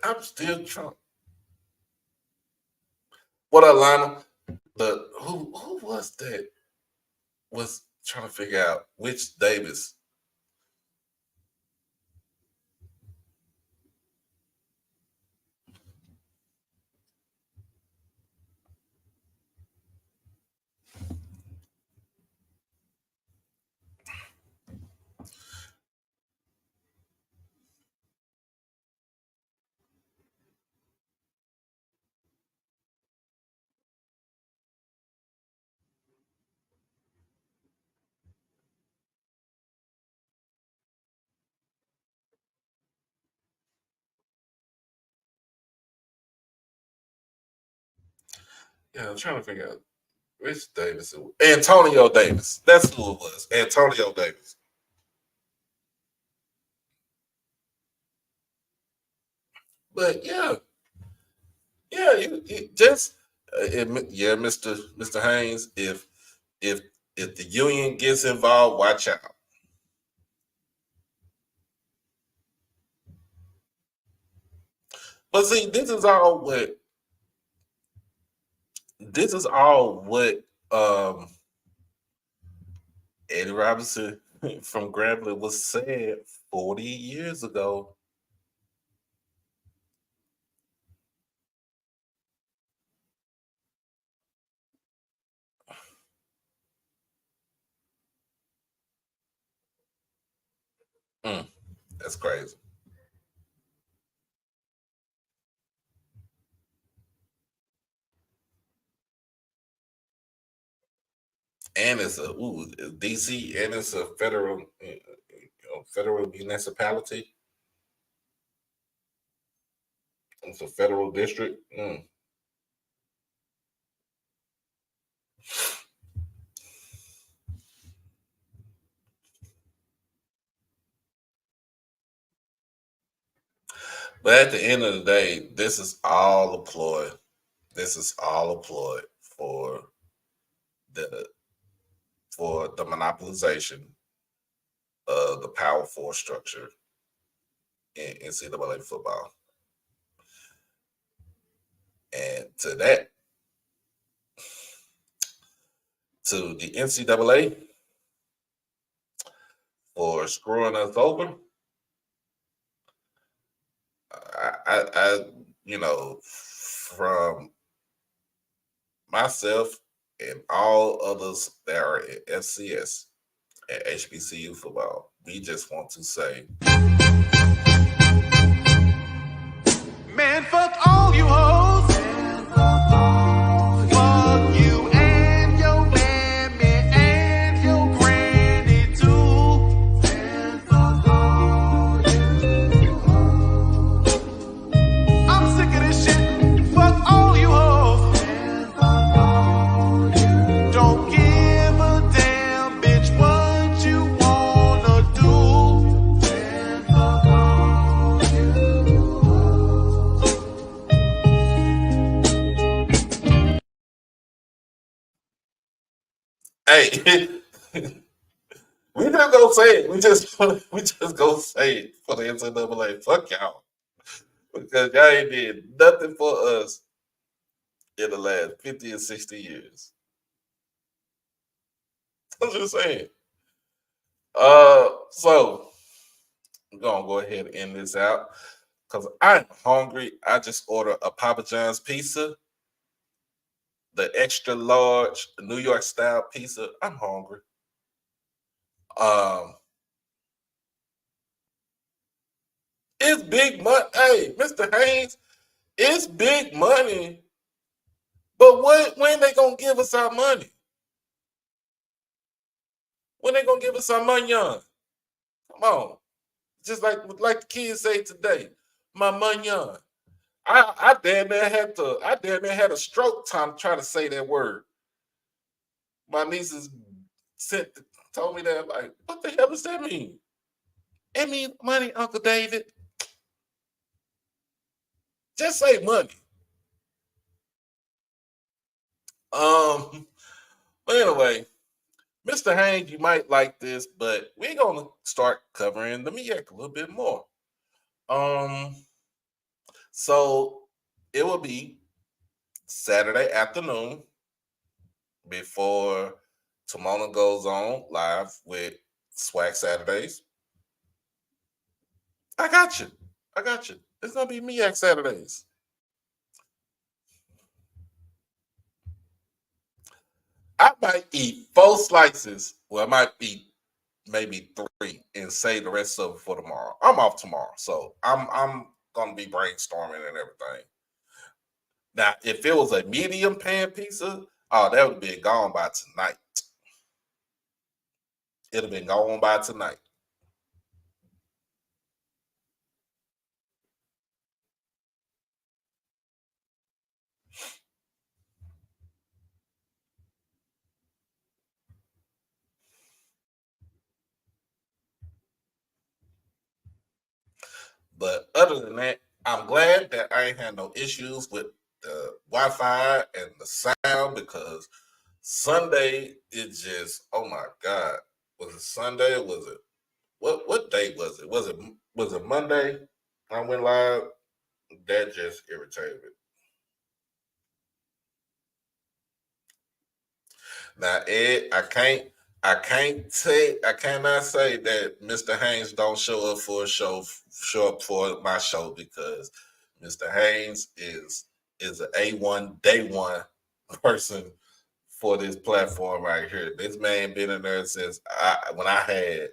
I'm still trying. What up, Lionel? The who was that? Was trying to figure out which Davis. Yeah, I'm trying to figure out which Davis. Antonio Davis. That's who it was. Antonio Davis. But yeah, you just yeah, Mr. Haynes. If if the union gets involved, watch out. But see, this is all what Eddie Robinson from Grambling was said 40 years ago. Mm, that's crazy. And it's DC, and it's a federal municipality. It's a federal district. But at the end of the day, this is all a ploy. This is all a ploy the for the monopolization of the Power Four structure in NCAA football. And to the NCAA for screwing us over, I from myself and all others that are at FCS and HBCU football, we just want to say, Man, fuck all you hoes. Fuck you and your mammy and your granny too. And fuck all you hoes. I'm sick of this shit. Fuck all you hoes. And fuck all you. Don't give a damn, bitch, what you wanna do. And fuck all you hoes. hey, we just go say it. We just go say it for the NCAA. Fuck y'all. Because y'all ain't did nothing for us in the last 50 or 60 years. I'm just saying. So I'm gonna go ahead and end this out because I'm hungry. I just ordered a Papa John's pizza, the extra large New York style pizza. I'm hungry. Um, it's big money. Hey, Mr. Haynes, it's big money. But when they gonna give us our money? When they gonna give us our money, young? Come on. Just like the kids say today, my money young. I damn near had a stroke time trying to say that word. My niece is told me that, like, what the hell does that mean? It means money, Uncle David. Just say money. But anyway, Mr. Haynes, you might like this, but we're gonna start covering the MEAC a little bit more. So it will be Saturday afternoon before Timona goes on live with Swag Saturdays. I got you. It's gonna be MEAC Saturdays. I might eat 4 slices. Well, I might eat maybe 3 and save the rest of it for tomorrow. I'm off tomorrow, so I'm gonna be brainstorming and everything. Now, if it was a medium pan pizza, oh, that would have been gone by tonight. It'd have been gone by tonight. But other than that, I'm glad that I ain't had no issues with the Wi-Fi and the sound, because Sunday it just, oh my God. Was it Sunday or was it what day was it? Was it Monday? I went live. That just irritated me. Now, Ed, I cannot say that Mr. Haynes don't show up for a show up for my show, because Mr. Haynes is an A1 day one person for this platform right here. This man been in there since when I had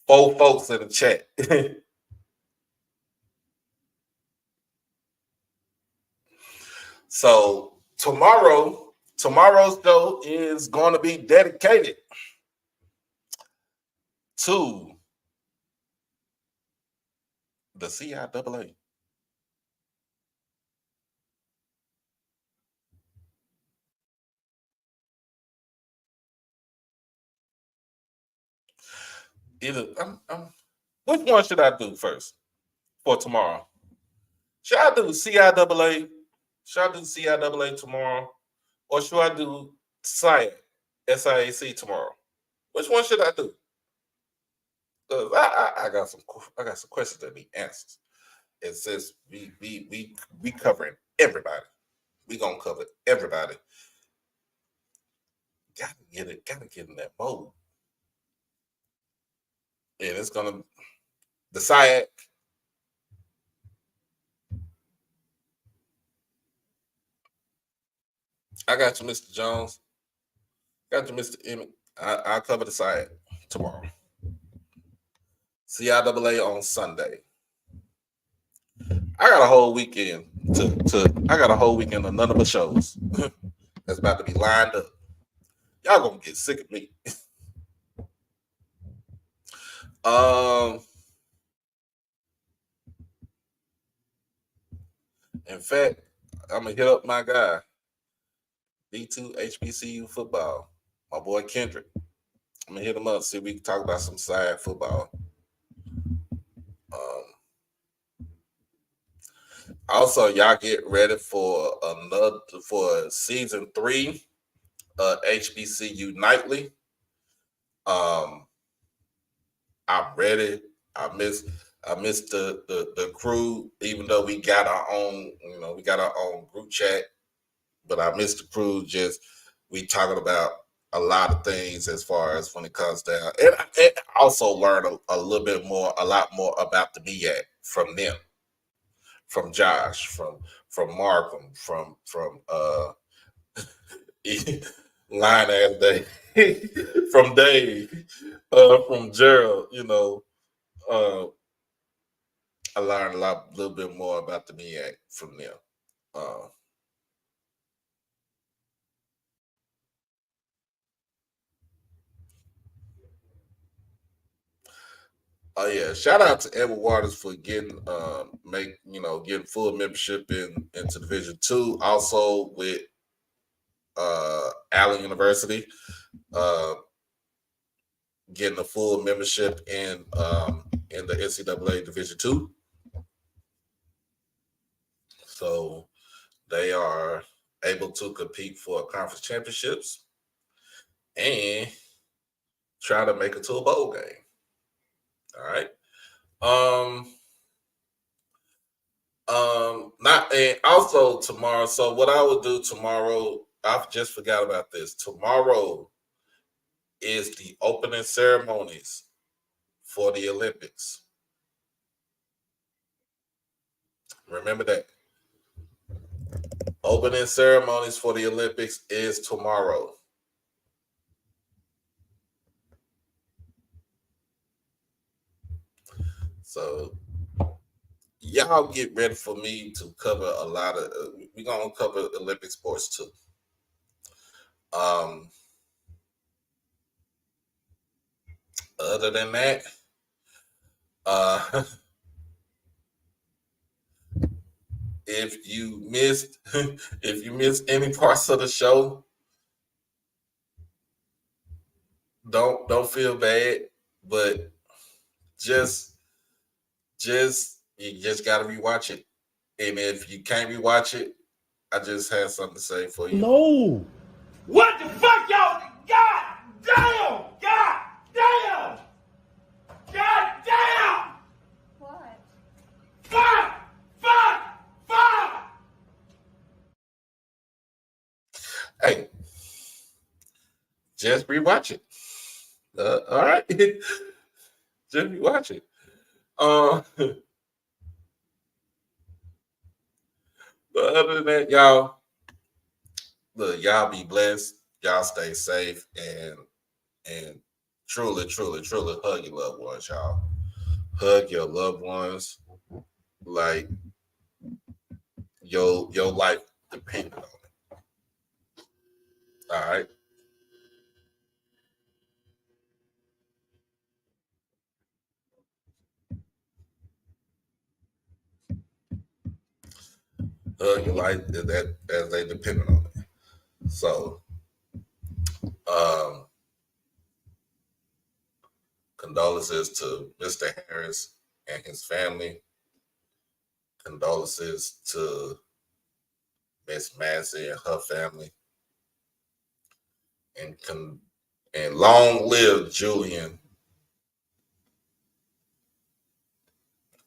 4 folks in the chat. So tomorrow's show is going to be dedicated to the CIAA. Which one should I do first for tomorrow? Should I do CIAA? Should I do CIAA tomorrow, or should I do SIAC tomorrow? Which one should I do? Because I got some questions that need answers. It says we covering everybody. We gonna cover everybody. Gotta get in that mode. And it's gonna the SIAC. I got you, Mr. Jones. Got you, Mr. Emmett. I'll cover the SIAC tomorrow. CIAA on Sunday. I got a whole weekend I got a whole weekend of none of my shows that's about to be lined up. Y'all gonna get sick of me. In fact, I'm gonna hit up my guy, D2 HBCU football, my boy Kendrick. I'm gonna hit him up, see if we can talk about some side football. Also, y'all get ready for season 3 HBCU Nightly. I'm ready. I miss the crew, even though we got our own, group chat, but I miss the crew. Just we talking about a lot of things as far as when it comes down, and I also learned a lot more about the MEAC from them, from Josh, from Markham, from line ass Dave, from Dave, from Gerald. I learned a little bit more about the MEAC from them. Oh yeah! Shout out to Edward Waters for getting getting full membership into Division 2. Also with Allen University. getting a full membership in the NCAA Division II. So they are able to compete for conference championships and try to make it to a bowl game. All right. Not and also tomorrow. So what I will do tomorrow, I just forgot about this. Tomorrow is the opening ceremonies for the Olympics. Remember that. Opening ceremonies for the Olympics is tomorrow. So y'all get ready for me to cover a lot of. We're gonna cover Olympic sports too. Other than that, if you missed any parts of the show, don't feel bad, but just you just gotta rewatch it. And if you can't rewatch it, I just had something to say for you. No. What the fuck, y'all? God damn! God damn! God damn! What? Fuck! Fuck! Fuck! Hey, just rewatch it. All right, just rewatch it. But other than that, y'all, look, y'all be blessed. Y'all stay safe and truly hug your loved ones, y'all. Hug your loved ones like your life depended on it. All right. Hug your life as they depended on it. So condolences to Mr. Harris and his family. Condolences to Miss Massey and her family. And long live Julian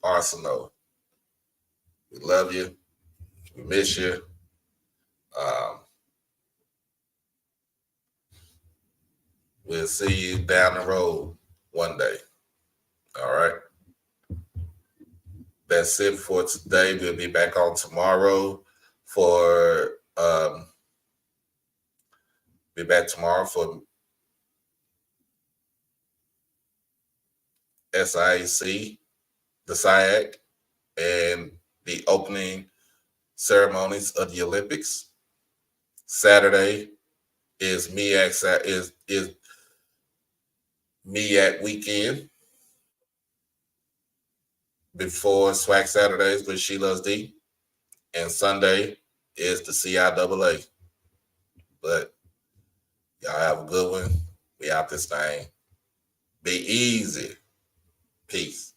Arsenault. We love you. We miss you. We'll see you down the road one day. All right. That's it for today. We'll be back on tomorrow for SIAC, the SIAC, and the opening ceremonies of the Olympics. Saturday is MEAC weekend before SWAC Saturdays with She Loves D. And Sunday is the CIAA. But y'all have a good one. We out this thing. Be easy. Peace.